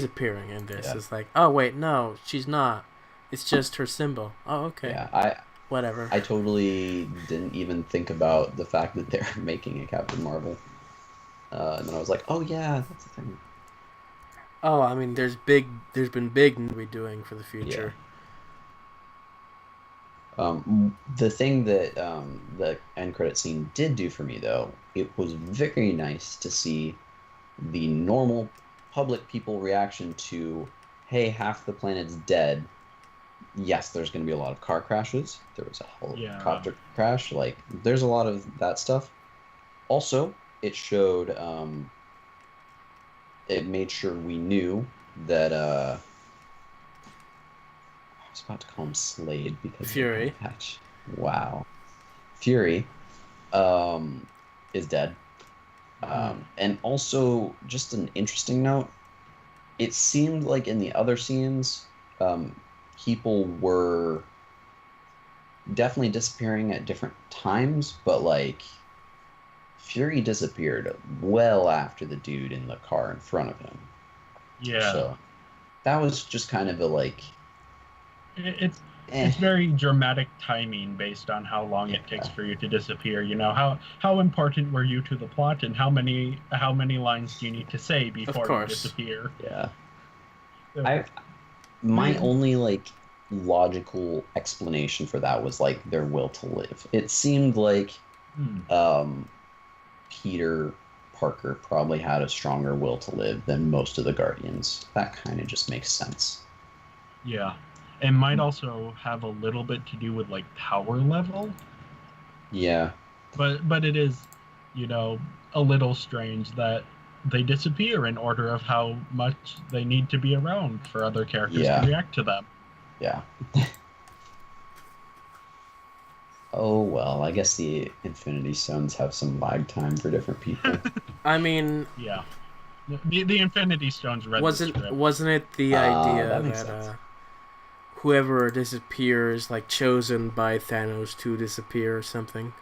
appearing in this. Yeah. It's like, oh, wait, no, she's not. It's just her symbol. Oh, okay. Yeah, Whatever. I totally didn't even think about the fact that they're making a Captain Marvel. And then I was like, oh, yeah, that's the thing. Oh, I mean, there's been big movie doing for the future. Yeah. The thing that the end credit scene did do for me, though, it was very nice to see the normal public people reaction to, hey, half the planet's dead. Yes, there's going to be a lot of car crashes. There was a helicopter crash. Like, there's a lot of that stuff. Also, it showed, it made sure we knew that, I was about to call him Slade because Fury. of the patch. Wow. Fury, is dead. And also, just an interesting note, it seemed like in the other scenes, people were definitely disappearing at different times, but like Fury disappeared well after the dude in the car in front of him. Yeah. So that was just kind of a like, It's eh, it's very dramatic timing based on how long it takes Yeah. for you to disappear. You know, how important were you to the plot, and how many lines do you need to say before you course. disappear? yeah. So, My They- only like logical explanation for that was like their will to live. It seemed like hmm, um, Peter Parker probably had a stronger will to live than most of the Guardians. That kind of just makes sense. yeah, and might also have a little bit to do with like power level, Yeah, but it is, you know, a little strange that they disappear in order of how much they need to be around for other characters to yeah, react to them. yeah. Oh well, I guess the Infinity Stones have some lag time for different people. I mean, Yeah. The Infinity Stones read the script. wasn't it the idea That makes that sense. whoever disappears, like chosen by Thanos to disappear or something?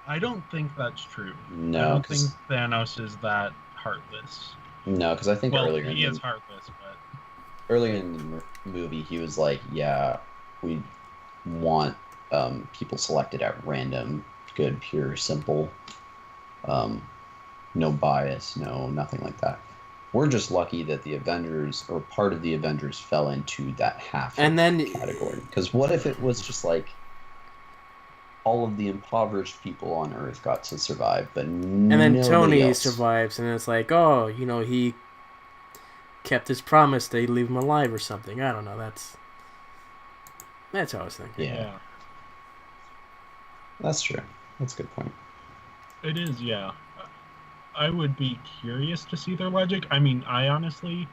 I don't think that's true. I No, don't think because Thanos is that heartless. I think Well, earlier in he is the heartless, but movie he was like, yeah, we want people selected at random, good, pure, simple, um, no bias, no nothing like that. We're just lucky that the Avengers or part of the Avengers fell into that half And then category. Because what if it was just like all of the impoverished people on Earth got to survive, but and then nobody Tony else? survives, and it's like, oh, he kept his promise they'd leave him alive or something. I don't know. That's what I was thinking. Yeah, that's true. That's a good point. it is. Yeah, I would be curious to see their logic. I mean, I honestly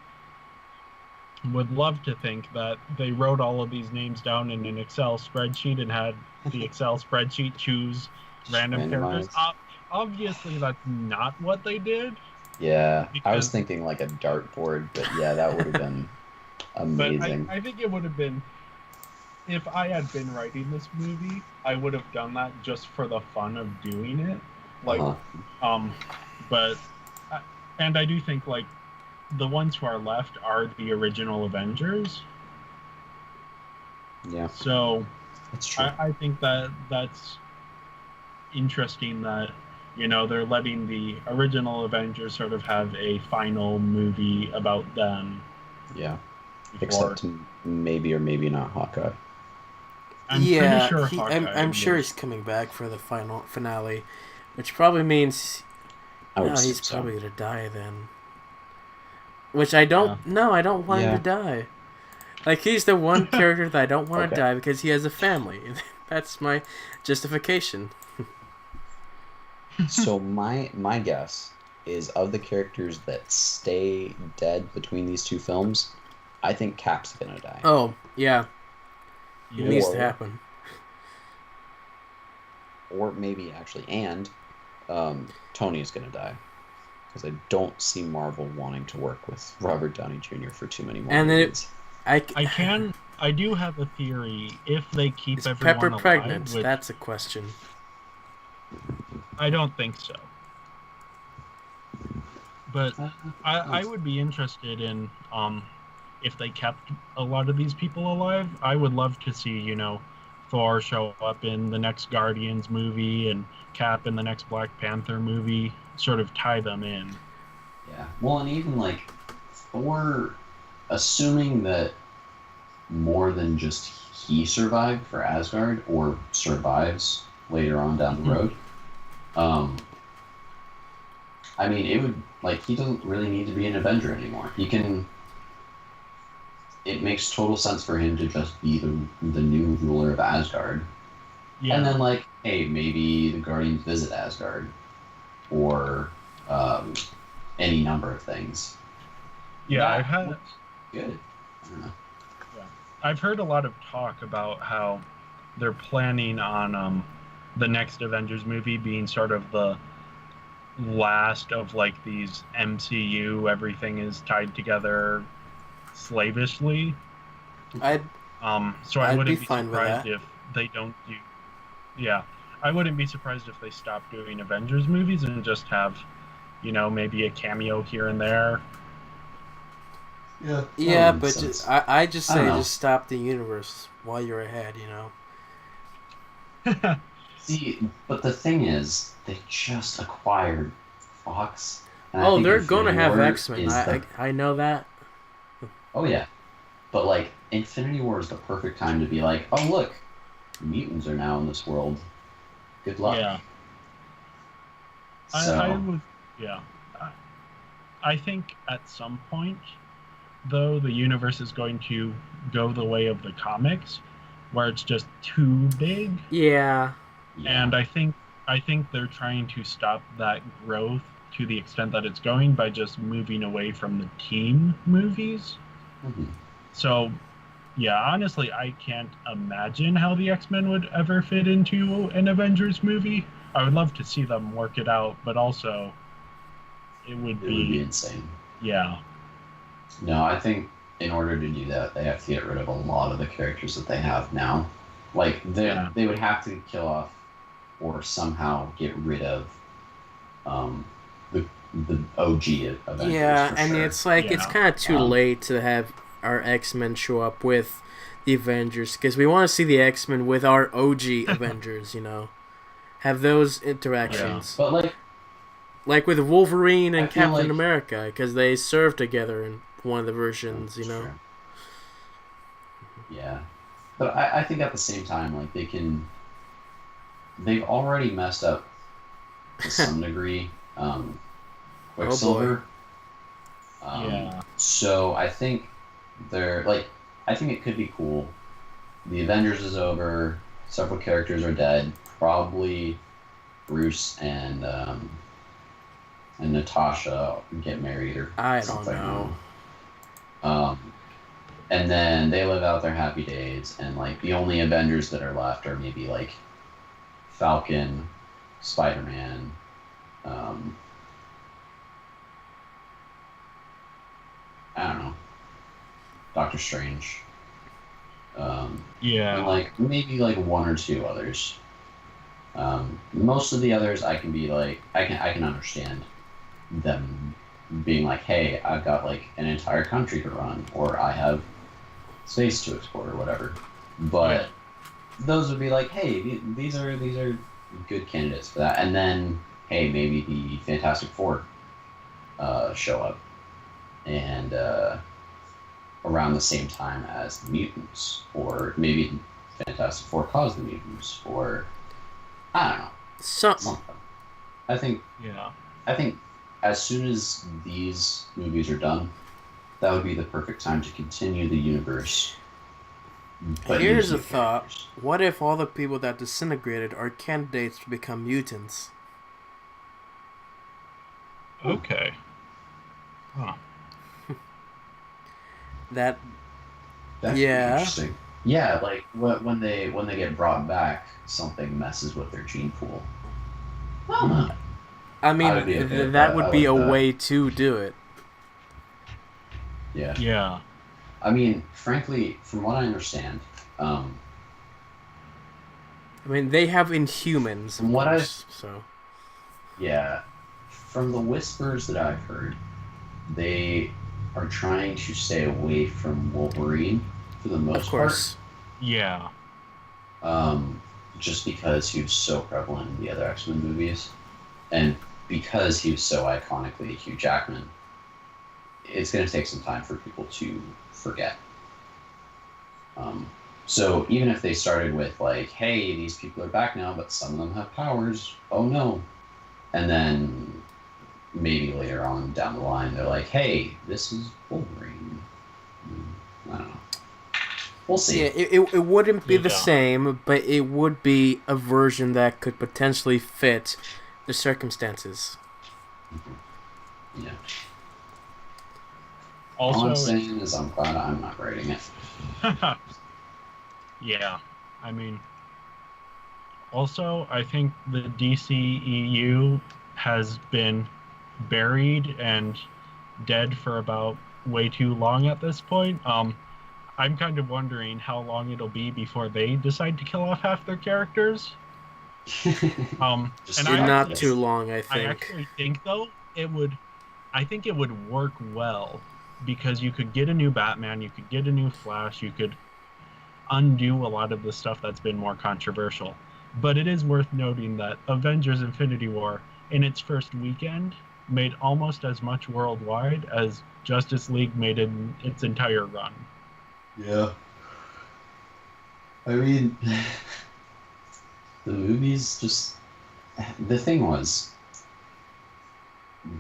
would love to think that they wrote all of these names down in an Excel spreadsheet and had the Excel spreadsheet choose random characters. Randomized. Obviously, that's not what they did. Yeah, I was Because, thinking like a dartboard, but yeah, that would have been but amazing. I think it would have been, if I had been writing this movie, I would have done that just for the fun of doing it. Like, Uh-huh. But, and I do think like the ones who are left are the original Avengers. Yeah, So that's true. I think that that's interesting that, you know, they're letting the original Avengers sort of have a final movie about them. Yeah, Before. except maybe or maybe not Hawkeye. I'm pretty sure Hawkeye. I'm sure was- he's coming back for the final finale, which probably means I would he's assume so. probably gonna die then. Which I don't. No, I don't want him Yeah. to die. Like he's the one character that I don't want to Okay. die because he has a family. That's my justification. So my guess is of the characters that stay dead between these two films, I think Cap's gonna die. Oh yeah, it Yeah. needs to happen. Or maybe actually, and Tony's gonna die. Because I don't see Marvel wanting to work with Robert Downey Jr. for too many more And then movies. I do have a theory. If they keep Is everyone Pepper alive, pregnant? which That's a question. I don't think so. But I would be interested in if they kept a lot of these people alive. I would love to see, you know, Thor show up in the next Guardians movie and Cap in the next Black Panther movie, sort of tie them in. Yeah. Well, and even like Thor, assuming that more than just he survived for Asgard or survives later on down the road. I mean, it would like he doesn't really need to be an Avenger anymore. He can. It makes total sense for him to just be the new ruler of Asgard. Yeah. And then like, hey, maybe the Guardians visit Asgard, or any number of things. Yeah, That- good. I don't know. I've heard a lot of talk about how they're planning on the next Avengers movie being sort of the last of like these MCU, everything is tied together slavishly. I'd So I I'd be wouldn't be fine with surprised that. if they don't do. Yeah, I wouldn't be surprised if they stop doing Avengers movies and just have, maybe a cameo here and there. Yeah, Yeah, that makes but sense. I just I don't say know. just stop the universe while you're ahead. You know. See, but the thing is, they just acquired Fox, and I Oh, think they're gonna Infinity have War X-Men. is the. I know that. Oh yeah, but like Infinity War is the perfect time to be like, oh look, mutants are now in this world. Good luck. Yeah, I So would. Yeah, I, I think at some point, though, the universe is going to go the way of the comics, where it's just too big. Yeah. yeah, And I think they're trying to stop that growth to the extent that it's going by just moving away from the team movies. mhm. So yeah, honestly, I can't imagine how the X-Men would ever fit into an Avengers movie. I would love to see them work it out, but also it would It would be be, insane. yeah, No, I think in order to do that, they have to get rid of a lot of the characters that they have now. Like yeah, they would have to kill off or somehow get rid of um, the the OG Avengers Yeah, for and sure. it's like it's yeah, kind of too Um, late to have our X-Men show up with the Avengers because we want to see the X-Men with our OG Avengers. You know, have those yeah, interactions but like like with Wolverine I and feel Captain like America because they served together in one of the versions. You it's know. true. Yeah, but I think at the same time, like they've already messed up to some degree. Oh boy. Quicksilver. yeah, So I think they're like I think it could be cool. The Avengers is over. Several characters are dead. Probably Bruce and Natasha get married or I don't something. know. Um, and then they live out their happy days. And like the only Avengers that are left are maybe like Falcon, Spider Man. Um, I don't know. Doctor Strange. And yeah, like maybe like one or two others. Most of the others I can be like I can understand them being like, hey, I've got like an entire country to run, or I have space to explore, or whatever. yeah, But those would be like, hey, these are good candidates for that. And then hey, maybe the Fantastic Four show up and around the same time as the mutants, or maybe Fantastic Four cause the mutants, or I don't know, Something. something. I think yeah. I think as soon as these movies are done, that would be the perfect time to continue the universe. But use Here's a new thought. characters. What if all the people that disintegrated are candidates to become mutants? Okay. Huh. That That could be yeah. interesting. Yeah, like when they get brought back, something messes with their gene pool. Well, no. I mean, I would be okay with that that. would I be like a that. way to do it. Yeah. Yeah, I mean, frankly, from what I understand, um, I mean, they have Inhumans, of from what I've course. So yeah, from the whispers that I've heard, they are trying to stay away from Wolverine for the of most course, yeah, part. Just because he was so prevalent in the other X-Men movies, and because he was so iconically Hugh Jackman, it's going to take some time for people to forget. Um, so even if they started with like, "Hey, these people are back now, but some of them have powers. Oh no!" and then maybe later on down the line they're like, "Hey, this is Wolverine." I don't know. We'll see. yeah, it wouldn't be the Yeah. same, but it would be a version that could potentially fit the circumstances. Yeah. All Also, I'm it's saying is I'm glad I'm not writing it. yeah, I mean, also, I think the DCEU has been buried and dead for about way too long at this point. I'm kind of wondering how long it'll be before they decide to kill off half their characters. Just And give up Not this. too long, I I think. actually think though I think it would work well because you could get a new Batman, you could get a new Flash, you could undo a lot of the stuff that's been more controversial. But it is worth noting that Avengers Infinity War, in its first weekend, made almost as much worldwide as Justice League made in its entire run. Yeah. I mean, the movies just... The thing was,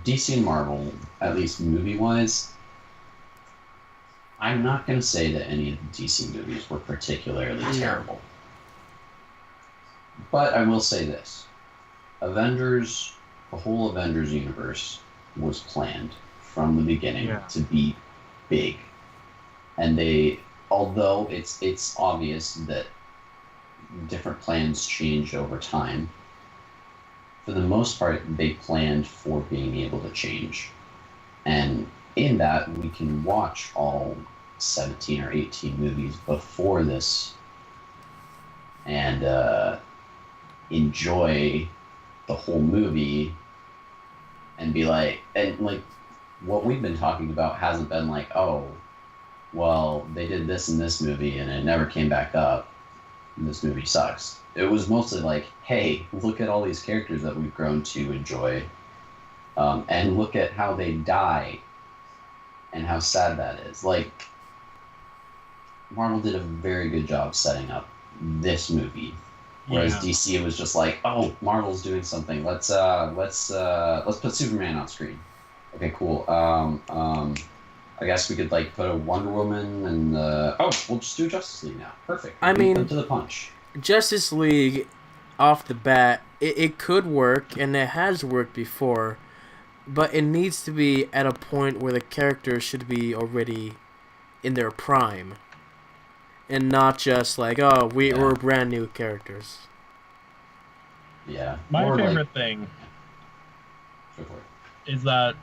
DC and Marvel, at least movie-wise, I'm not going to say that any of the DC movies were particularly terrible. But I will say this. Avengers, the whole Avengers universe was planned from the beginning to be big. And they, although it's obvious that different plans change over time, for the most part, they planned for being able to change. And in that, we can watch all 17 or 18 movies before this and enjoy the whole movie and be like, and like what we've been talking about hasn't been like, oh, well, they did this in this movie and it never came back up. And this movie sucks. It was mostly like, hey, look at all these characters that we've grown to enjoy, and look at how they die and how sad that is. Like, Marvel did a very good job setting up this movie, whereas DC was just like, oh, Marvel's doing something. Let's put Superman on screen. Okay, cool. I guess we could like put a Wonder Woman and we'll just do Justice League now. Perfect. I mean, to the punch. Justice League, off the bat, it could work, and it has worked before, but it needs to be at a point where the characters should be already in their prime, and not just like, oh, we're brand new characters. Yeah. My favorite thing is that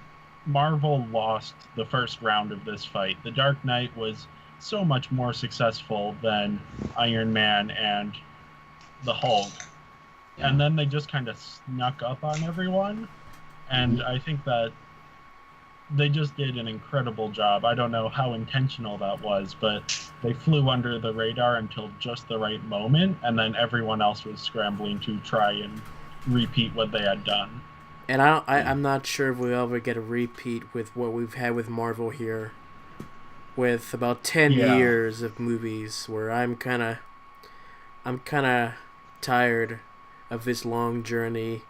Marvel lost the first round of this fight. The Dark Knight was so much more successful than Iron Man and the Hulk. Yeah. And then they just kind of snuck up on everyone. And I think that they just did an incredible job. I don't know how intentional that was, but they flew under the radar until just the right moment, and then everyone else was scrambling to try and repeat what they had done. And I'm not sure if we'll ever get a repeat with what we've had with Marvel here, with about 10 years of movies where I'm kind of tired of this long journey.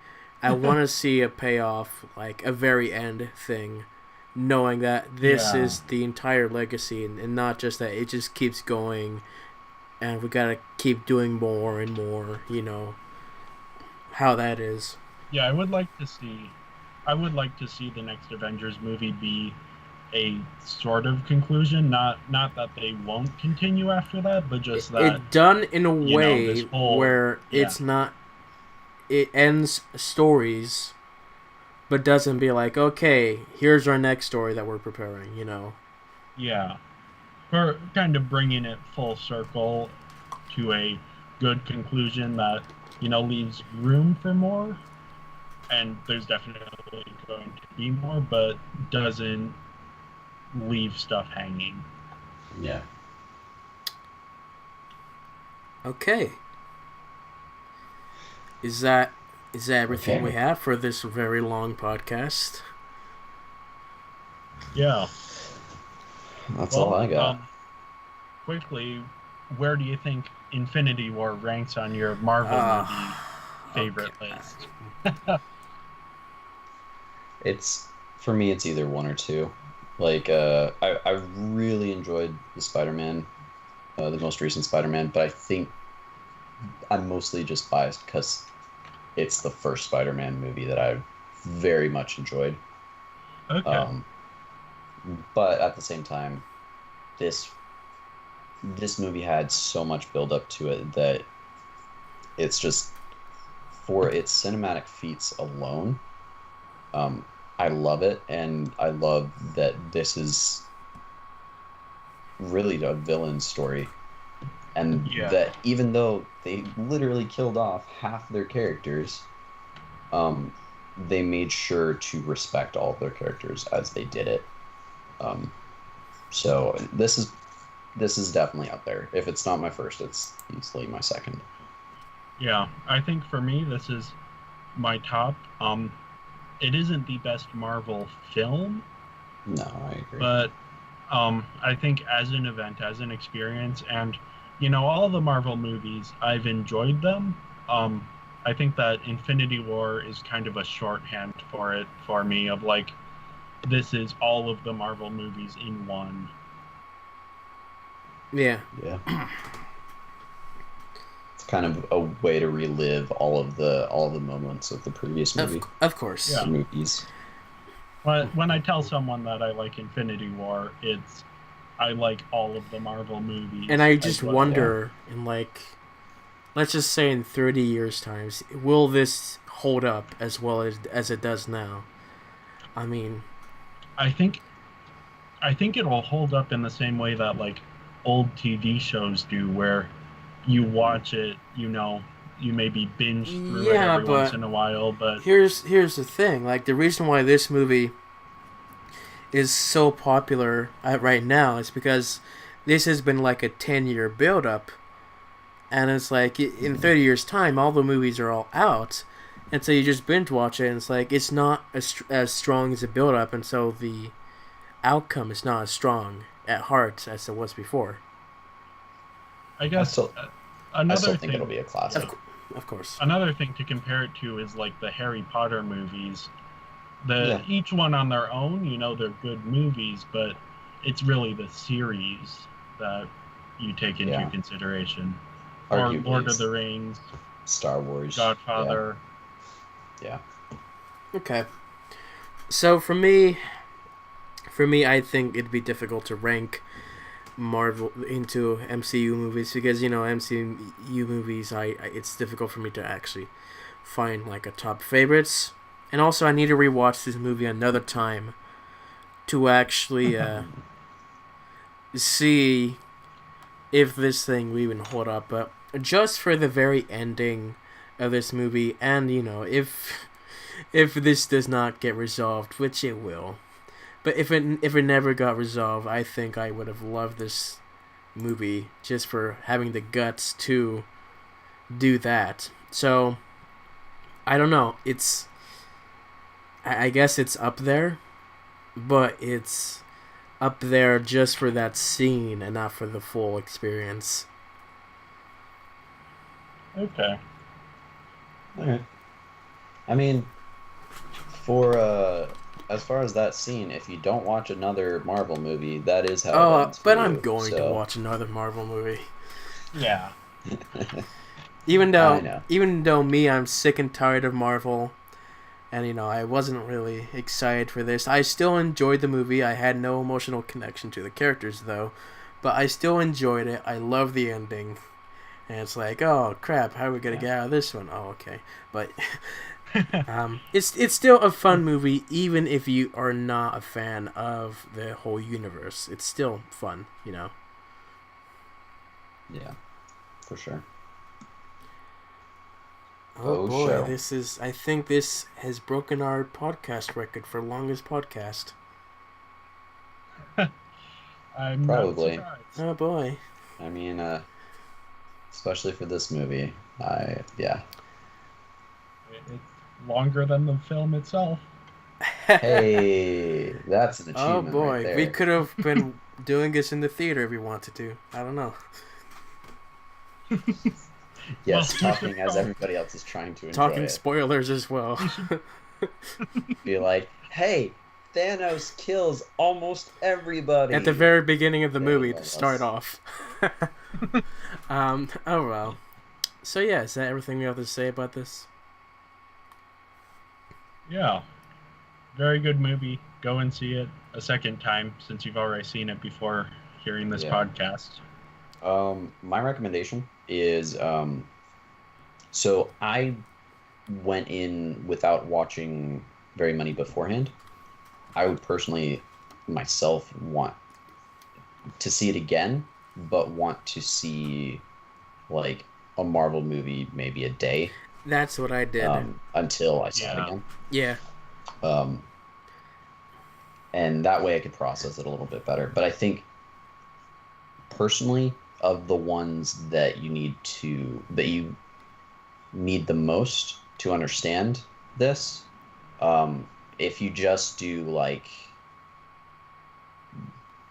I want to see a payoff, like a very end thing, knowing that this is the entire legacy, and not just that it just keeps going and we got to keep doing more and more, how that is. Yeah, I would like to see the next Avengers movie be a sort of conclusion, not that they won't continue after that, but just that it done in a way where it's not, it ends stories, but doesn't be like, okay, here's our next story that we're preparing, Yeah, for kind of bringing it full circle to a good conclusion that leaves room for more. And there's definitely going to be more, but doesn't leave stuff hanging. Yeah. Okay. Is that everything we have for this very long podcast? Yeah. That's all I got. Quickly, where do you think Infinity War ranks on your Marvel movie favorite list? For me, it's either one or two. Like, I really enjoyed the Spider-Man, the most recent Spider-Man, but I think I'm mostly just biased because it's the first Spider-Man movie that I very much enjoyed. Okay. But at the same time, this movie had so much build up to it that it's just, for its cinematic feats alone, I love it, and I love that this is really a villain story, and Yeah. that even though they literally killed off half their characters, um, they made sure to respect all of their characters as they did it. Um, so this is definitely up there. If it's not my first, it's easily my second. Yeah, I think for me this is my top. It isn't the best Marvel film, No, I agree. but I think as an event, as an experience, and all the Marvel movies, I've enjoyed them. I think that Infinity War is kind of a shorthand for it for me, of like, this is all of the Marvel movies in one. Yeah. Yeah. It's kind of a way to relive all of the moments of the previous movie. Of course. Yeah. The movies. When I tell someone that I like Infinity War, it's I like all of the Marvel movies. And I just as well. wonder, in like, let's just say in 30 years' times, will this hold up as well as it does now? I mean, I think it will hold up in the same way that like old TV shows do, where you watch it, you maybe binge through it every once in a while, but here's the thing. Like, the reason why this movie is so popular right now is because this has been like a 10-year build-up. And it's like, in 30 years' time, all the movies are all out. And so you just binge watch it, and it's like, it's not as strong as a build-up, and so the outcome is not as strong at heart as it was before. I guess I still think it'll be a classic. Of course. Another thing to compare it to is like the Harry Potter movies. Yeah. Each one on their own, they're good movies, but it's really the series that you take into consideration. Arguably, Or Lord of the Rings, Star Wars, Godfather. Yeah. Okay. So for me, I think it'd be difficult to rank Marvel into MCU movies because MCU movies, it's difficult for me to actually find like a top favorites, and also I need to rewatch this movie another time to actually see if this thing will even hold up. But just for the very ending of this movie, and if this does not get resolved, which it will. But if it never got resolved, I think I would have loved this movie just for having the guts to do that. So, I don't know. I guess it's up there, but it's up there just for that scene and not for the full experience. Okay. Alright. I mean, for as far as that scene, if you don't watch another Marvel movie, that is how it ends for I'm you, going to so. watch another Marvel movie. Yeah. Even I know. though I'm sick and tired of Marvel, and I wasn't really excited for this. I still enjoyed the movie. I had no emotional connection to the characters though, but I still enjoyed it. I love the ending, and it's like, oh crap, how are we gonna get out of this one? Oh, okay, but it's still a fun movie, even if you are not a fan of the whole universe. It's still fun, Yeah, for sure. Oh boy, show. I think this has broken our podcast record for longest podcast. I'm Probably. not surprised. Oh boy. I mean, especially for this movie, It's longer than the film itself. Hey, that's an Oh achievement boy, right there. we could have been doing this in the theater if we wanted to. I don't know. Yes, Well, talking as everybody else is trying to enjoy Talking it. spoilers as well. Be like, hey, Thanos kills almost everybody. At the very beginning of the Yeah, movie well, to start off. Oh well. So yeah, is that everything we have to say about this? Yeah. Very good movie. Go and see it a second time since you've already seen it before hearing this podcast. My recommendation is so I went in without watching very many beforehand. I would personally, myself, want to see it again, but want to see like a Marvel movie maybe a day That's what I did. until I saw it Yeah. again. Yeah. And that way I could process it a little bit better. But I think personally, of the ones that you need the most to understand this, if you just do like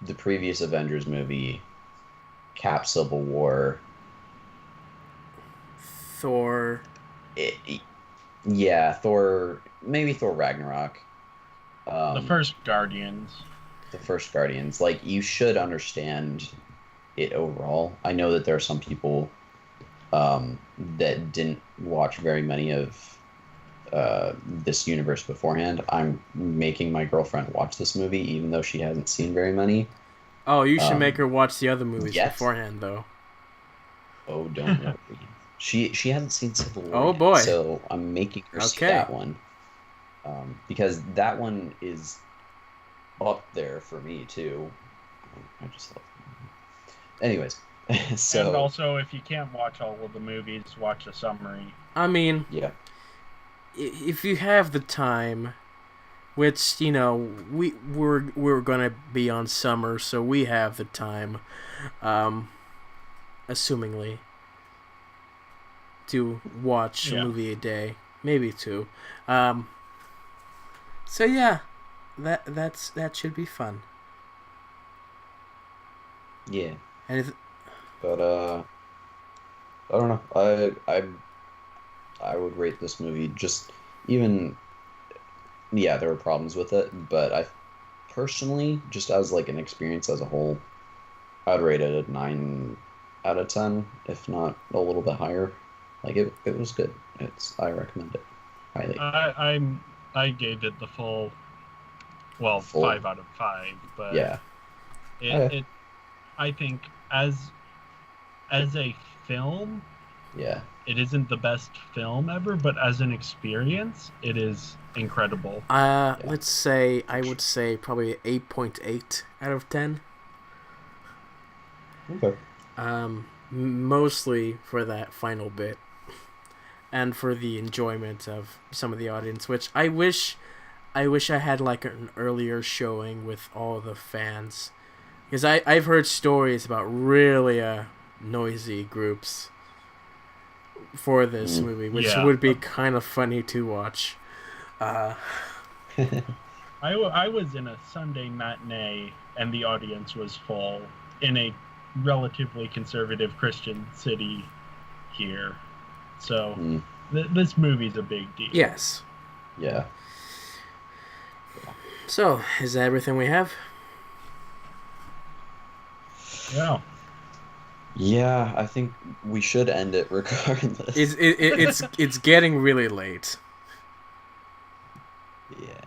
the previous Avengers movie, Cap Civil War, Thor. yeah, Thor, maybe Thor Ragnarok. The first Guardians. The first Guardians, like, you should understand it overall. I know that there are some people that didn't watch very many of this universe beforehand. I'm making my girlfriend watch this movie, even though she hasn't seen very many. Oh, you should make her watch the other movies Yes. beforehand, though. Oh, don't worry. She hasn't seen Civil War Oh, yet, boy. so I'm making her see Okay. that one. Because that one is up there for me, too. I just love it. Anyways, so... And also, if you can't watch all of the movies, watch a summary. I mean, Yeah. if you have the time, which, you know, we're gonna be on summer, so we have the time, assumingly, to watch a movie a day, maybe two. So yeah, that should be fun. Yeah. And But, I don't know. I would rate this movie just even... Yeah, there were problems with it, but I personally, just as like an experience as a whole, I'd rate it a 9 out of 10, if not a little bit higher. Like, it was good. I recommend it highly. I gave it the full 5 out of 5, but Yeah. it I think as a film, Yeah. it isn't the best film ever, but as an experience, it is incredible. let's say I would say probably 8.8 out of 10. Okay. Mostly for that final bit, and for the enjoyment of some of the audience, which I wish I had like an earlier showing with all the fans, because I've heard stories about really noisy groups for this movie, which would be kind of funny to watch. I was in a Sunday matinee and the audience was full in a relatively conservative Christian city here, so this movie's a big deal. Yes. Yeah. So, is that everything we have? Yeah. Yeah, I think we should end it regardless. It's getting really late. Yeah.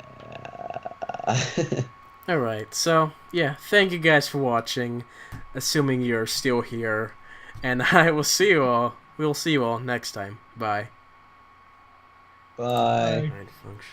Alright, so, yeah, thank you guys for watching, assuming you're still here, and we'll see you all next time. Bye. Bye. Bye. Function.